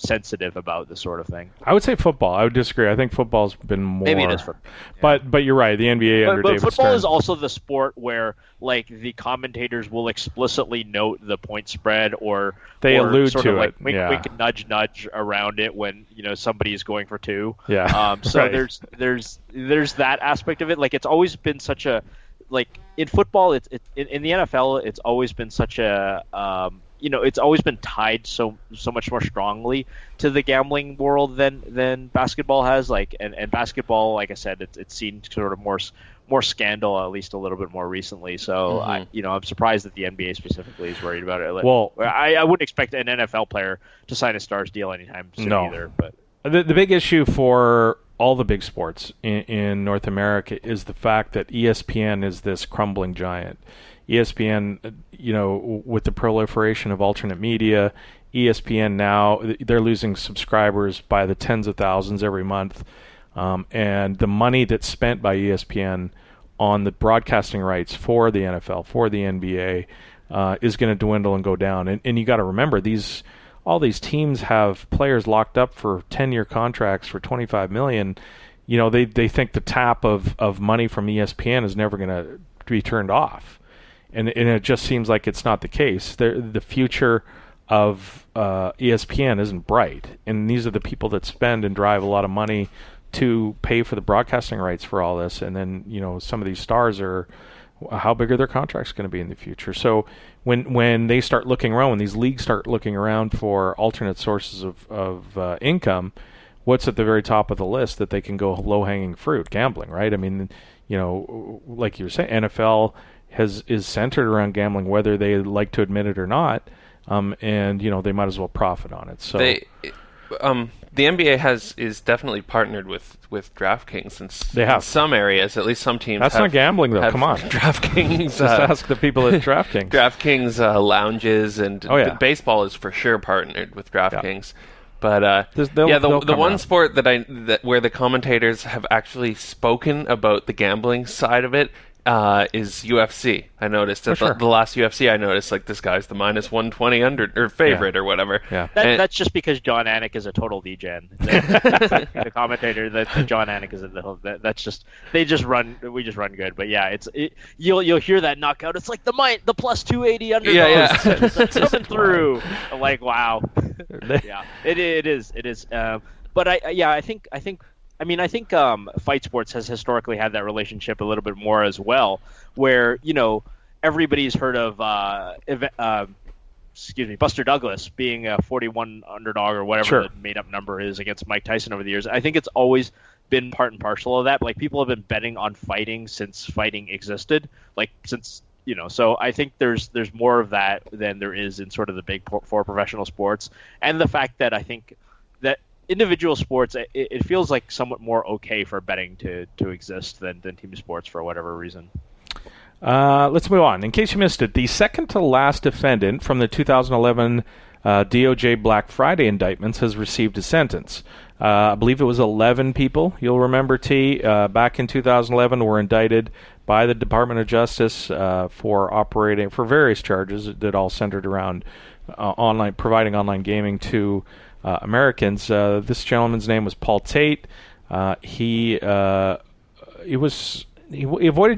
sensitive about this sort of thing. I would say football. I would disagree. I think football's been more. Maybe it is football. Yeah. But you're right. The NBA under David football Stern is also the sport where the commentators will explicitly note the point spread, or they allude sort to of it. Wink, nudge around it when somebody is going for two. Yeah. So right. there's that aspect of it. It's always been such a in football. In the NFL, it's always been such a it's always been tied so much more strongly to the gambling world than basketball has. And basketball, like I said, it's seen sort of more scandal, at least a little bit more recently. So I'm surprised that the NBA specifically is worried about it. Well, I wouldn't expect an NFL player to sign a Stars deal anytime soon either. But the big issue for all the big sports in North America is the fact that ESPN is this crumbling giant. ESPN, with the proliferation of alternate media, ESPN now, they're losing subscribers by the tens of thousands every month. And the money that's spent by ESPN on the broadcasting rights for the NFL, for the NBA, is going to dwindle and go down. And you got to remember, all these teams have players locked up for 10-year contracts for $25 million. They think the tap of money from ESPN is never going to be turned off. And it just seems like it's not the case. The future of ESPN isn't bright. And these are the people that spend and drive a lot of money to pay for the broadcasting rights for all this. And then, some of these stars how big are their contracts going to be in the future? So when they start looking around, when these leagues start looking around for alternate sources of income, what's at the very top of the list that they can go low-hanging fruit? Gambling, right? Like you were saying, NFL is centered around gambling, whether they like to admit it or not, and they might as well profit on it. So the NBA is definitely partnered with DraftKings in some areas, at least some teams. That's not gambling, though. Come on, DraftKings. Just ask the people at DraftKings. DraftKings lounges, and baseball is for sure partnered with DraftKings. Yeah. But the one sport that where the commentators have actually spoken about the gambling side of it is UFC. I noticed at the last UFC, I noticed this guy's the minus 120 under or favorite or whatever. Yeah, that's just because John Anik is a total degen. The commentator that John Anik is in the whole. That's just we just run good. But yeah, you'll hear that knockout. It's like the plus 280 underdog coming through. I'm like, wow. Yeah, it is. But I think fight sports has historically had that relationship a little bit more as well, where everybody's heard of Buster Douglas being a 41 underdog or whatever the made up number is against Mike Tyson over the years. I think it's always been part and parcel of that. People have been betting on fighting since fighting existed, so I think there's more of that than there is in sort of the big four professional sports, and the fact that I think that individual sports, it feels like somewhat more okay for betting to exist than team sports for whatever reason. Let's move on. In case you missed it, the second to last defendant from the 2011 DOJ Black Friday indictments has received a sentence. I believe it was 11 people. You'll remember, T, back in 2011 were indicted by the Department of Justice for various charges that all centered around providing online gaming to Americans. This gentleman's name was Paul Tate. He avoided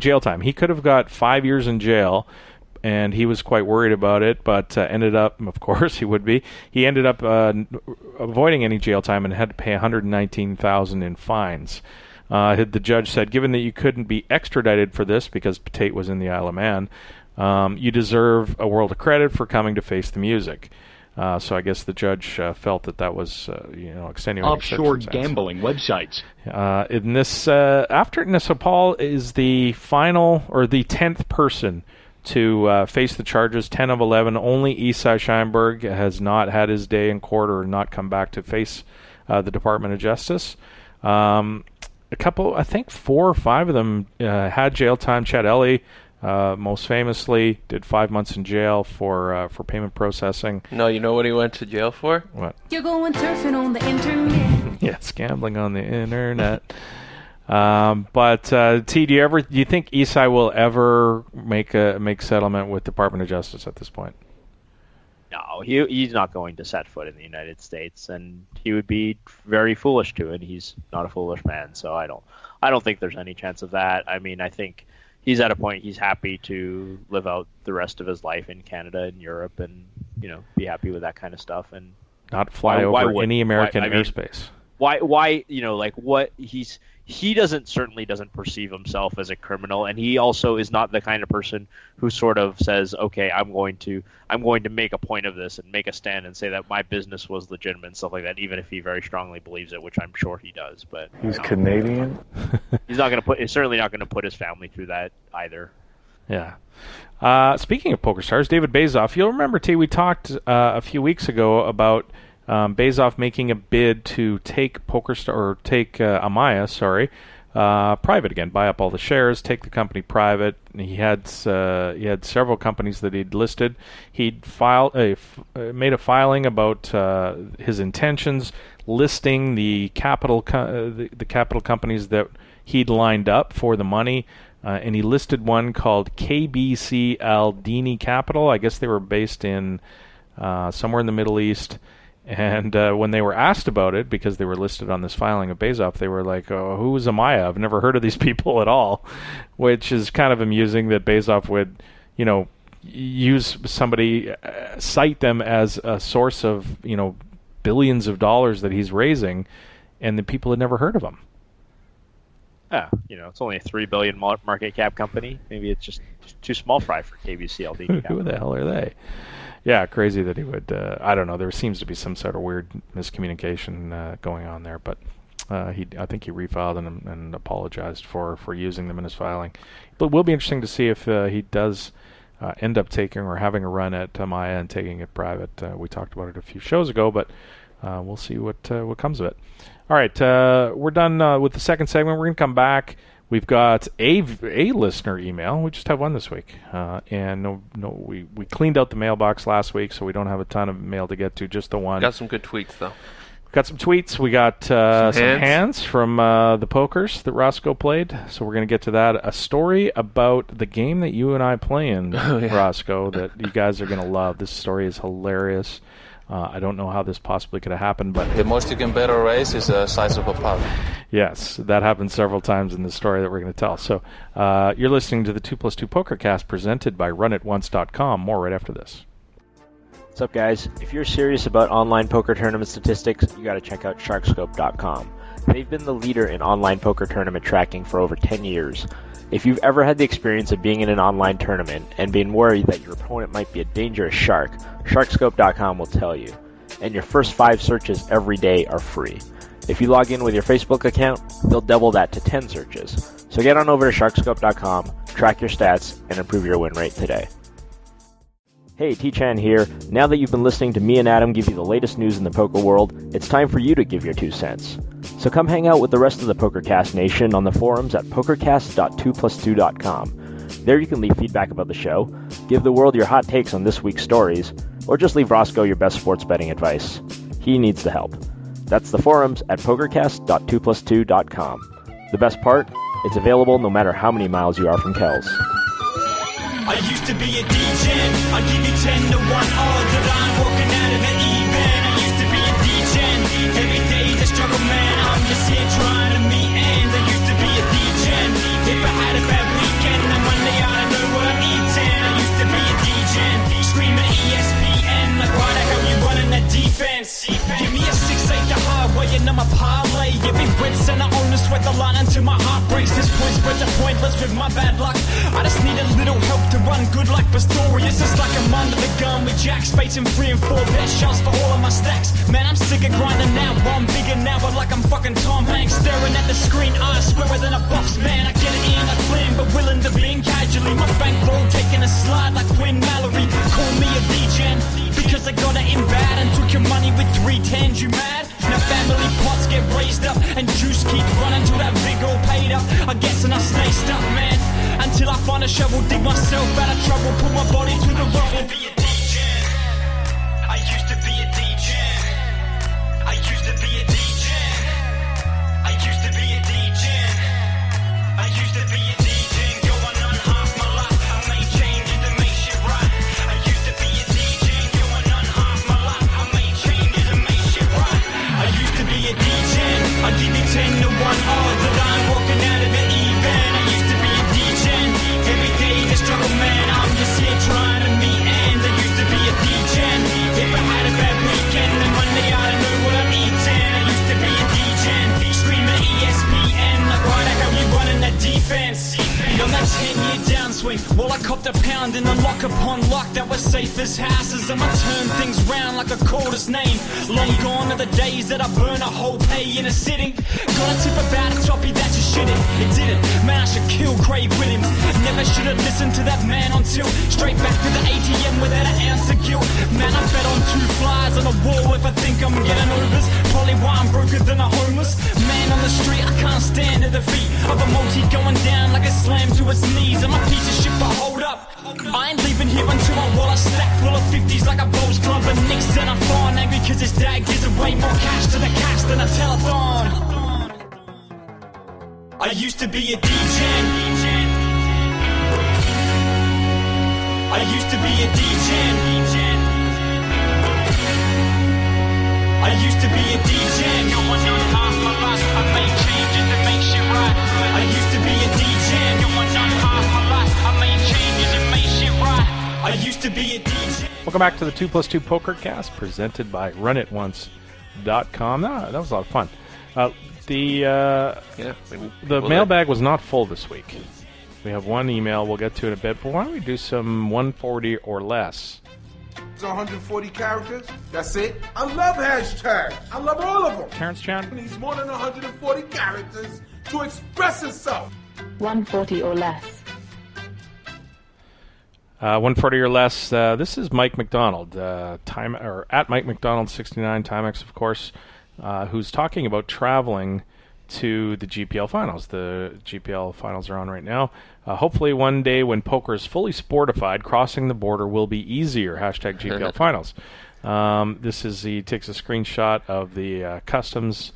jail time. He could have got 5 years in jail, and he was quite worried about it, but ended up, of course he would be, he ended up avoiding any jail time and had to pay $119,000 in fines. The judge said, given that you couldn't be extradited for this because Tate was in the Isle of Man, you deserve a world of credit for coming to face the music. So I guess the judge felt that was, extenuating offshore gambling websites. In this, so Paul is the final or the 10th person to face the charges. 10 of 11. Only Isai Scheinberg has not had his day in court or not come back to face the Department of Justice. A couple, I think 4 or 5 of them had jail time. Chad Ellie, most famously, did 5 months in jail for payment processing. No, you know what he went to jail for? What? You're going surfing on the internet. Yes, gambling on the internet. But T, do you think Isai will ever make settlement with Department of Justice at this point? No, he's not going to set foot in the United States, and he would be very foolish to, and he's not a foolish man. So I don't think there's any chance of that. I mean, I think he's at a point he's happy to live out the rest of his life in Canada and Europe, and be happy with that kind of stuff, and not fly over any American airspace. Why? What he certainly doesn't perceive himself as a criminal, and he also is not the kind of person who sort of says, okay, I'm going to make a point of this and make a stand and say that my business was legitimate and stuff like that, even if he very strongly believes it, which I'm sure he does. But he's Canadian. He's certainly not going to put his family through that either. Yeah. Speaking of PokerStars, David Baazov, you'll remember, T, we talked a few weeks ago about Baazov making a bid to take ICYMI, private again, buy up all the shares, take the company private. He had several companies that he'd listed. He'd made a filing about his intentions, listing the capital companies that he'd lined up for the money, and he listed one called KBC Aldini Capital. I guess they were based in somewhere in the Middle East. And when they were asked about it, because they were listed on this filing of Baazov, they were like, oh, who is Amaya? I've never heard of these people at all, which is kind of amusing that Baazov would, use somebody, cite them as a source of, billions of dollars that he's raising, and the people had never heard of him. Yeah, it's only a $3 billion market cap company. Maybe it's just too small fry for KBC Aldini. Who the hell are they? Yeah, crazy that he would. I don't know. There seems to be some sort of weird miscommunication going on there, but I think he refiled and apologized for using them in his filing. But it will be interesting to see if he does end up taking or having a run at Maya and taking it private. We talked about it a few shows ago, but we'll see what comes of it. All right, we're done with the second segment. We're going to come back. We've got a listener email. We just have one this week, and we cleaned out the mailbox last week, so we don't have a ton of mail to get to. Just the one. Got some good tweets though. Got some tweets. We got some hands from the pokers that Roscoe played, so we're going to get to that. A story about the game that you and I play in, Roscoe, that you guys are going to love. This story is hilarious. I don't know how this possibly could have happened, but the most you can bet or raise is the size of a pub. Yes, that happened several times in the story that we're going to tell. So you're listening to the 2+2 Pokercast presented by RunItOnce.com. More right after this. What's up, guys? If you're serious about online poker tournament statistics, you got to check out Sharkscope.com. They've been the leader in online poker tournament tracking for over 10 years. If you've ever had the experience of being in an online tournament and being worried that your opponent might be a dangerous shark, Sharkscope.com will tell you. And your first 5 searches every day are free. If you log in with your Facebook account, they'll double that to 10 searches. So get on over to Sharkscope.com, track your stats, and improve your win rate today. Hey, T-Chan here. Now that you've been listening to me and Adam give you the latest news in the poker world, it's time for you to give your 2 cents. So come hang out with the rest of the Pokercast Nation on the forums at pokercast.2plus2.com. There you can leave feedback about the show, give the world your hot takes on this week's stories, or just leave Roscoe your best sports betting advice. He needs the help. That's the forums at pokercast.2plus2.com. The best part? It's available no matter how many miles you are from Kells. I used to be a Degen. I give you 10 to 1 odds that I'm walking out of it even. I used to be a Degen. Every day's a struggle, man. I'm just here trying to meet ends. I used to be a Degen. If I had a bad weekend, then Monday I don't know what I'm eating. I used to be a Degen. Screaming ESPN like, why the hell you running that defense? Give me a 6-8 the hard way and I'm a parlay. Every red center on the sweat the line until my heart breaks. This point spreads are pointless with my bad luck. I just need a little help to run good like Pistorius. It's like I'm under the gun with Jack Spates and 3 and 4 best shots for all of my stacks. Man, I'm sick of grinding now. I'm bigger now, but like I'm fucking Tom Hanks staring at the screen. Eyes squarer than a box, man. I get it in like Flynn, but willing to be in casually. My bankroll taking a slide like Quinn Mallory. Call me a Degen because I got it in bad and took your money with 3 10s. You mad? Now family pots get raised up and juice keep running till that big all paid up. I guess and I stay stuck, man, until I find a shovel, dig myself out of trouble, put my body through the rubble. Be a Degen. I used to be a Degen. I used to be a Degen. I used to be a Degen. I used to be a Degen. Going on half my life. I made changes to make shit right. I used to be a Degen. Going on half my life. I made changes to make shit right. I used to be a Degen. I give you 10 to 1 odds that I'm walking out of it even. I used to be a Degen. Every day the struggle, man. I'm just here trying to meet ends. I used to be a Degen. If I had a bad weekend, then Monday I don't know what I'm eating. I used to be a Degen. Screaming ESPN like, why the hell you running that defense? On that 10-year downswing, well I copped a pound in the lock upon lock that was safe as houses. I'ma turn things round like a quarter's name. Long gone are the days that I burn a whole pay in a sitting. Got a tip about a toppy that just shit it didn't. Man, I should kill Craig Williams. Never should have listened to that man until straight back to the ATM without an ounce of guilt. Man, I bet on 2 flies on a wall if I think I'm getting overs. Probably why I'm broker than a homeless man on the street. I can't stand at the feet of a multi going down like a slam to its knees. I'm a piece of shit, but hold up, I ain't leaving here until my wallet stacked full of 50s like a Bowls Club and Knicks. And I'm fine angry because his dad gives away more cash to the cast than a telethon. I used to be a Degen. I used to be a Degen. I used to be a Degen. Going on half my life. I made changes to make shit right. I used to be a Degen. Going on half my life. I made changes to make shit right. I used to be a Degen. Welcome back to the 2plus2 Pokercast, presented by RunItOnce.com. That was a lot of fun. The mailbag was not full this week. We have one email we'll get to in a bit, but why don't we do some 140 or less? It's 140 characters. That's it. I love hashtags. I love all of them. Terrence Chan? It needs more than 140 characters to express itself. 140 or less. 140 or less. This is Mike McDonald, at Mike McDonald 69 Timex, of course, who's talking about traveling to the GPL finals. The GPL finals are on right now. Hopefully one day when poker is fully sportified, crossing the border will be easier. Hashtag GPL finals. He takes a screenshot of the customs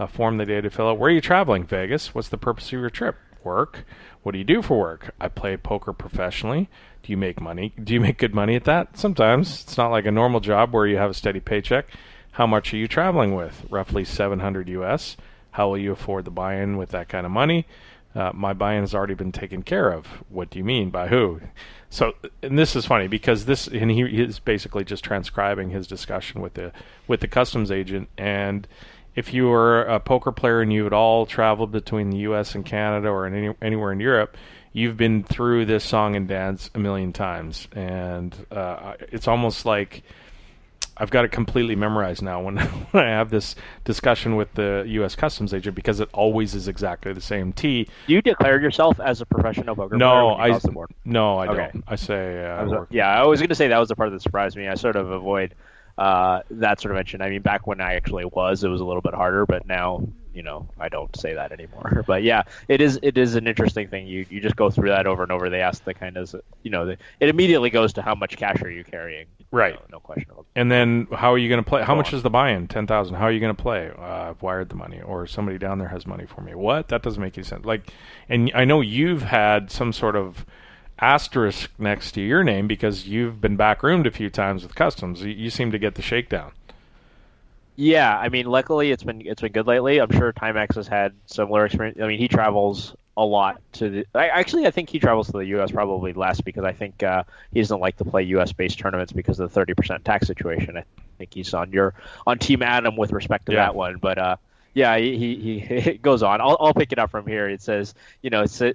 form that they had to fill out. Where are you traveling? Vegas. What's the purpose of your trip? Work. What do you do for work? I play poker professionally. Do you make money? Do you make good money at that? Sometimes. It's not like a normal job where you have a steady paycheck. How much are you traveling with? Roughly $700 US. How will you afford the buy-in with that kind of money? My buy-in has already been taken care of. What do you mean? By who? So, and this is funny because he is basically just transcribing his discussion with the customs agent. And if you were a poker player and you had all traveled between the U.S. and Canada or anywhere in Europe, you've been through this song and dance a million times. And it's almost like I've got it completely memorized now when I have this discussion with the U.S. Customs agent because it always is exactly the same T. You declared yourself as a professional poker player? No, I don't. I say I was going to say that was the part that surprised me. I sort of avoid that sort of mention. I mean, back when I actually was, it was a little bit harder, but now I don't say that anymore. But yeah, it is an interesting thing. You just go through that over and over. They ask the kind of, it immediately goes to how much cash are you carrying? Right. No question about it. And then how are you going to play? How much is the buy-in? 10,000. How are you going to play? I've wired the money, or somebody down there has money for me. What? That doesn't make any sense. And I know you've had some sort of asterisk next to your name because you've been backroomed a few times with customs. You seem to get the shakedown. Yeah, I mean, luckily it's been good lately. I'm sure Timex has had similar experience. I mean, he travels a lot to I think he travels to the U.S. probably less because I think he doesn't like to play U.S.-based tournaments because of the 30% tax situation. I think he's on Team Adam with respect to that one. But yeah, he goes on. I'll pick it up from here. It says,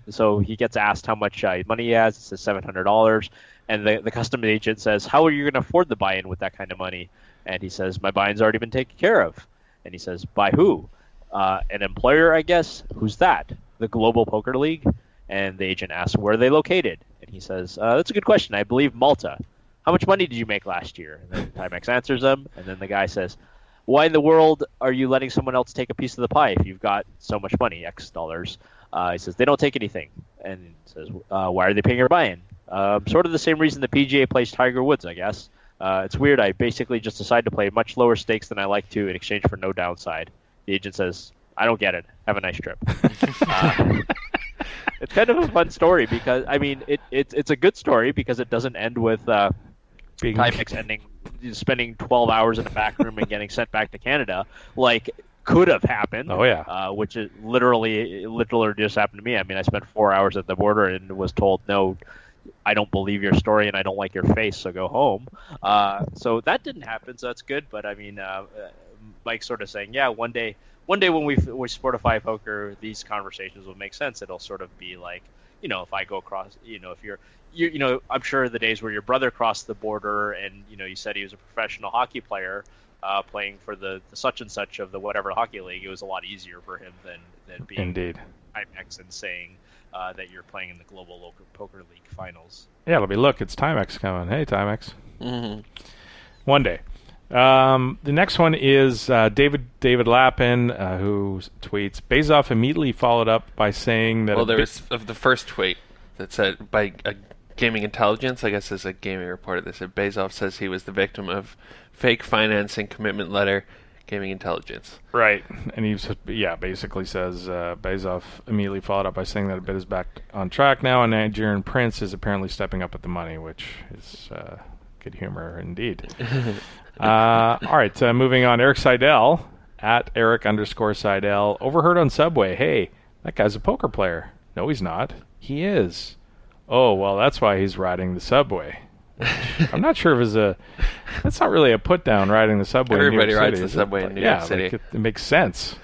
so he gets asked how much money he has. It says $700, and the custom agent says, how are you going to afford the buy-in with that kind of money? And he says, my buy-in's already been taken care of. And he says, by who? An employer, I guess. Who's that? The Global Poker League? And the agent asks, where are they located? And he says, that's a good question. I believe Malta. How much money did you make last year? And then Timex answers him. And then the guy says, why in the world are you letting someone else take a piece of the pie if you've got so much money, X dollars? He says, they don't take anything. And he says, why are they paying your buy-in? Sort of the same reason the PGA plays Tiger Woods, I guess. It's weird. I basically just decided to play much lower stakes than I like to in exchange for no downside. The agent says, I don't get it. Have a nice trip. It's kind of a fun story because, I mean, it's a good story because it doesn't end with Timex spending 12 hours in a back room and getting sent back to Canada like could have happened. Oh, yeah. Which is literally just happened to me. I mean, I spent 4 hours at the border and was told, no, I don't believe your story and I don't like your face, so go home. So that didn't happen, so that's good. But I mean, Mike's sort of saying, yeah, one day when we sportify poker, these conversations will make sense. It'll sort of be like, if I go across, if you're I'm sure the days where your brother crossed the border and you said he was a professional hockey player playing for the such and such of the whatever hockey league, it was a lot easier for him than being Indeed. Timex and saying that you're playing in the Global Local Poker League finals. Yeah, it'll be, look, it's Timex coming. Hey, Timex. Mm-hmm. One day. The next one is David Lappin, who tweets, Baazov immediately followed up by saying that... Well, there was the first tweet that said, by Gaming Intelligence, I guess is a gaming reporter, that said Baazov says he was the victim of fake financing commitment letter, Gaming Intelligence. Right. And he basically says Baazov immediately followed up by saying that a bid is back on track now, and Nigerian Prince is apparently stepping up at the money, which is good humor indeed. All right, moving on. Eric Seidel, at Eric_Seidel, overheard on Subway, hey, that guy's a poker player. No, he's not. He is. Oh, well, that's why he's riding the subway. I'm not sure if that's not really a put down, riding the subway. Everybody in New York rides City, the subway in New York City. Like it makes sense.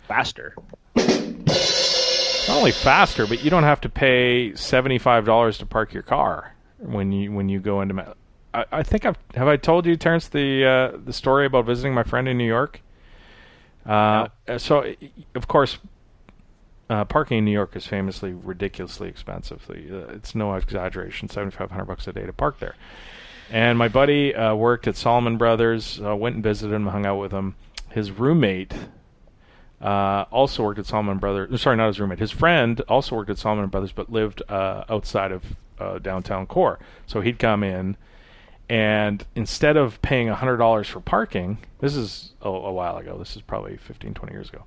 Faster. Not only faster, but you don't have to pay $75 to park your car when you go into. I think have I told you, Terrence, the story about visiting my friend in New York? So, of course, parking in New York is famously ridiculously expensive. It's no exaggeration, $7,500 a day to park there. And my buddy worked at Salomon Brothers. Went and visited him, hung out with him. His roommate also worked at Salomon Brothers. Sorry, not his roommate. His friend also worked at Salomon Brothers, but lived outside of downtown core. So he'd come in, and instead of paying $100 for parking, this is a while ago. This is probably 15, 20 years ago.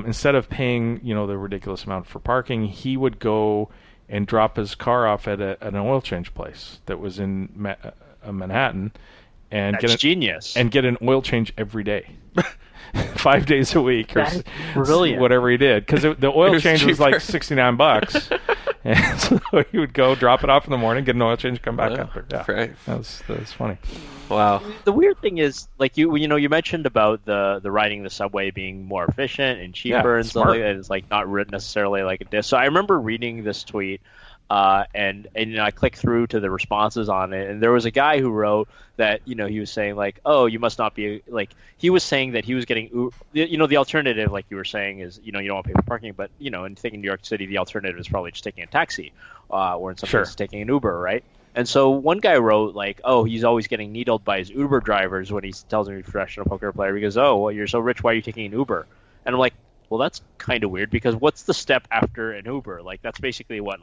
Instead of paying, the ridiculous amount for parking, he would go and drop his car off at an oil change place that was in Manhattan, and genius. And get an oil change every day, 5 days a week, or brilliant. Whatever he did, because the oil change was like $69. And so he would go drop it off in the morning, get an oil change, come back up. Yeah, right. That was funny. Wow. The weird thing is, like you mentioned about the riding the subway being more efficient and cheaper and stuff like that. It's like not necessarily like a diss. So I remember reading this tweet, and I clicked through to the responses on it, and there was a guy who wrote that he was saying like, oh, you must not be like, he was saying that he was getting the alternative, like you were saying, is you don't want to pay for parking, but and thinking New York City, the alternative is probably just taking a taxi, or in some cases taking an Uber, right? And so one guy wrote like, oh, he's always getting needled by his Uber drivers when he tells him he's a professional poker player. He goes, oh, well, you're so rich, why are you taking an Uber? And I'm like, Well, that's kind of weird because what's the step after an Uber? Like that's basically what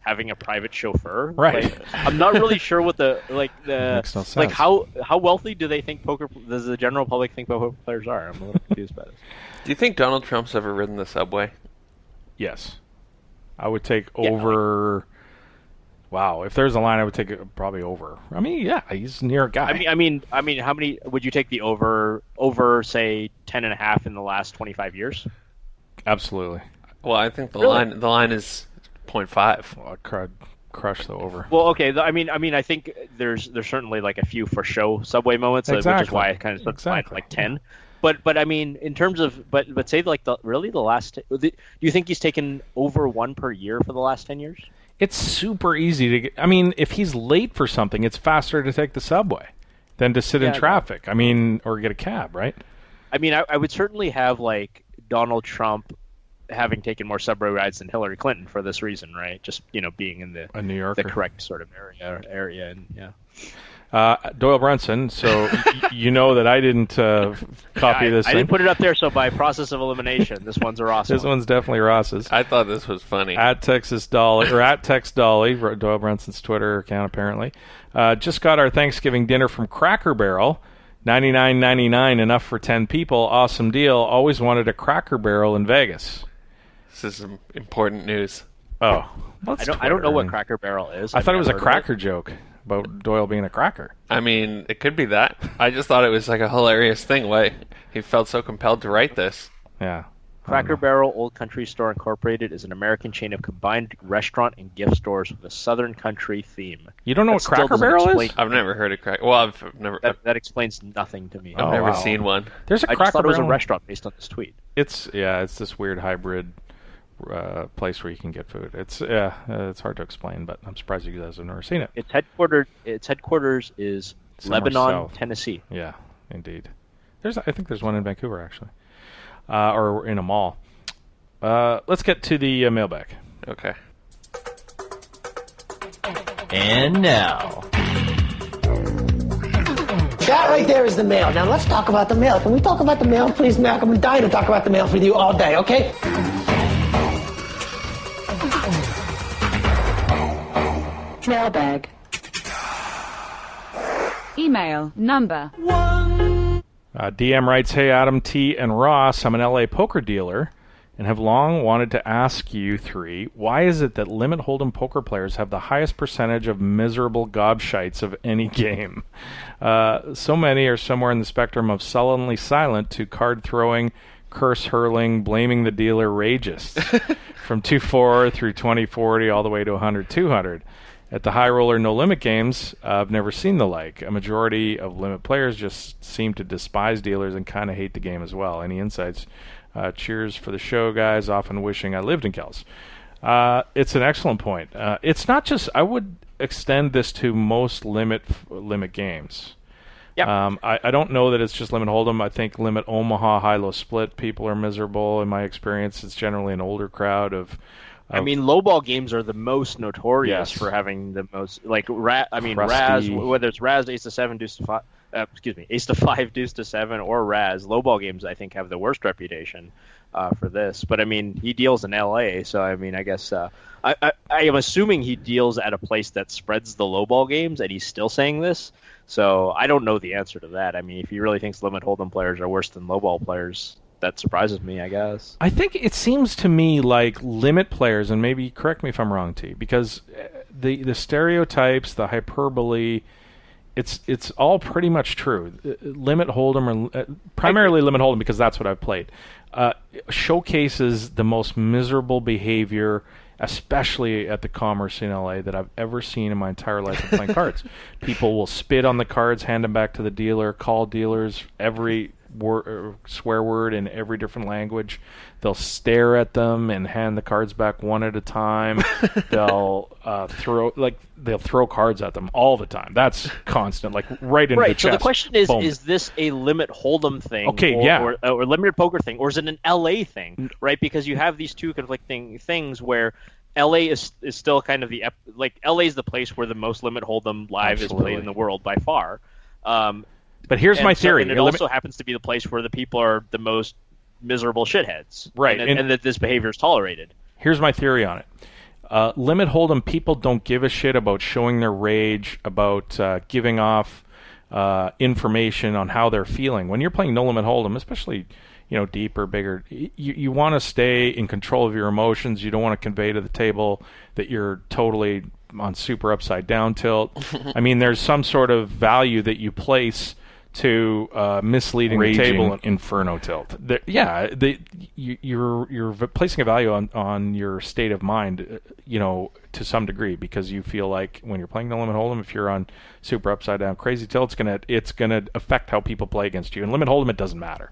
having a private chauffeur, right? I'm not really sure what makes no sense. How wealthy do they think does the general public think poker players are? I'm a little confused by this. Do you think Donald Trump's ever ridden the subway? Yes, I would take over. Wow, if there's a line, I would take it probably over. I mean, yeah, he's near a guy. I mean, how many would you take the over say 10.5 in the last 25 years? Absolutely. Well, I think the line is 0.5. Well, I'd crush the over. Well, okay. I mean, I think there's certainly a few for show subway moments, which is why I kind of set like 10. But I mean, in terms of but say the last. Do you think he's taken over one per year for the last 10 years? It's super easy to get. I mean, if he's late for something, it's faster to take the subway than to sit in traffic. I mean, or get a cab, right? I mean, I would certainly have Donald Trump having taken more subway rides than Hillary Clinton for this reason, right? Just being in the New Yorker, the correct sort of area, and yeah. Doyle Brunson, so you know that I didn't copy this. I didn't put it up there, so by process of elimination, this one's a Ross. This one's definitely Ross's. I thought this was funny. At Texas Dolly or at Tex Dolly, Doyle Brunson's Twitter account apparently. Just got our Thanksgiving dinner from Cracker Barrel, $99.99, enough for 10 people. Awesome deal. Always wanted a Cracker Barrel in Vegas. This is some important news. Oh, I don't know what Cracker Barrel is. I thought it was a cracker joke about Doyle being a cracker. I mean, it could be that. I just thought it was a hilarious thing. Why he felt so compelled to write this. Yeah. Cracker Barrel Old Country Store Incorporated is an American chain of combined restaurant and gift stores with a Southern country theme. You don't know what Cracker Barrel is? I've never heard of Cracker. Well, I've never. That explains nothing to me. I've never seen one. There's a Cracker I just thought Barrel. It was a restaurant based on this tweet. It's this weird hybrid place where you can get food. It's hard to explain, but I'm surprised you guys have never seen it. Its headquarters is somewhere Lebanon, south. Tennessee. Yeah, indeed. I think there's one in Vancouver actually, or in a mall. Let's get to the mailbag. Okay. And now. That right there is the mail. Now let's talk about the mail. Can we talk about the mail, please, Mac? I'm dying to talk about the mail with you all day, okay? Mailbag. Email number 1. DM writes, "Hey Adam, T, and Ross, I'm an LA poker dealer and have long wanted to ask you three, why is it that limit hold'em poker players have the highest percentage of miserable gobshites of any game? So many are somewhere in the spectrum of sullenly silent to card throwing, curse hurling, blaming the dealer ragists, from 2-4 through 20-40 all the way to 100-200. At the high roller no limit games, I've never seen the like. A majority of limit players just seem to despise dealers and kind of hate the game as well. Any insights? Cheers for the show, guys. Often wishing I lived in Kells." It's an excellent point. It's not just. I would extend this to most limit games. Yeah. I don't know that it's just limit hold'em. I think limit Omaha high-low split people are miserable. In my experience, it's generally an older crowd of. I mean, lowball games are the most notorious for having the most Raz, whether it's Raz, Ace to 7, Deuce to 5, Ace to 5, Deuce to 7, or Raz. Lowball games, I think, have the worst reputation for this. But I mean, he deals in LA, so I mean, I guess I am assuming he deals at a place that spreads the lowball games, and he's still saying this. So I don't know the answer to that. I mean, if he really thinks limit hold'em players are worse than lowball players, that surprises me, I guess. I think it seems to me like limit players, and maybe correct me if I'm wrong, T, because the stereotypes, the hyperbole, it's all pretty much true. Limit hold'em, or primarily limit hold'em, because that's what I've played, showcases the most miserable behavior, especially at the Commerce in LA, that I've ever seen in my entire life of playing cards. People will spit on the cards, hand them back to the dealer, call dealers every swear word in every different language. They'll stare at them and hand the cards back one at a time. They'll throw cards at them all the time. That's constant, right into the chest. So the question is: boom. Is this a limit hold'em thing? Okay, or limited poker thing, or is it an LA thing? Right, because you have these two conflicting things where LA is still kind of LA is the place where the most limit hold'em live is played in the world by far. But here's my theory. And it also happens to be the place where the people are the most miserable shitheads, right? And that this behavior is tolerated. Here's my theory on it. Limit Hold'em people don't give a shit about showing their rage, about giving off information on how they're feeling. When you're playing No Limit Hold'em, especially deeper, bigger, you want to stay in control of your emotions. You don't want to convey to the table that you're totally on super upside down tilt. I mean, there's some sort of value that you place to misleading the table and inferno tilt. You're placing a value on your state of mind, to some degree, because you feel like when you're playing No Limit Hold'em, if you're on super upside down crazy tilt, it's gonna affect how people play against you. In Limit Hold'em, it doesn't matter.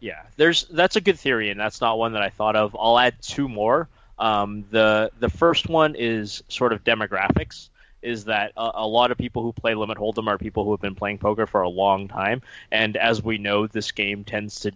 Yeah, that's a good theory, and that's not one that I thought of. I'll add two more. The first one is sort of demographics. Is that a lot of people who play Limit Hold'em are people who have been playing poker for a long time, and as we know, this game tends to,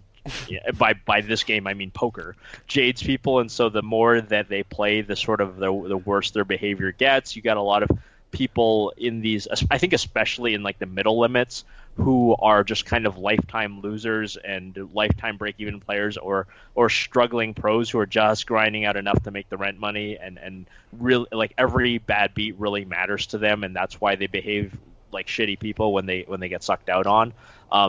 by this game I mean poker, jades people, and so the more that they play, the worse their behavior gets. You got a lot of people in these, I think especially in like the middle limits, who are just kind of lifetime losers and lifetime break-even players, or struggling pros who are just grinding out enough to make the rent money, and really, like, every bad beat really matters to them, and that's why they behave like shitty people when they get sucked out on.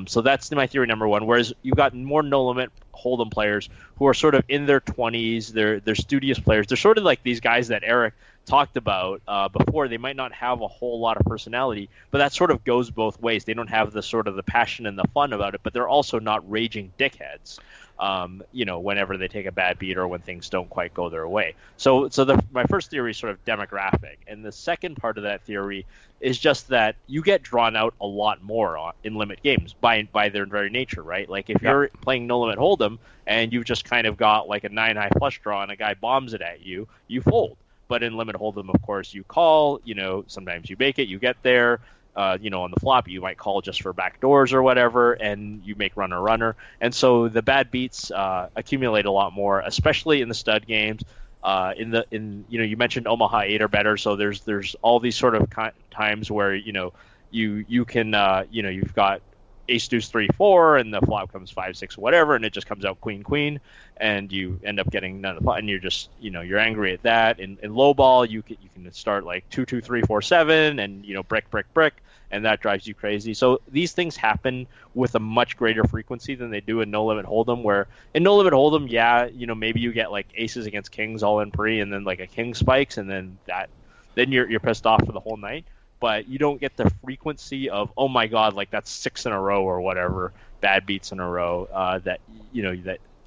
So that's my theory number one. Whereas you've got more No Limit Hold'em players who are sort of in their 20s, they're studious players. They're sort of like these guys that Eric talked about before. They might not have a whole lot of personality, but that sort of goes both ways. They don't have the sort of the passion and the fun about it, but they're also not raging dickheads, whenever they take a bad beat or when things don't quite go their way. So my first theory is sort of demographic, and the second part of that theory is just that you get drawn out a lot more in limit games by their very nature, right? Like if you're playing No Limit Hold'em and you've just kind of got like a 9-high flush draw and a guy bombs it at you, you fold. But in Limit Hold'em, of course, you call. Sometimes you make it. You get there. On the flop, you might call just for backdoors or whatever, and you make runner. And so the bad beats accumulate a lot more, especially in the stud games. You mentioned Omaha 8 or better. So there's all these sort of times where you can you've got ace deuce 3-4 and the flop comes 5-6 whatever, and it just comes out queen, and you end up getting none of the pot, and you're just you're angry at that. In low ball, you can start like 2-2 3-4-7 and brick, and that drives you crazy. So these things happen with a much greater frequency than they do in No Limit Hold'em, where in No Limit Hold'em, maybe you get like aces against kings all in pre, and then like a king spikes, and then you're pissed off for the whole night. But you don't get the frequency of, oh my god, like that's 6 in a row or whatever, bad beats in a row.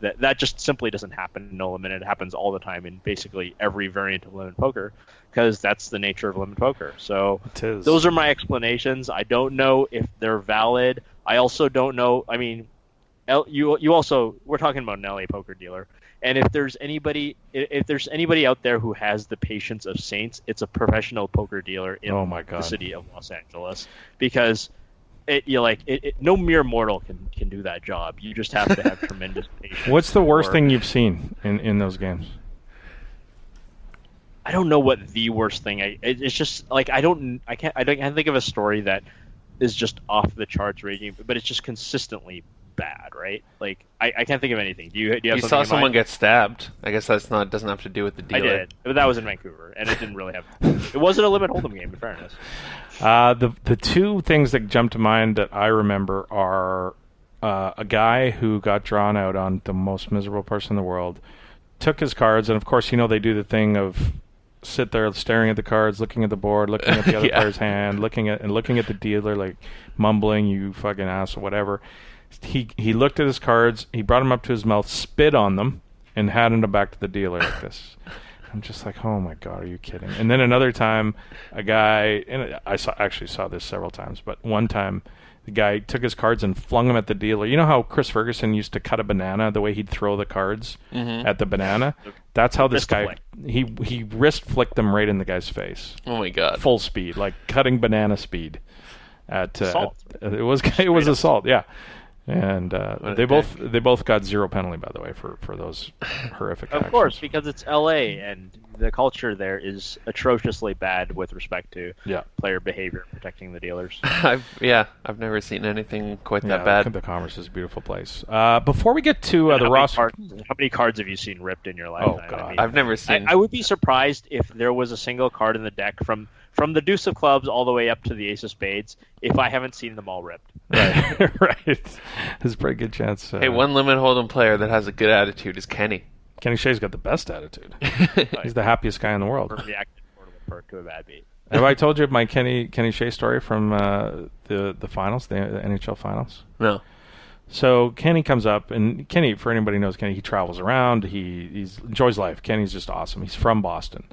That just simply doesn't happen in No Limit. It happens all the time in basically every variant of Limit Poker, because that's the nature of Limit Poker. So those are my explanations. I don't know if they're valid. I also don't know. I mean, you also, we're talking about an LA poker dealer. And if there's anybody out there who has the patience of saints, it's a professional poker dealer in the city of Los Angeles, because no mere mortal can do that job. You just have to have tremendous patience. What's the worst thing you've seen in those games? I don't know what the worst thing. It's just like I can't think of a story that is just off the charts raging, but it's just consistently bad, right? Like I can't think of anything. Do you have saw someone get stabbed? I guess doesn't have to do with the dealer. I did, but that was in Vancouver, and it didn't really have. It wasn't a Limit Hold'em game, in fairness. The two things that jump to mind that I remember are a guy who got drawn out on the most miserable person in the world, took his cards, and of course they do the thing of sit there staring at the cards, looking at the board, looking at the other player's hand, looking at the dealer, like mumbling, "You fucking ass," or whatever. He looked at his cards, he brought them up to his mouth, spit on them, and handed them back to the dealer like this. I'm just like, oh my god, are you kidding? And then another time, a guy, and I saw this several times, but one time the guy took his cards and flung them at the dealer. You know how Chris Ferguson used to cut a banana, the way he'd throw the cards at the banana? That's how this guy, he wrist flicked them right in the guy's face. Oh my god. Full speed, like cutting banana speed. Assault. It was assault, yeah. And they both got zero penalty, by the way, for those horrific actions. Of course, because it's LA, and the culture there is atrociously bad with respect to player behavior, protecting the dealers. I've never seen anything quite that bad. The Commerce is a beautiful place. Before we get to the roster, how many cards have you seen ripped in your lifetime? Oh God, I mean, I've never seen. I would be surprised if there was a single card in the deck from the Deuce of Clubs all the way up to the Ace of Spades if I haven't seen them all ripped. Right, right. There's a pretty good chance. Hey, one limit hold'em player that has a good attitude is Kenny. Kenny Shea's got the best attitude. He's the happiest guy in the world. Reacted portable perk to a bad beat. Have I told you my Kenny Shea story from the finals, the NHL finals? No. So Kenny comes up, and Kenny, for anybody who knows Kenny, he travels around. He enjoys life. Kenny's just awesome. He's from Boston.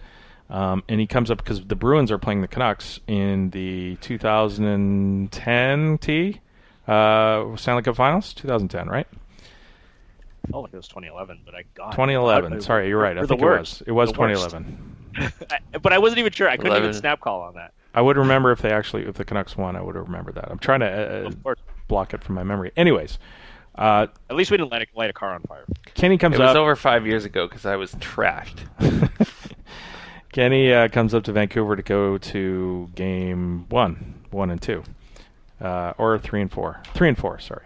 And he comes up because the Bruins are playing the Canucks in the 2010 Stanley Cup Finals? 2010, right? I felt like it was 2011, but I got 2011. Sorry, you're right. I think it was. It was 2011. But I wasn't even sure. I couldn't even snap call on that. I would remember if the Canucks won. I would have remembered that. I'm trying to block it from my memory. Anyways. At least we didn't light a car on fire. Kenny comes up. It was over 5 years ago because I was trashed. Kenny comes up to Vancouver to go to game 1 and 2. Or 3 and 4. 3 and 4, sorry.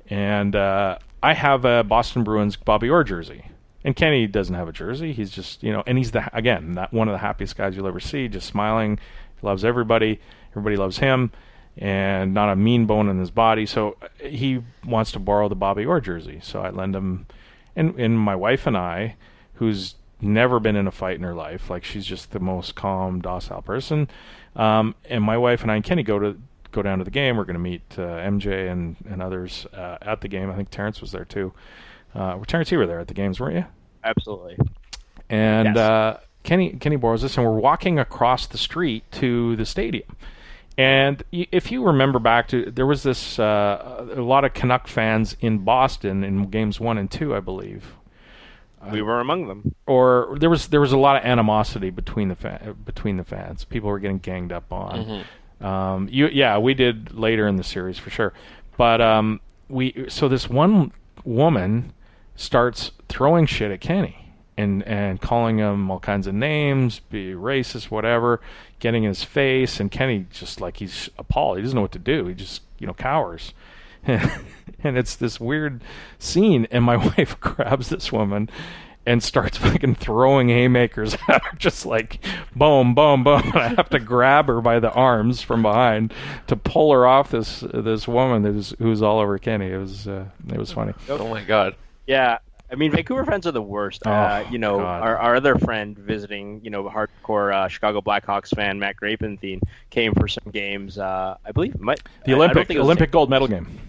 And I have a Boston Bruins Bobby Orr jersey. And Kenny doesn't have a jersey. He's just, and he's one of the happiest guys you'll ever see, just smiling. He loves everybody. Everybody loves him. And not a mean bone in his body. So he wants to borrow the Bobby Orr jersey. So I lend him. And my wife and I, who's never been in a fight in her life, like she's just the most calm, docile person. And my wife and I and Kenny go down to the game. We're going to meet MJ and others at the game. I think Terrence was there too. Terrence, you were there at the games, weren't you? Absolutely. And yes. Kenny borrows this, and we're walking across the street to the stadium. And if you remember back to, there was this a lot of Canuck fans in Boston in games 1 and 2, I believe. We were among them. Or there was a lot of animosity between the fans. People were getting ganged up on. Mm-hmm. We did later in the series for sure. But so this one woman starts throwing shit at Kenny and calling him all kinds of names, be racist, whatever, getting in his face, and Kenny just like he's appalled. He doesn't know what to do. He just cowers. And it's this weird scene, and my wife grabs this woman and starts fucking throwing haymakers at her, just like boom, boom, boom. And I have to grab her by the arms from behind to pull her off this woman who's all over Kenny. It was funny. Oh my God. Yeah. I mean, Vancouver fans are the worst. Our other friend visiting, hardcore Chicago Blackhawks fan, Matt Grapenthien, came for some games. I believe the Olympic gold medal game.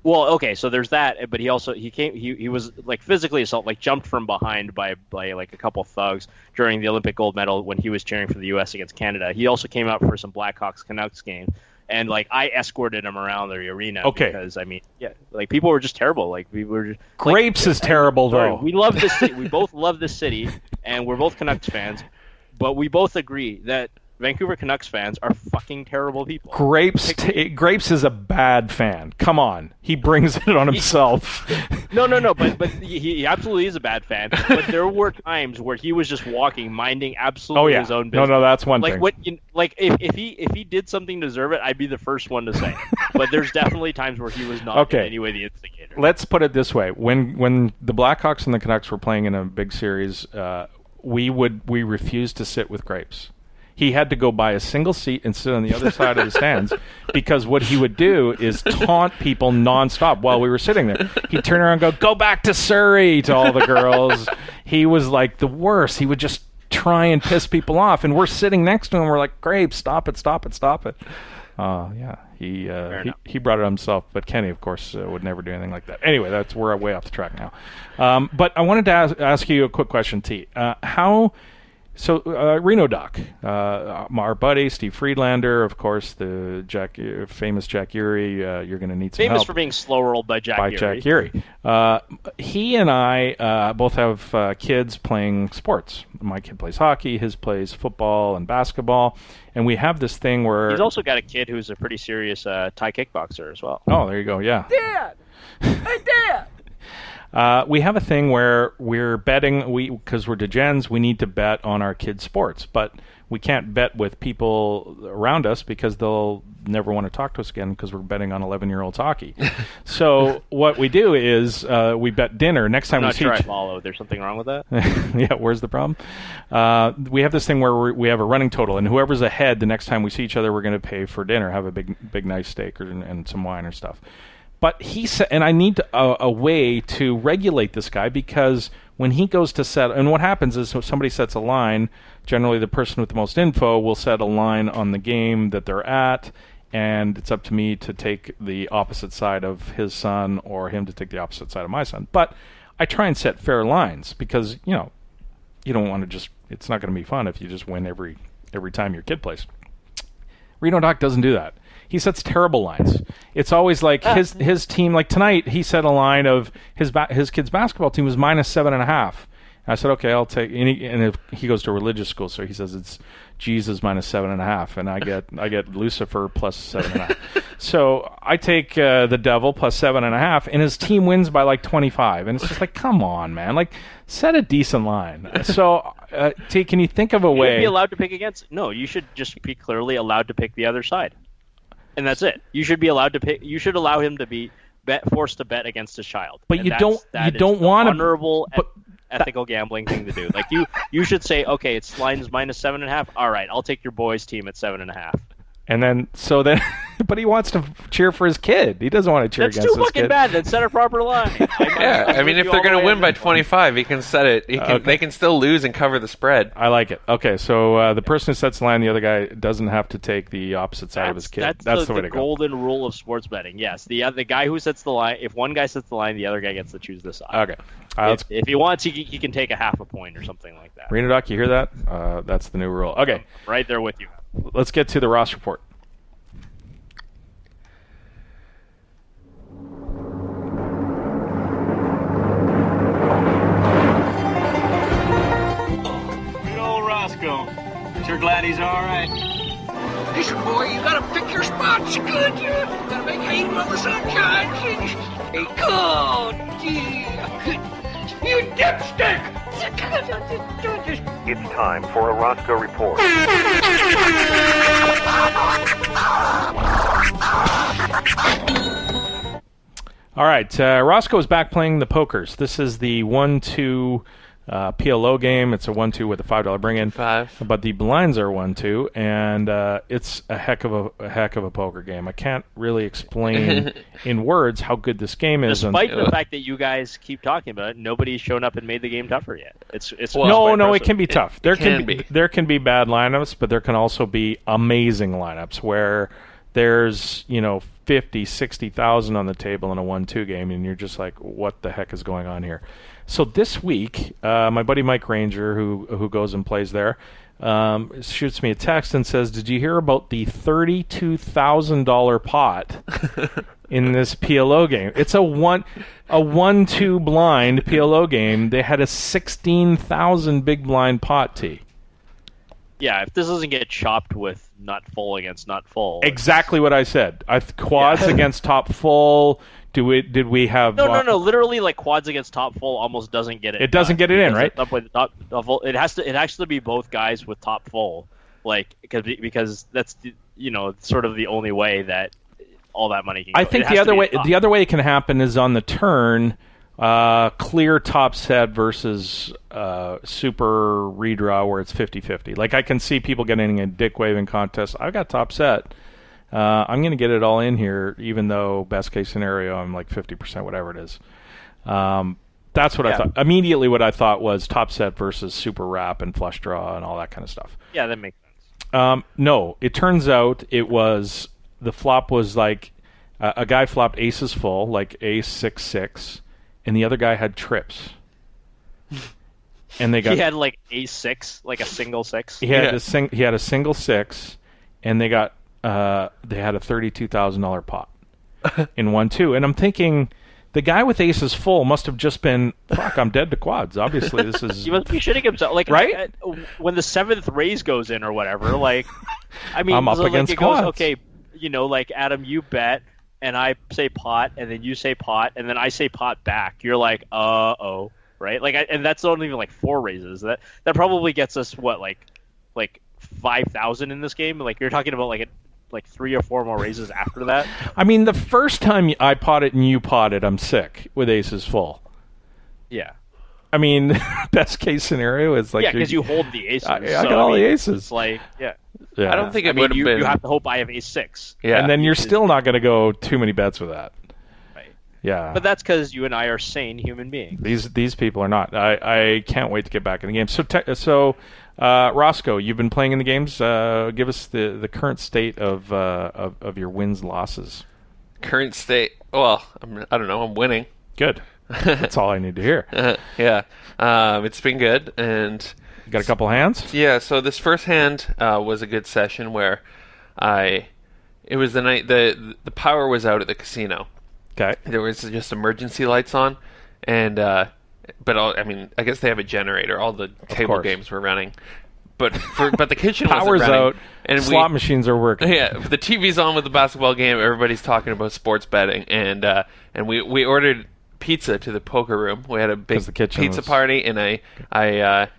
Well, okay, so there's that, but he was like physically assaulted, like jumped from behind by like a couple thugs during the Olympic gold medal when he was cheering for the U.S. against Canada. He also came out for some Blackhawks Canucks game. And like I escorted him around the arena because people were just terrible. Like we were just, Grapes is terrible though. We love this city. We both love this city, and we're both Canucks fans. But we both agree that Vancouver Canucks fans are fucking terrible people. Grapes is a bad fan. Come on, he brings it on himself. No, but he absolutely is a bad fan. But there were times where he was just walking, minding absolutely his own business. No, that's one thing. If he did something to deserve it, I'd be the first one to say it. But there's definitely times where he was not in any way the instigator. Let's put it this way: when the Blackhawks and the Canucks were playing in a big series, we refused to sit with Grapes. He had to go buy a single seat and sit on the other side of the stands because what he would do is taunt people nonstop while we were sitting there. He'd turn around and go back to Surrey to all the girls. He was like the worst. He would just try and piss people off. And we're sitting next to him. We're like, Grape, stop it. He brought it himself. But Kenny, of course, would never do anything like that. Anyway, we're way off the track now. But I wanted to ask you a quick question, T. So Reno Doc, our buddy Steve Friedlander, of course, the famous Jack Urey. You're going to need some help. Famous for being slow rolled by Jack Urey. He and I both have kids playing sports. My kid plays hockey. His plays football and basketball. And we have this thing where he's also got a kid who's a pretty serious Thai kickboxer as well. Oh, there you go. Yeah. Dad, hey Dad. We have a thing where we're betting, because we're degens, we need to bet on our kids' sports, but we can't bet with people around us because they'll never want to talk to us again because we're betting on 11-year-olds hockey. So what we do is we bet dinner. Next time I follow. There's something wrong with that? Yeah, where's the problem? We have this thing where we have a running total, and whoever's ahead, the next time we see each other, we're going to pay for dinner, have a big nice steak and some wine or stuff. But he said, and I need a way to regulate this guy, because when he goes to set, and what happens is if somebody sets a line, generally the person with the most info will set a line on the game that they're at, and it's up to me to take the opposite side of his son or him to take the opposite side of my son. But I try and set fair lines because, you don't want to just, it's not going to be fun if you just win every time your kid plays. Reno Doc doesn't do that. He sets terrible lines. It's always like his team. Like tonight, he set a line of his kid's basketball team was -7.5. I said, okay, I'll take. And if he goes to a religious school, so he says it's Jesus -7.5, and I get Lucifer +7.5. So I take the devil +7.5, and his team wins by like 25. And it's just like, come on, man! Like, set a decent line. So, can you think of a way? You should be allowed to pick against. No, you should just be clearly allowed to pick the other side. And that's it. You should be allowed to pick. You should allow him to be forced to bet against his child. But and you don't want to. Honorable, ethical gambling thing to do. Like you should say, okay, it's lines -7.5. All right, I'll take your boys' team at 7.5. And then, but he wants to cheer for his kid. He doesn't want to cheer against his kid. That's too fucking bad. Then set a proper line. Yeah, I mean, if they're going to win by 25, he can set it. They can still lose and cover the spread. I like it. Okay, so the person who sets the line, the other guy doesn't have to take the opposite side of his kid. That's the way to go. The golden rule of sports betting. Yes, the guy who sets the line. If one guy sets the line, the other guy gets to choose the side. Okay. If he wants, he can take a half a point or something like that. Reno Doc, you hear that? That's the new rule. Okay. I'm right there with you. Let's get to the Ross report. Sure glad he's all right. Listen, boy, you gotta pick your spots good. You gotta make hay while the sun shines. Hey, good. You dipstick! It's time for a Roscoe report. All right, Roscoe is back playing the pokers. This is the 1-2 PLO game. It's a 1-2 with a $5 bring-in. But the blinds are 1-2, and it's a heck of a poker game. I can't really explain in words how good this game is. Despite the fact that you guys keep talking about it, nobody's shown up and made the game tougher yet. It's no, it can be tough. There can be bad lineups, but there can also be amazing lineups where there's 50, 60,000 on the table in a 1-2 game, and you're just like, what the heck is going on here? So this week, my buddy Mike Ranger, who goes and plays there, shoots me a text and says, "Did you hear about the $32,000 pot in this PLO game?" It's a 1-2 blind PLO game. They had a 16,000 big blind pot, T. Yeah, if this doesn't get chopped with nut full against nut full. Exactly what I said. Quads against top full. Did we have... No. Literally, like, quads against top full almost doesn't get it. It doesn't get it in, right? It has to be both guys with top full, like, because that's sort of the only way that all that money can go. I think the other way it can happen is on the turn, clear top set versus super redraw where it's 50-50. Like, I can see people getting a dick waving contest. I've got top set. I'm going to get it all in here, even though best case scenario I'm like 50%, whatever it is. That's what I thought. Immediately, what I thought was top set versus super wrap and flush draw and all that kind of stuff. Yeah, that makes sense. No, it turns out the flop was like a guy flopped aces full, like ace 6-6, and the other guy had trips. And he had like ace 6, like a single 6. He had a single 6, and they had a $32,000 pot in 1-2, and I'm thinking the guy with aces full must have just been, fuck, I'm dead to quads. Obviously, this is... He must be shitting himself. Like, right? When the 7th raise goes in or whatever, like, I mean, I'm up against quads. Okay, like, Adam, you bet. and I say pot, and then you say pot, and then I say pot back, you're like, uh-oh, right? Like, and that's not even like 4 raises. That probably gets us, what, like 5,000 in this game? Like, you're talking about like 3 or 4 more raises after that? I mean, the first time I potted and you potted, I'm sick with aces full. Yeah. I mean, best case scenario is like... Yeah, because you hold the aces. I got all the aces. It's like, yeah. I don't think it would have been... You have to hope I have ace-6. Yeah. And then you're still not going to go too many bets with that. Right. Yeah. But that's because you and I are sane human beings. These people are not. I can't wait to get back in the game. So Roscoe, you've been playing in the games. Give us the current state of your wins, losses. Current state? Well, I don't know. I'm winning. Good. That's all I need to hear. Yeah. It's been good. And you got a couple hands? Yeah, so this first hand was a good session where it was the night the power was out at the casino. Okay. There was just emergency lights on, and but I guess they have a generator. All the table games were running. But the kitchen power's wasn't running. Out, and slot machines are working. Yeah, the TV's on with the basketball game. Everybody's talking about sports betting, and we ordered pizza to the poker room. We had a big pizza party, and I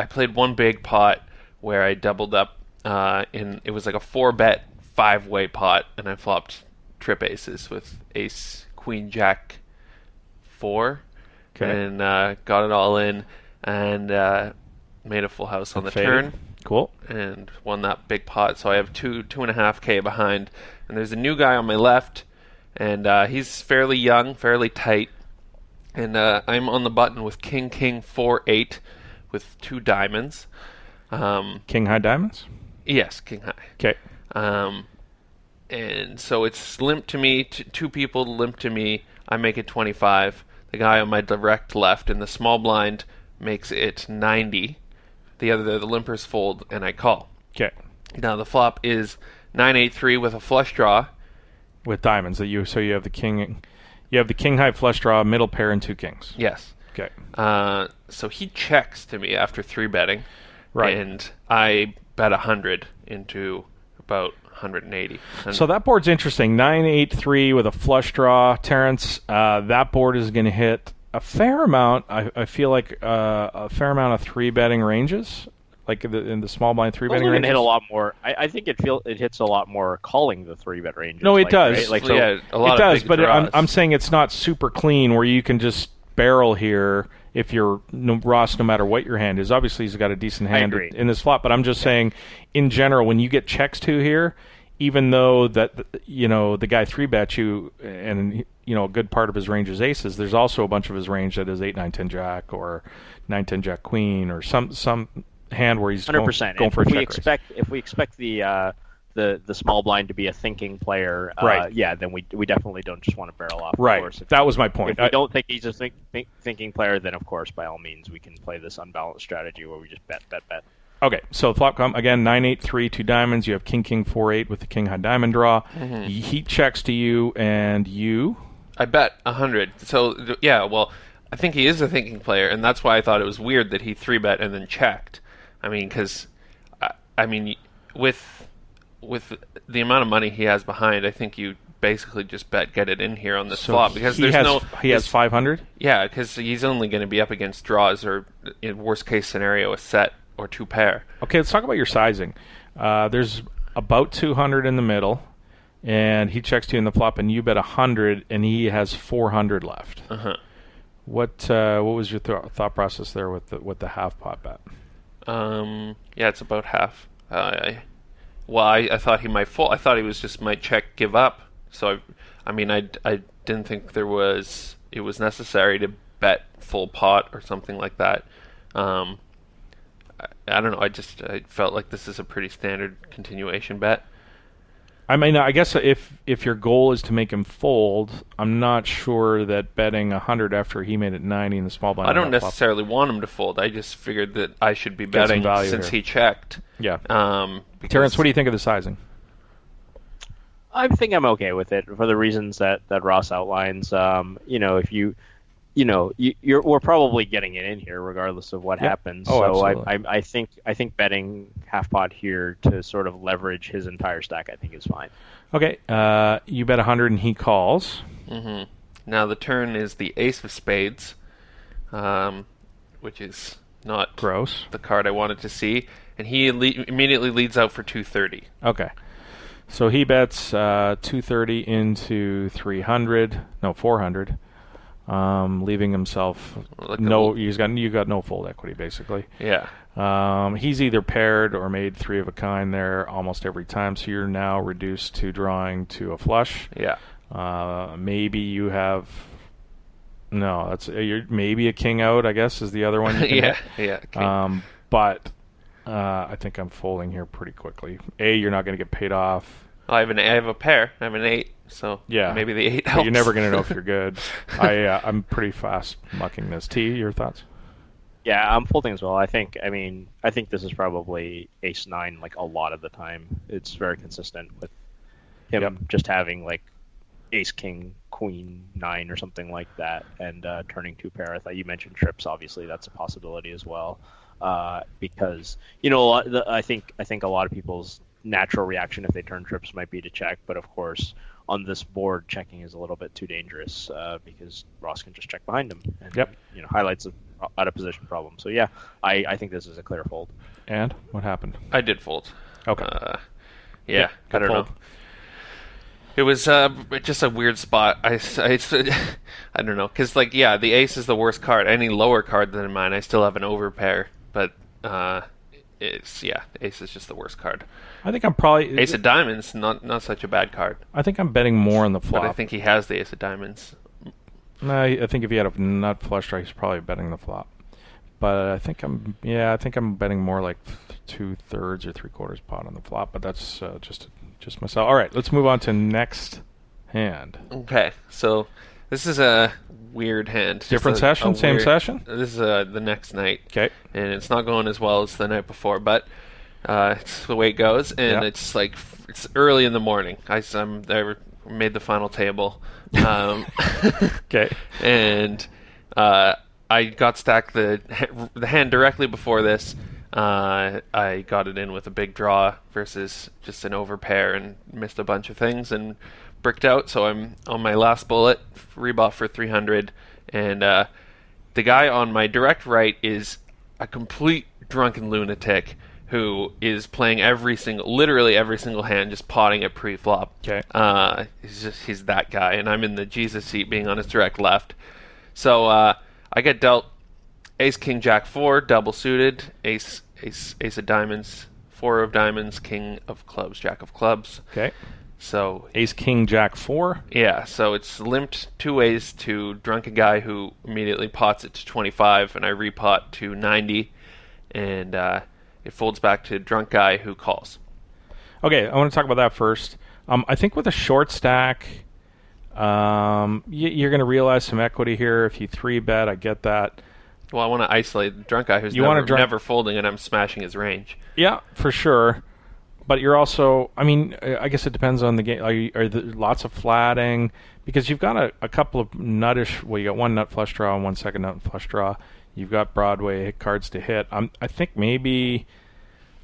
played one big pot where I doubled up. It was like a 4-bet 5-way pot, and I flopped trip aces with ace, queen, jack, 4, and got it all in, and made a full house on the turn. Cool. And won that big pot. So I have 2.5K behind, and there's a new guy on my left, and he's fairly young, fairly tight. And I'm on the button with king 4-8 with 2 diamonds. King high diamonds? Yes, king high. Okay. And so it's limp to me. 2 people limp to me. I make it 25. The guy on my direct left in the small blind makes it 90. The limpers fold, and I call. Okay. Now the flop is 9-8-3 with a flush draw. With diamonds. So you have the king... You have the king high flush draw, middle pair, and 2 kings. Yes. Okay. So he checks to me after 3 betting. Right. And I bet 100 into about 180. So that board's interesting. 9-8-3 with a flush draw. Terrence, that board is going to hit a fair amount. I feel like a fair amount of 3 betting ranges. Like in the small blind 3 betting ranges. Hit a lot more. I think it hits a lot more calling the 3-bet ranges. No, it does. Right? Like, so, yeah, a lot it does, big but draws. I'm saying it's not super clean where you can just barrel here if you're Ross, no matter what your hand is. Obviously, he's got a decent hand in this flop, but I'm just saying, in general, when you get checks to here, even though that the guy 3-bets you and a good part of his range is aces, there's also a bunch of his range that is 8-9-10 jack or 9-10 jack queen or some hand where he's 100%. Going for a check If we expect the small blind to be a thinking player, right. Then we definitely don't just want to barrel off. Right. Of course. That was my point. If we don't think he's a thinking player, then of course, by all means, we can play this unbalanced strategy where we just bet. Okay, so flop come again, 9-8-3, 2 diamonds. You have king 4-8 with the king high diamond draw. Mm-hmm. He checks to you, and you. I bet 100. So yeah, well, I think he is a thinking player, and that's why I thought it was weird that he 3-bet and then checked. I mean, because with the amount of money he has behind, I think you basically just get it in here on this flop because he has 500. Yeah, because he's only going to be up against draws or, in worst case scenario, a set or 2 pair. Okay, let's talk about your sizing. There's about 200 in the middle, and he checks to you in the flop, and you bet 100, and he has 400 left. Uh-huh. What was your thought process there with the half pot bet? Yeah, it's about half. I thought he might fold. I thought he might check, give up. So I didn't think it was necessary to bet full pot or something like that. I don't know. I felt like this is a pretty standard continuation bet. I mean, I guess if your goal is to make him fold, I'm not sure that betting 100 after he made it 90 in the small blind. I don't necessarily want him to fold. I just figured that I should be betting since he checked. Yeah. Terrence, what do you think of the sizing? I think I'm okay with it for the reasons that Ross outlines. If we're probably getting it in here regardless of what happens. Oh, so absolutely. I think betting half pot here to sort of leverage his entire stack, I think is fine. Okay, you bet 100 and he calls. Mm-hmm. Now the turn is the ace of spades, which is not gross. The card I wanted to see, and he immediately leads out for 230. Okay, so he bets 230 into 400. Leaving himself you got no fold equity basically. Yeah. He's either paired or made 3 of a kind there almost every time, so you're now reduced to drawing to a flush. Yeah. Maybe you have maybe a king out, I guess, is the other one you can hit. Yeah. King. But I think I'm folding here pretty quickly. You're not going to get paid off. I have a pair. I have an 8, so maybe the 8 helps. But you're never going to know if you're good. I'm pretty fast mucking this. T, your thoughts? Yeah, I'm folding as well. I think this is probably ace 9 like a lot of the time. It's very consistent with him just having like ace king queen 9 or something like that, and turning 2 pair. I thought you mentioned trips. Obviously, that's a possibility as well, because I think a lot of people's natural reaction if they turn trips might be to check, but of course on this board checking is a little bit too dangerous because Ross can just check behind him and highlights an out of position problem. So I think this is a clear fold. And what happened? I did fold. Okay. I don't know. It was just a weird spot. I don't know, because the ace is the worst card. Any lower card than mine, I still have an overpair, but ace is just the worst card. I think I'm probably ace of diamonds, not such a bad card. I think I'm betting more on the flop. But I think he has the ace of diamonds. No, I think if he had a nut flush draw, he's probably betting the flop. But I think I'm betting more like 2/3 or 3/4 pot on the flop. But that's just myself. All right, let's move on to next hand. Okay, so this is a weird hand. Different session, same session? This is the next night. Okay. And it's not going as well as the night before, but it's the way it goes. And it's early in the morning. I made the final table. Okay. And I got stacked the hand directly before this. I got it in with a big draw versus just an overpair and missed a bunch of things and bricked out. So I'm on my last bullet, rebought for 300, and the guy on my direct right is a complete drunken lunatic who is playing literally every single hand, just potting it pre-flop. Okay. He's that guy, and I'm in the Jesus seat, being on his direct left. So I get dealt ace, king, jack, 4, double suited, ace of diamonds, 4 of diamonds, king of clubs, jack of clubs. Okay. So ace, king, jack, 4. Yeah. So it's limped 2 ways to drunken guy who immediately pots it to 25, and I repot to 90, and it folds back to drunk guy who calls. Okay, I want to talk about that first. I think with a short stack, you're going to realize some equity here. If you 3-bet, I get that. Well, I want to isolate the drunk guy who's never folding, and I'm smashing his range. Yeah, for sure. But you're also, I guess it depends on the game. Are there lots of flatting? Because you've got a couple of nuttish, you got 1 nut flush draw and 1 second nut flush draw. You've got Broadway cards to hit. I think maybe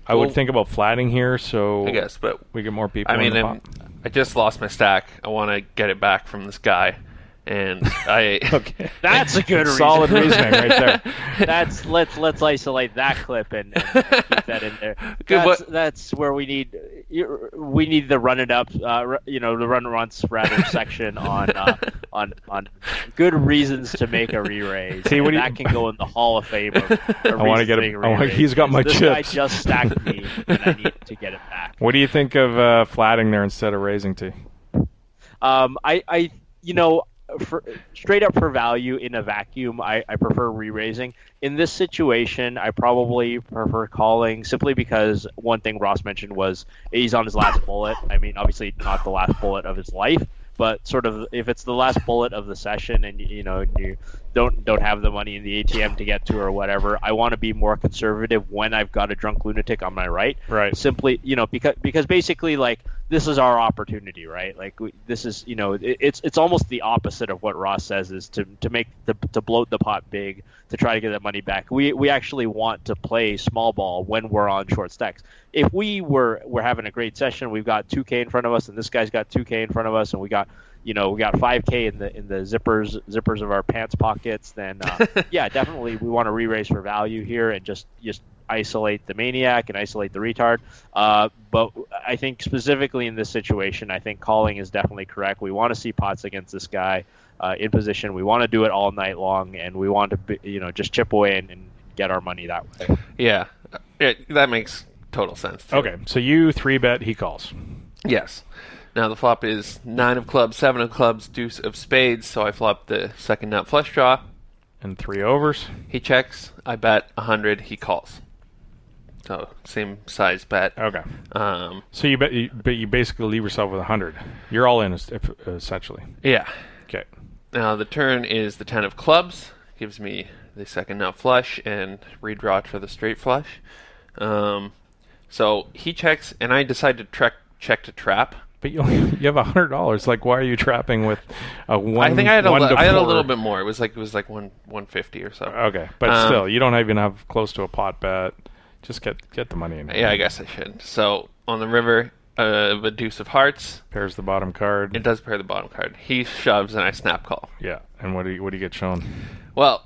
I would think about flatting here, so I guess, but we get more people in the pot. I just lost my stack. I want to get it back from this guy, and I. Okay, that's a good solid reasoning right there. Let's isolate that clip and keep that in there. That's where we need the run it up, the run once rather section on good reasons to make a re-raise. See, that can go in the Hall of Fame. I want to get him. He's got my chips. This guy just stacked me, and I need to get it back. What do you think of flatting there instead of raising T? Straight up for value in a vacuum, I prefer re-raising. In this situation, I probably prefer calling simply because one thing Ross mentioned was he's on his last bullet. Obviously not the last bullet of his life, but sort of if it's the last bullet of the session and don't have the money in the ATM to get to or whatever. I want to be more conservative when I've got a drunk lunatic on my right. Right. Simply, because basically, like, this is our opportunity, right? Like, this is, it's almost the opposite of what Ross says, is to bloat the pot big to try to get that money back. We actually want to play small ball when we're on short stacks. If we're having a great session, we've got 2K in front of us, and this guy's got 2K in front of us, and we got 5K in the zippers of our pants pockets, then yeah, definitely we want to re-raise for value here and just isolate the maniac and isolate the retard. But I think specifically in this situation, I think calling is definitely correct. We want to see pots against this guy in position. We want to do it all night long, and we want to just chip away and get our money that way. Yeah, that makes total sense too. Okay, so you 3-bet, he calls. Yes. Now the flop is 9 of clubs, 7 of clubs, deuce of spades, so I flop the second nut flush draw. And 3 overs. He checks, I bet 100, he calls. So same size bet. Okay. So you basically leave yourself with 100. You're all in essentially. Yeah. Okay. Now the turn is the 10 of clubs, gives me the second nut flush and redraw it for the straight flush. So he checks, and I decide to check to trap. But you have $100. Like, why are you trapping with a 1? I think I had a little bit more. It was like 150 or so. Okay, but still, you don't even have close to a pot bet. Just get the money in. Yeah, I guess I should. So on the river, the deuce of hearts pairs the bottom card. It does pair the bottom card. He shoves, and I snap call. Yeah, and what do you get shown? Well,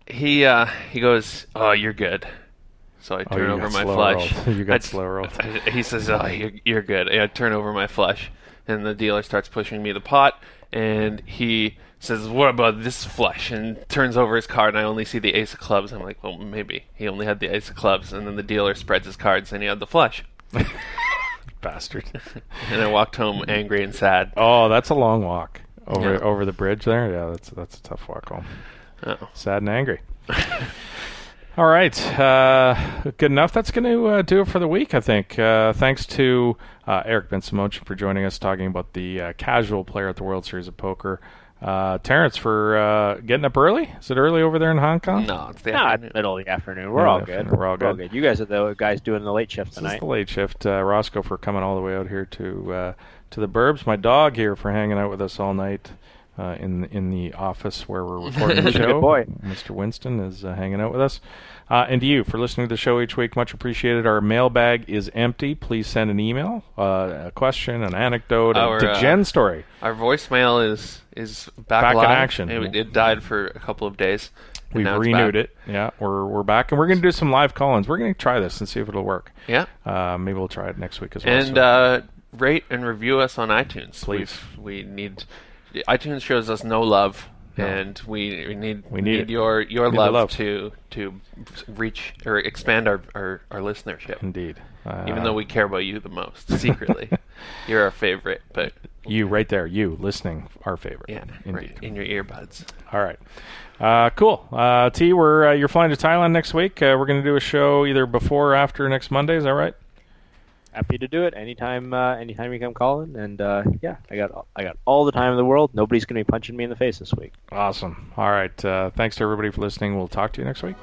he goes, "Oh, you're good." So I turn over my flush. You got slow rolled. He says, "Oh, you're good." And I turn over my flush, and the dealer starts pushing me the pot, and he says, "What about this flush?" And turns over his card, and I only see the ace of clubs. I'm like, well, maybe he only had the ace of clubs, and then the dealer spreads his cards, and he had the flush. Bastard. And I walked home angry and sad. Oh, that's a long walk over the bridge there. Yeah, that's a tough walk home. Oh. Sad and angry. All right, good enough. That's going to do it for the week, I think. Thanks to Eric Ben-Simon for joining us, talking about the casual player at the World Series of Poker. Terrence for getting up early. Is it early over there in Hong Kong? No, it's the afternoon. Middle of the afternoon. We're all good. We're all good. You guys are the guys doing the late shift tonight. This is the late shift. Roscoe for coming all the way out here to the burbs. My dog here for hanging out with us all night. In the office where we're recording the show. Good boy. Mr. Winston is hanging out with us. And to you for listening to the show each week, much appreciated. Our mailbag is empty. Please send an email, a question, an anecdote, a Degen story. Our voicemail is back in action. It died for a couple of days. We've renewed it. Yeah, we're back, and we're going to do some live call-ins. We're going to try this and see if it'll work. Yeah. Maybe we'll try it next week as well. And rate and review us on iTunes, please. We need. iTunes shows us no love, and we need your love to reach or expand our listenership. Indeed. Even though we care about you the most, secretly. You're our favorite, but... You right there, you listening, our favorite. Yeah, indeed. Right, in your earbuds. All right. Cool. T, you're flying to Thailand next week. We're going to do a show either before or after next Monday. Is that right? Happy to do it anytime you come calling, and yeah, I got all the time in the world. Nobody's going to be punching me in the face this week. Awesome. All right. Thanks to everybody for listening. We'll talk to you next week.